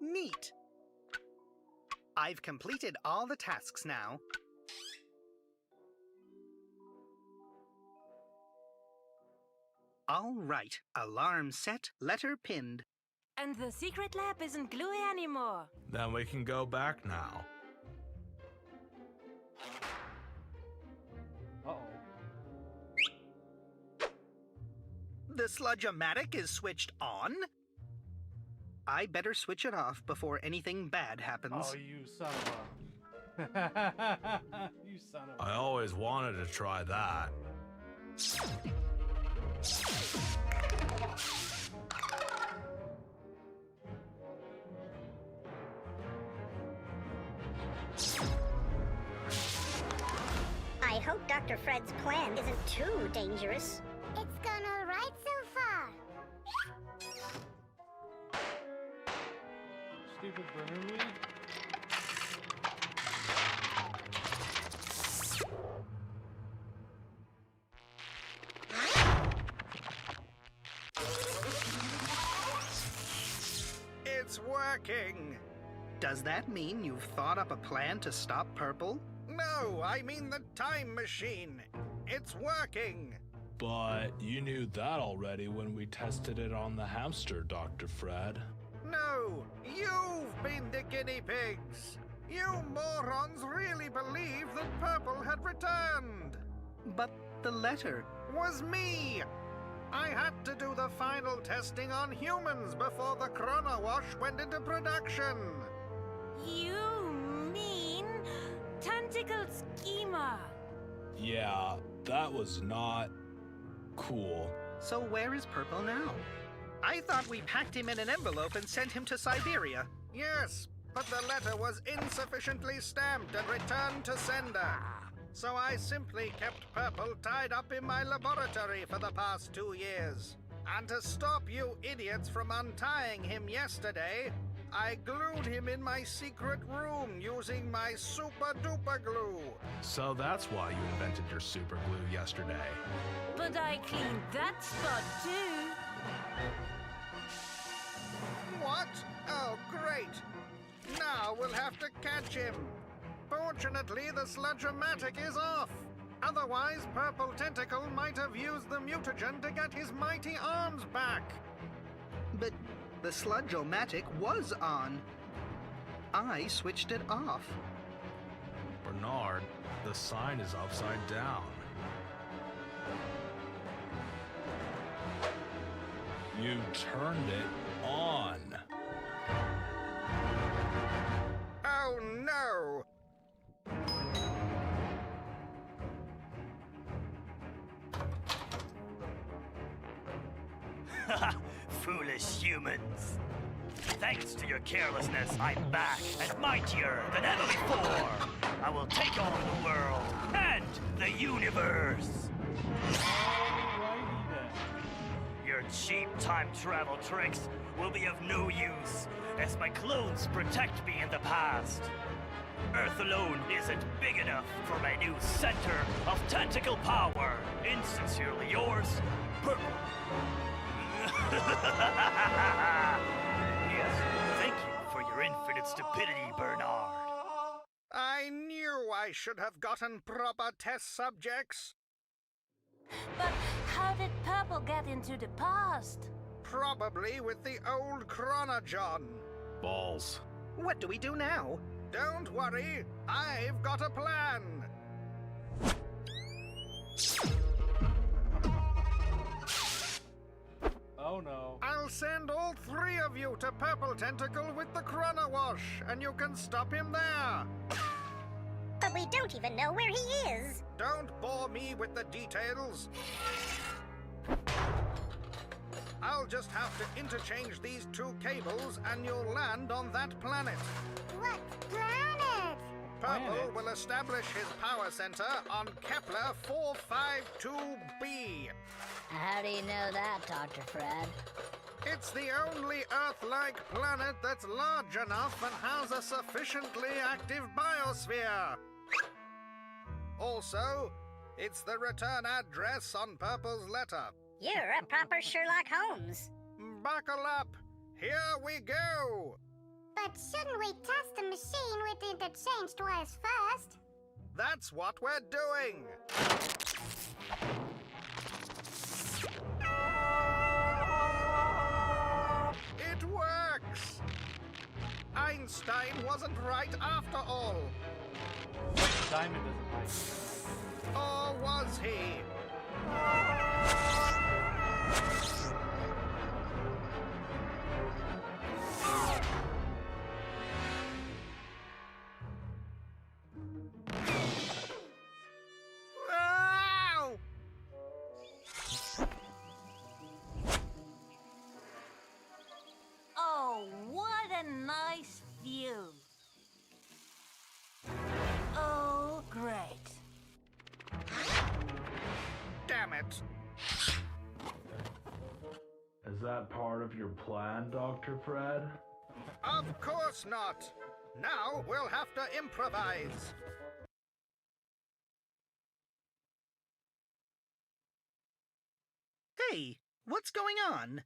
Neat. I've completed all the tasks now. All right, alarm set, letter pinned. And the secret lab isn't gluey anymore. Then we can go back now. Uh-oh. The sludge-o-matic is switched on? I better switch it off before anything bad happens. Oh, you son of a... You son of a... I always wanted to try that. I hope Dr. Fred's plan isn't too dangerous. It's gone all right so far. Stupid Bernoulli. It's working! Does that mean you've thought up a plan to stop Purple? No, I mean the time machine. It's working! But you knew that already when we tested it on the hamster, Dr. Fred. No, you've been the guinea pigs! You morons really believed that Purple had returned! But the letter was me! I had to do the final testing on humans before the Chrono Wash went into production! You mean Tentacle Schema? Yeah, that was not cool. So where is Purple now? I thought we packed him in an envelope and sent him to Siberia. Yes, but the letter was insufficiently stamped and returned to sender. So I simply kept Purple tied up in my laboratory for the past 2 years. And to stop you idiots from untying him yesterday, I glued him in my secret room using my super duper glue. So that's why you invented your super glue yesterday. But I cleaned that spot too. What? Oh, great. Now we'll have to catch him. Fortunately, the Sludge-O-Matic is off. Otherwise, Purple Tentacle might have used the mutagen to get his mighty arms back. But the Sludge-O-Matic was on. I switched it off. Bernard, the sign is upside down. You turned it on. Oh no! Foolish humans. Thanks to your carelessness, I'm back and mightier than ever before. I will take on the world and the universe. Your cheap time travel tricks will be of no use, as my clones protect me in the past. Earth alone isn't big enough for my new center of tentacle power. Insincerely yours, Purple. Yes, thank you for your infinite stupidity, Bernard. I knew I should have gotten proper test subjects. But how did Purple get into the past? Probably with the old Chronogon. Balls. What do we do now? Don't worry, I've got a plan. Oh no. I'll send all three of you to Purple Tentacle with the Chrono Wash, and you can stop him there. But we don't even know where he is. Don't bore me with the details. I'll just have to interchange these two cables and you'll land on that planet. What planet? Purple will establish his power center on Kepler 452b. How do you know that, Dr. Fred? It's the only Earth-like planet that's large enough and has a sufficiently active biosphere. Also, it's the return address on Purple's letter. You're a proper Sherlock Holmes. Buckle up. Here we go. But shouldn't we test the machine with the interchanged wires first? That's what we're doing. It works. Einstein wasn't right after all. Diamond doesn't like. Or was he? Ow! Oh, what a nice view. Oh, great. Damn it. Is that part of your plan, Dr. Fred? Of course not. Now we'll have to improvise. Hey, what's going on?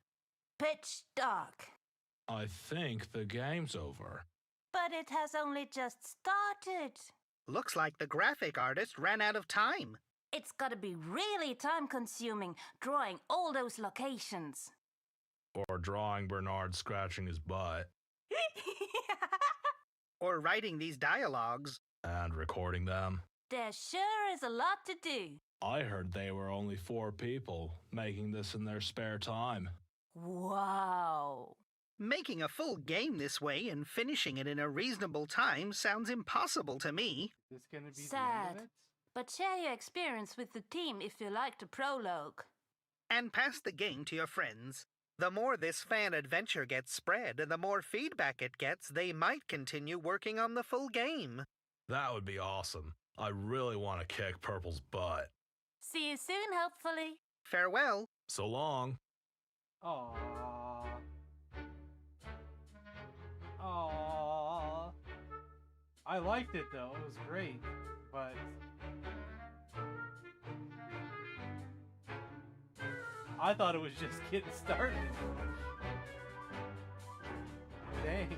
Pitch dark. I think the game's over. But it has only just started. Looks like the graphic artist ran out of time. It's gotta be really time-consuming drawing all those locations. Or drawing Bernard scratching his butt. Or writing these dialogues. And recording them. There sure is a lot to do. I heard they were only 4 people making this in their spare time. Wow. Making a full game this way and finishing it in a reasonable time sounds impossible to me. Is this gonna be the Sad. end of it? But share your experience with the team if you like the prologue. And pass the game to your friends. The more this fan adventure gets spread and the more feedback it gets, they might continue working on the full game. That would be awesome. I really want to kick Purple's butt. See you soon, hopefully. Farewell. So long. Aww. Aww. I liked it though, it was great, but I thought it was just getting started. Thanks.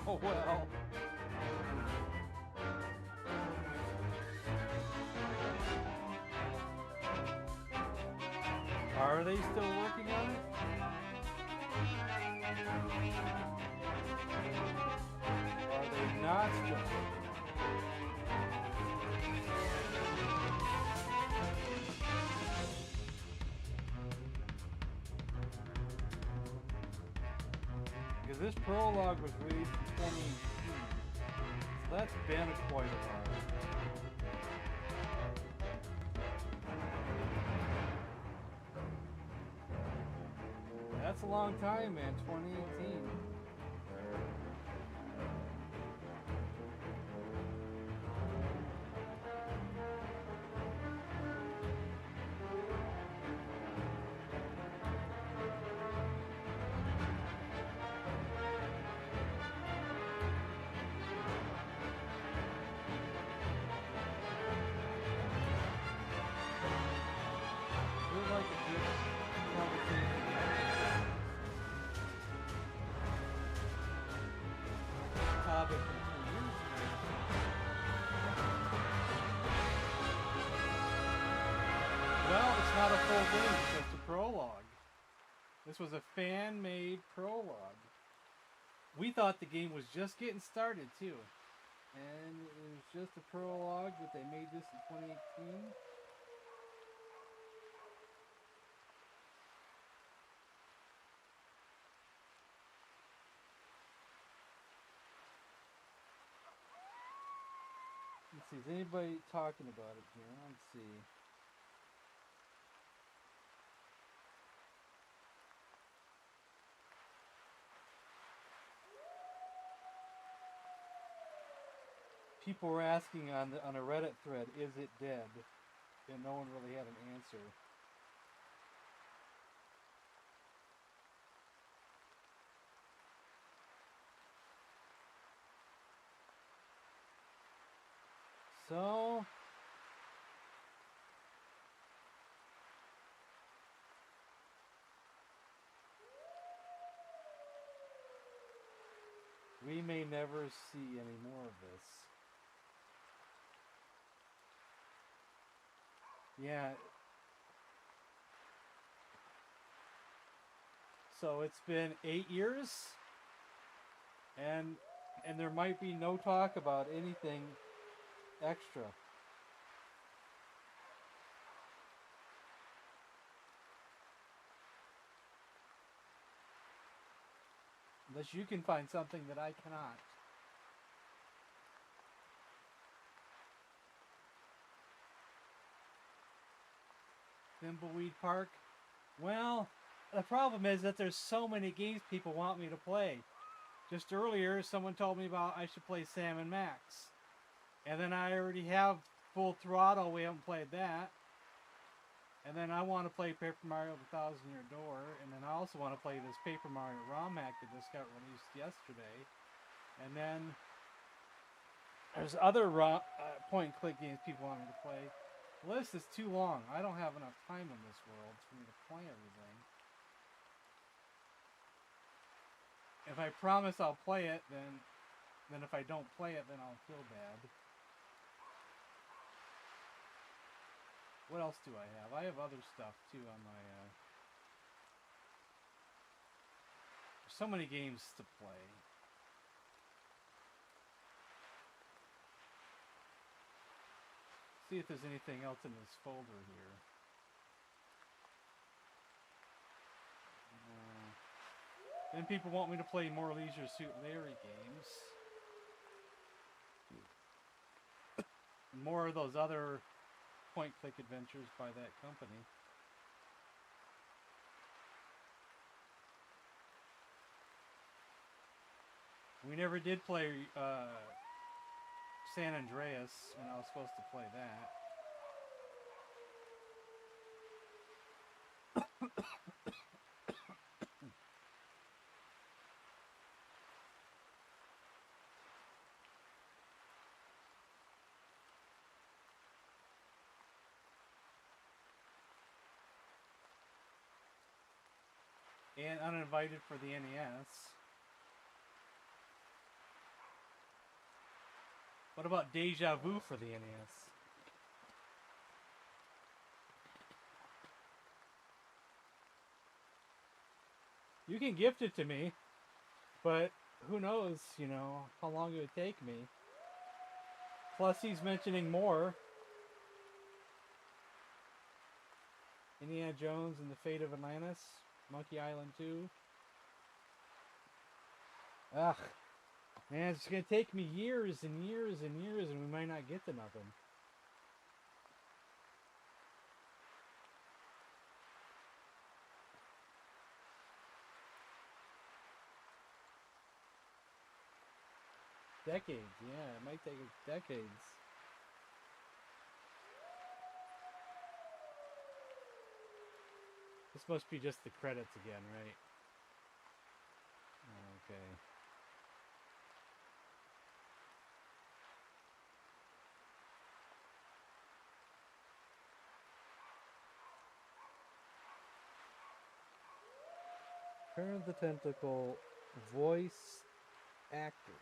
Oh well. Are they still working on it? Are they not still working? Because this prologue was released in 2018, so that's been quite a while. That's a long time, man. 2018. Feels like a good conversation. Topic from 2 years ago. Well, it's not a full game, it's just a prologue. This was a fan-made prologue. We thought the game was just getting started, too. And it was just a prologue, but they made this in 2018. Let's see, is anybody talking about it here? Let's see. People were asking on a Reddit thread, is it dead? And no one really had an answer. So we may never see any more of this. Yeah. So it's been 8 years, and there might be no talk about anything extra. Unless you can find something that I cannot. Thimbleweed Park. Well, the problem is that there's so many games people want me to play. Just earlier, someone told me about I should play Sam and Max. And then I already have Full Throttle. We haven't played that. And then I want to play Paper Mario The Thousand Year Door. And then I also want to play this Paper Mario ROM hack that just got released yesterday. And then there's other point-and-click games people want me to play. The list is too long. I don't have enough time in this world for me to play everything. If I promise I'll play it, then if I don't play it, then I'll feel bad. What else do I have? I have other stuff too on my there's so many games to play. See if there's anything else in this folder here. Then people want me to play more Leisure Suit Larry games. More of those other point-click adventures by that company. We never did play San Andreas when I was supposed to play that. And uninvited for the NES. What about Deja Vu for the NES? You can gift it to me, but who knows, you know, how long it would take me. Plus, he's mentioning more. Indiana Jones and the Fate of Atlantis, Monkey Island 2. Ugh. Man, it's going to take me years and years and years, and we might not get to nothing. Decades, yeah, it might take decades. This must be just the credits again, right? Okay. Return of the Tentacle voice actors.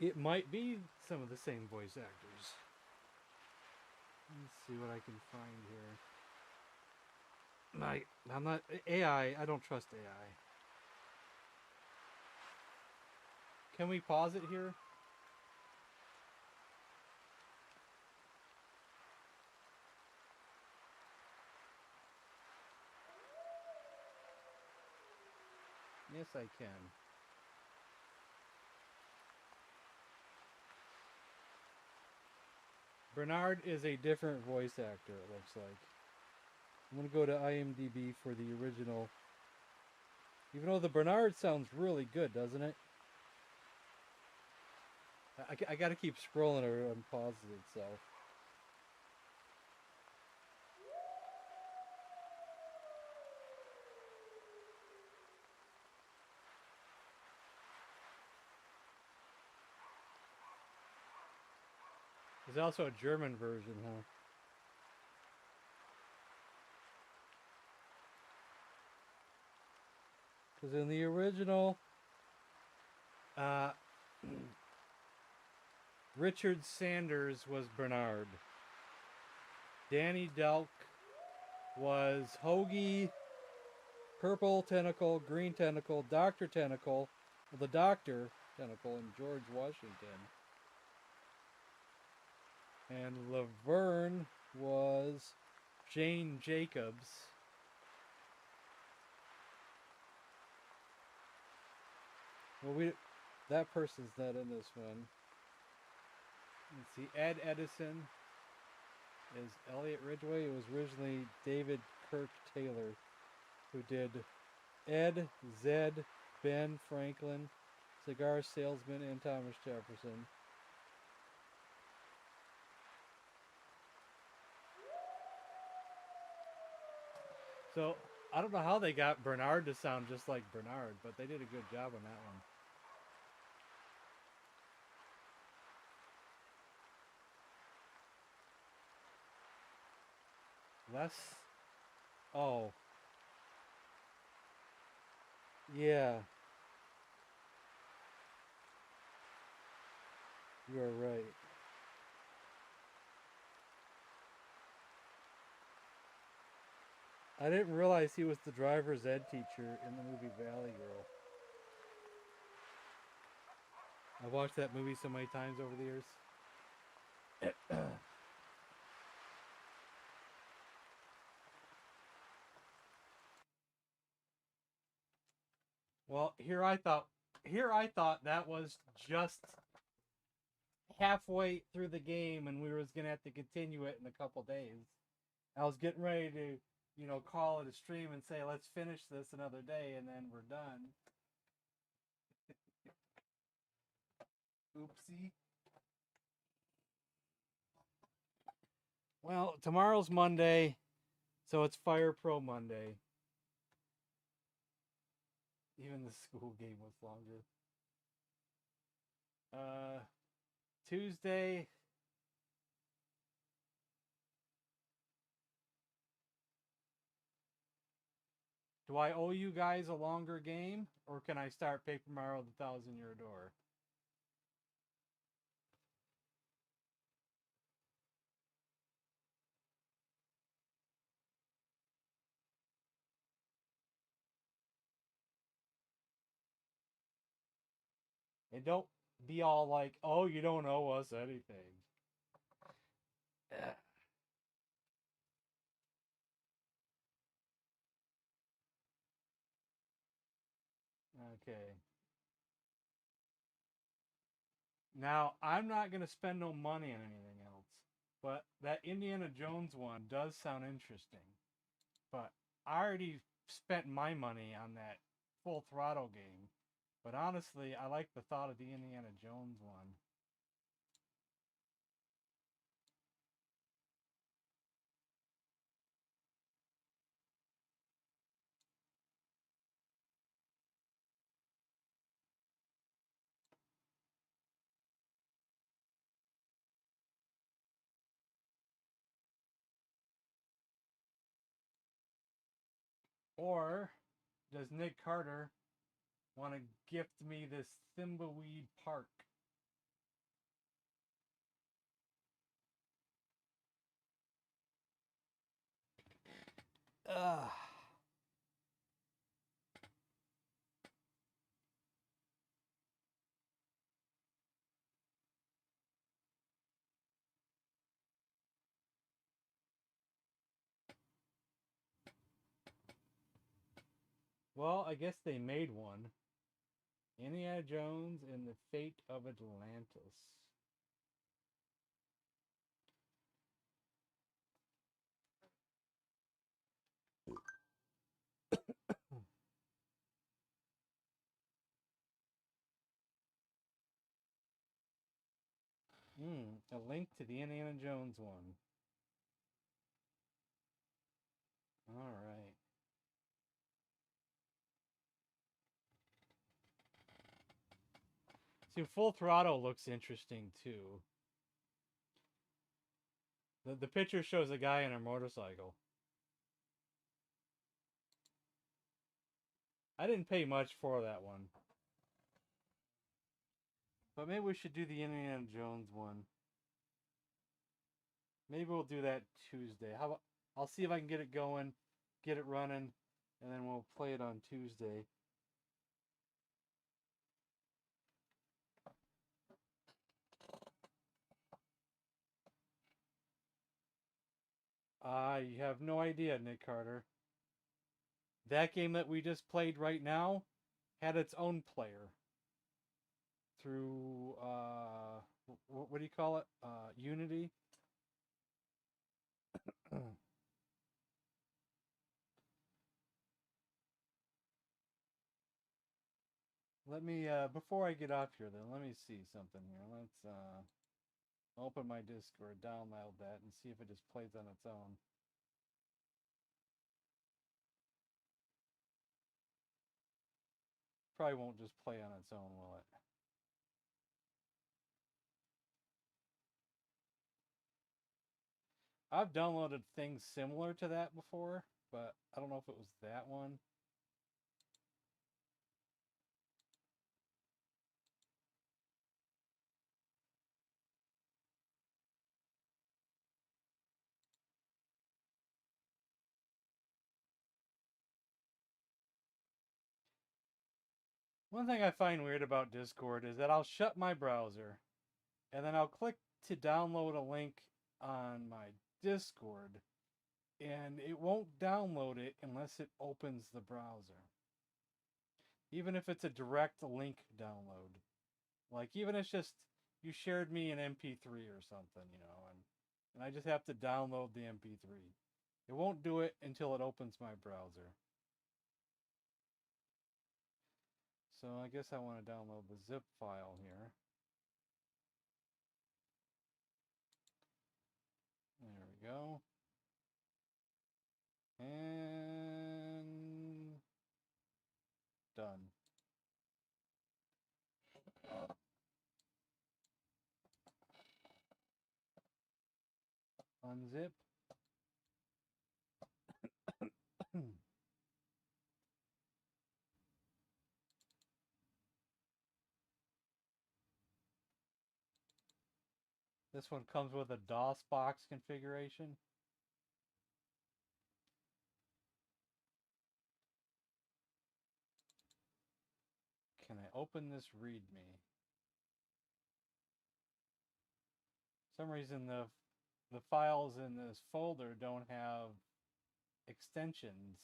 It might be some of the same voice actors. Let's see what I can find here. I'm not AI. I don't trust AI. Can we pause it here? Yes, I can. Bernard is a different voice actor, it looks like. I'm going to go to IMDb for the original. Even though the Bernard sounds really good, doesn't it? I got to keep scrolling or it pauses itself. There's also a German version, huh? Because in the original, Richard Sanders was Bernard. Danny Delk was Hoagie, Purple Tentacle, Green Tentacle, Dr. Tentacle, the Doctor Tentacle, and George Washington. And Laverne was Jane Jacobs. Well, that person's not in this one. Let's see, Ed Edison is Elliot Ridgway. It was originally David Kirk Taylor who did Ed, Zed, Ben Franklin, Cigar Salesman, and Thomas Jefferson. So, I don't know how they got Bernard to sound just like Bernard, but they did a good job on that one. Oh. Yeah. You are right. I didn't realize he was the driver's ed teacher in the movie Valley Girl. I've watched that movie so many times over the years. Well, here I thought that was just halfway through the game, and we was gonna have to continue it in a couple days. I was getting ready to, call it a stream and say, let's finish this another day, and then we're done. Oopsie. Well, tomorrow's Monday, so it's Fire Pro Monday. Even the school game was longer. Tuesday. Do I owe you guys a longer game, or can I start Paper Mario: The Thousand Year Door? And don't be all like, oh, you don't owe us anything. Okay. Now, I'm not going to spend no money on anything else, but that Indiana Jones one does sound interesting. But I already spent my money on that Full Throttle game. But honestly, I like the thought of the Indiana Jones one. Or does Nick Carter want to gift me this Thimbleweed Park? Ugh. Well, I guess they made one. Indiana Jones and the Fate of Atlantis. A link to the Indiana Jones one. Alright. See, Full Throttle looks interesting too. The picture shows a guy on a motorcycle. I didn't pay much for that one. But maybe we should do the Indiana Jones one. Maybe we'll do that Tuesday. How about, I'll see if I can get it going, get it running, and then we'll play it on Tuesday. You have no idea, Nick Carter. That game that we just played right now had its own player. Through, what do you call it? Unity? Let me, before I get off here then, let me see something here. Let's, open my Discord, download that, and see if it just plays on its own. Probably won't just play on its own, will it? I've downloaded things similar to that before, but I don't know if it was that one. One thing I find weird about Discord is that I'll shut my browser and then I'll click to download a link on my Discord and it won't download it unless it opens the browser. Even if it's a direct link download. Like, even if it's just you shared me an MP3 or something, you know, and I just have to download the MP3. It won't do it until it opens my browser. So I guess I want to download the zip file here. There we go. And done. Unzip. This one comes with a DOS box configuration. Can I open this README? For some reason the files in this folder don't have extensions,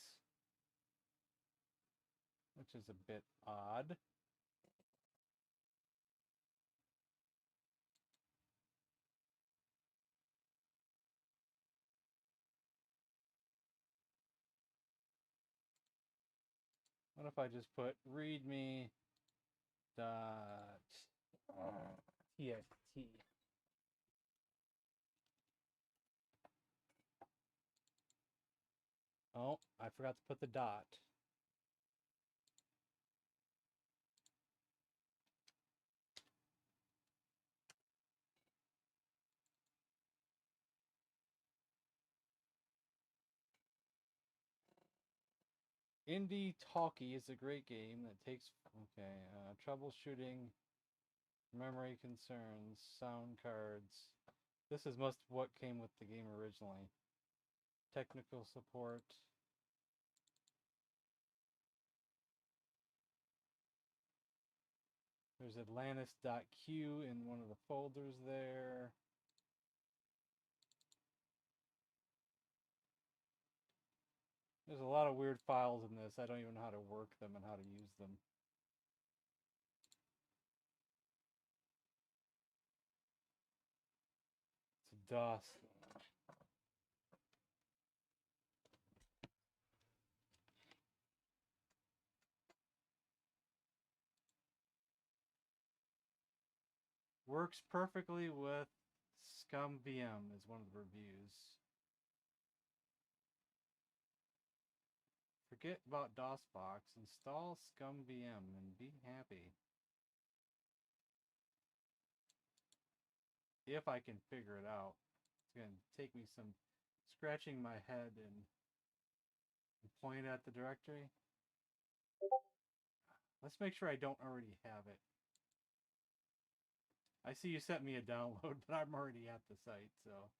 which is a bit odd. What if I just put readme dot txt? Oh, I forgot to put the dot. Indie Talkie is a great game that takes, troubleshooting, memory concerns, sound cards. This is most of what came with the game originally. Technical support. There's Atlantis.q in one of the folders there. There's a lot of weird files in this. I don't even know how to work them and how to use them. It's a DOS. Works perfectly with ScumVM is one of the reviews. Forget about DOSBox, install ScumVM and be happy. If I can figure it out. It's going to take me some scratching my head and point at the directory. Let's make sure I don't already have it. I see you sent me a download, but I'm already at the site, so.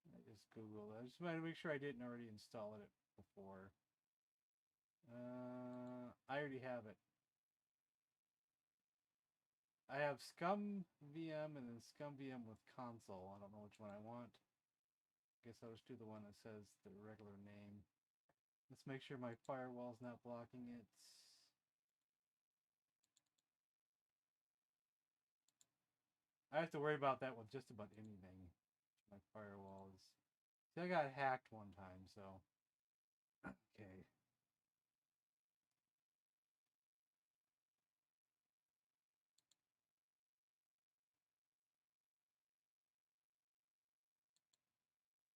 I just Googled it. I just wanted to make sure I didn't already install it before. I already have it. I have ScumVM and then ScumVM with console. I don't know which one I want. Guess I'll just do the one that says the regular name. Let's make sure my firewall's not blocking it. I have to worry about that with just about anything. My firewall is... See, I got hacked one time, so... Okay.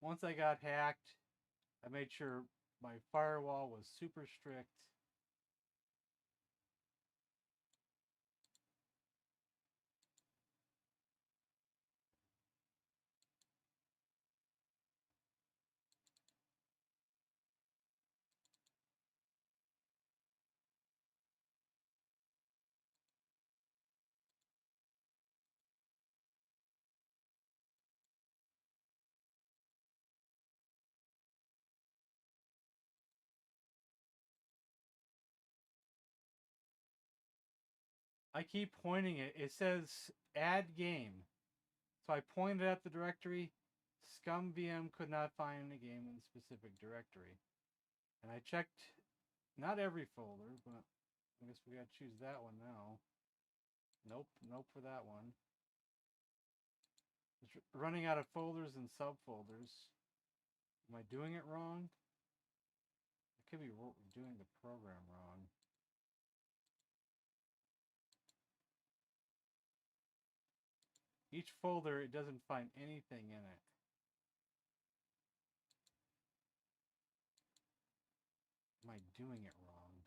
Once I got hacked, I made sure my firewall was super strict. I keep pointing it. It says add game. So I pointed at the directory. Scum VM could not find a game in the specific directory. And I checked not every folder, but I guess we gotta choose that one now. Nope, nope for that one. It's running out of folders and subfolders. Am I doing it wrong? I could be doing the program wrong. Each folder, it doesn't find anything in it. Am I doing it wrong?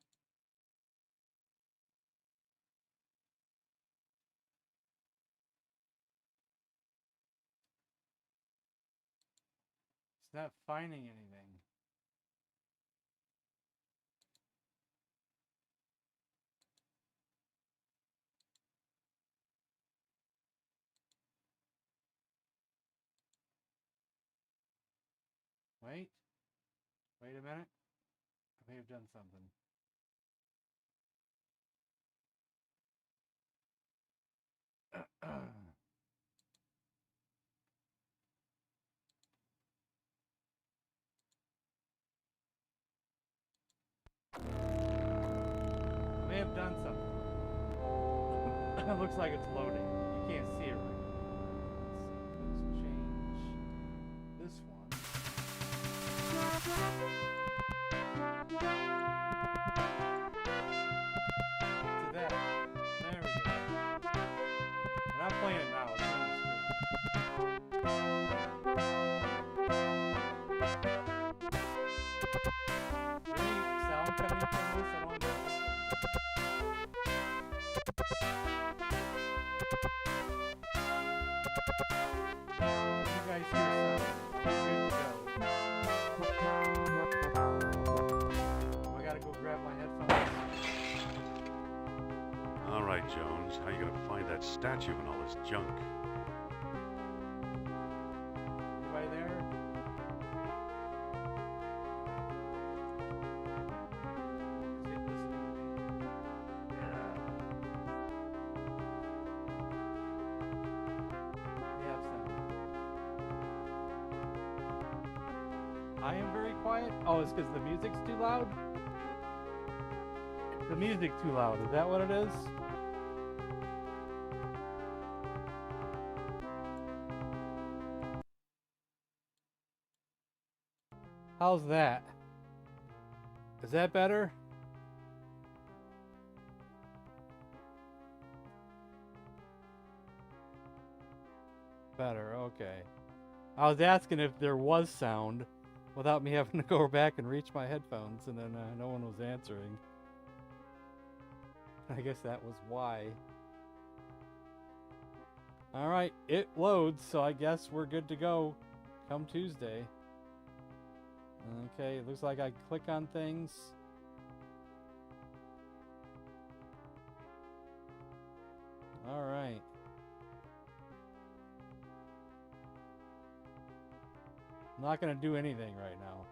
It's not finding anything. Wait. Wait a minute. I may have done something. I may have done something. It looks like it's loading. You can't see it right now. Let's change this one. To that. There we go. We're not playing it now. It's on the screen. Any sound coming from this? I don't know. You guys hear sound? Good to go. I gotta go grab my headphones. All right, Jones. How you gonna find that statue and all this junk? Anybody there? Is it listening to me? We have sound. I am very quiet. Oh, it's because the music's too loud? The music too loud. Is that what it is? How's that? Is that better? Better, okay. I was asking if there was sound without me having to go back and reach my headphones, and then no one was answering. I guess that was why. Alright, it loads, so I guess we're good to go come Tuesday. Okay, it looks like I click on things. Alright. I'm not going to do anything right now.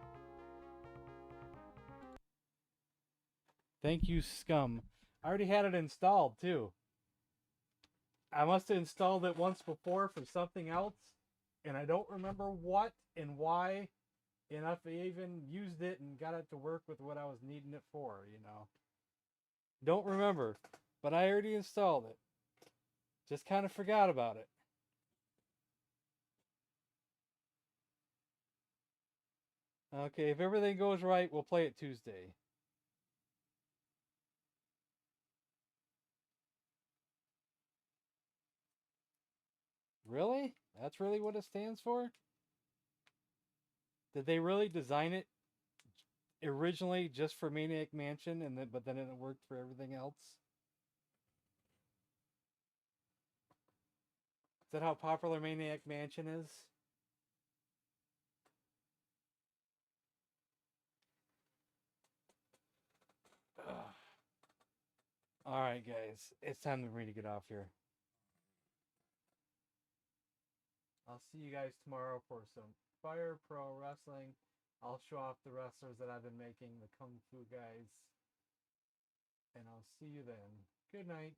Thank you, Scum. I already had it installed, too. I must have installed it once before for something else, and I don't remember what and why, and if I even used it and got it to work with what I was needing it for, you know. Don't remember, but I already installed it. Just kind of forgot about it. Okay, if everything goes right, we'll play it Tuesday. Really? That's really what it stands for? Did they really design it originally just for Maniac Mansion, and then but then it worked for everything else? Is that how popular Maniac Mansion is? Alright, guys. It's time for me to get off here. I'll see you guys tomorrow for some Fire Pro Wrestling. I'll show off the wrestlers that I've been making, the Kung Fu guys. And I'll see you then. Good night.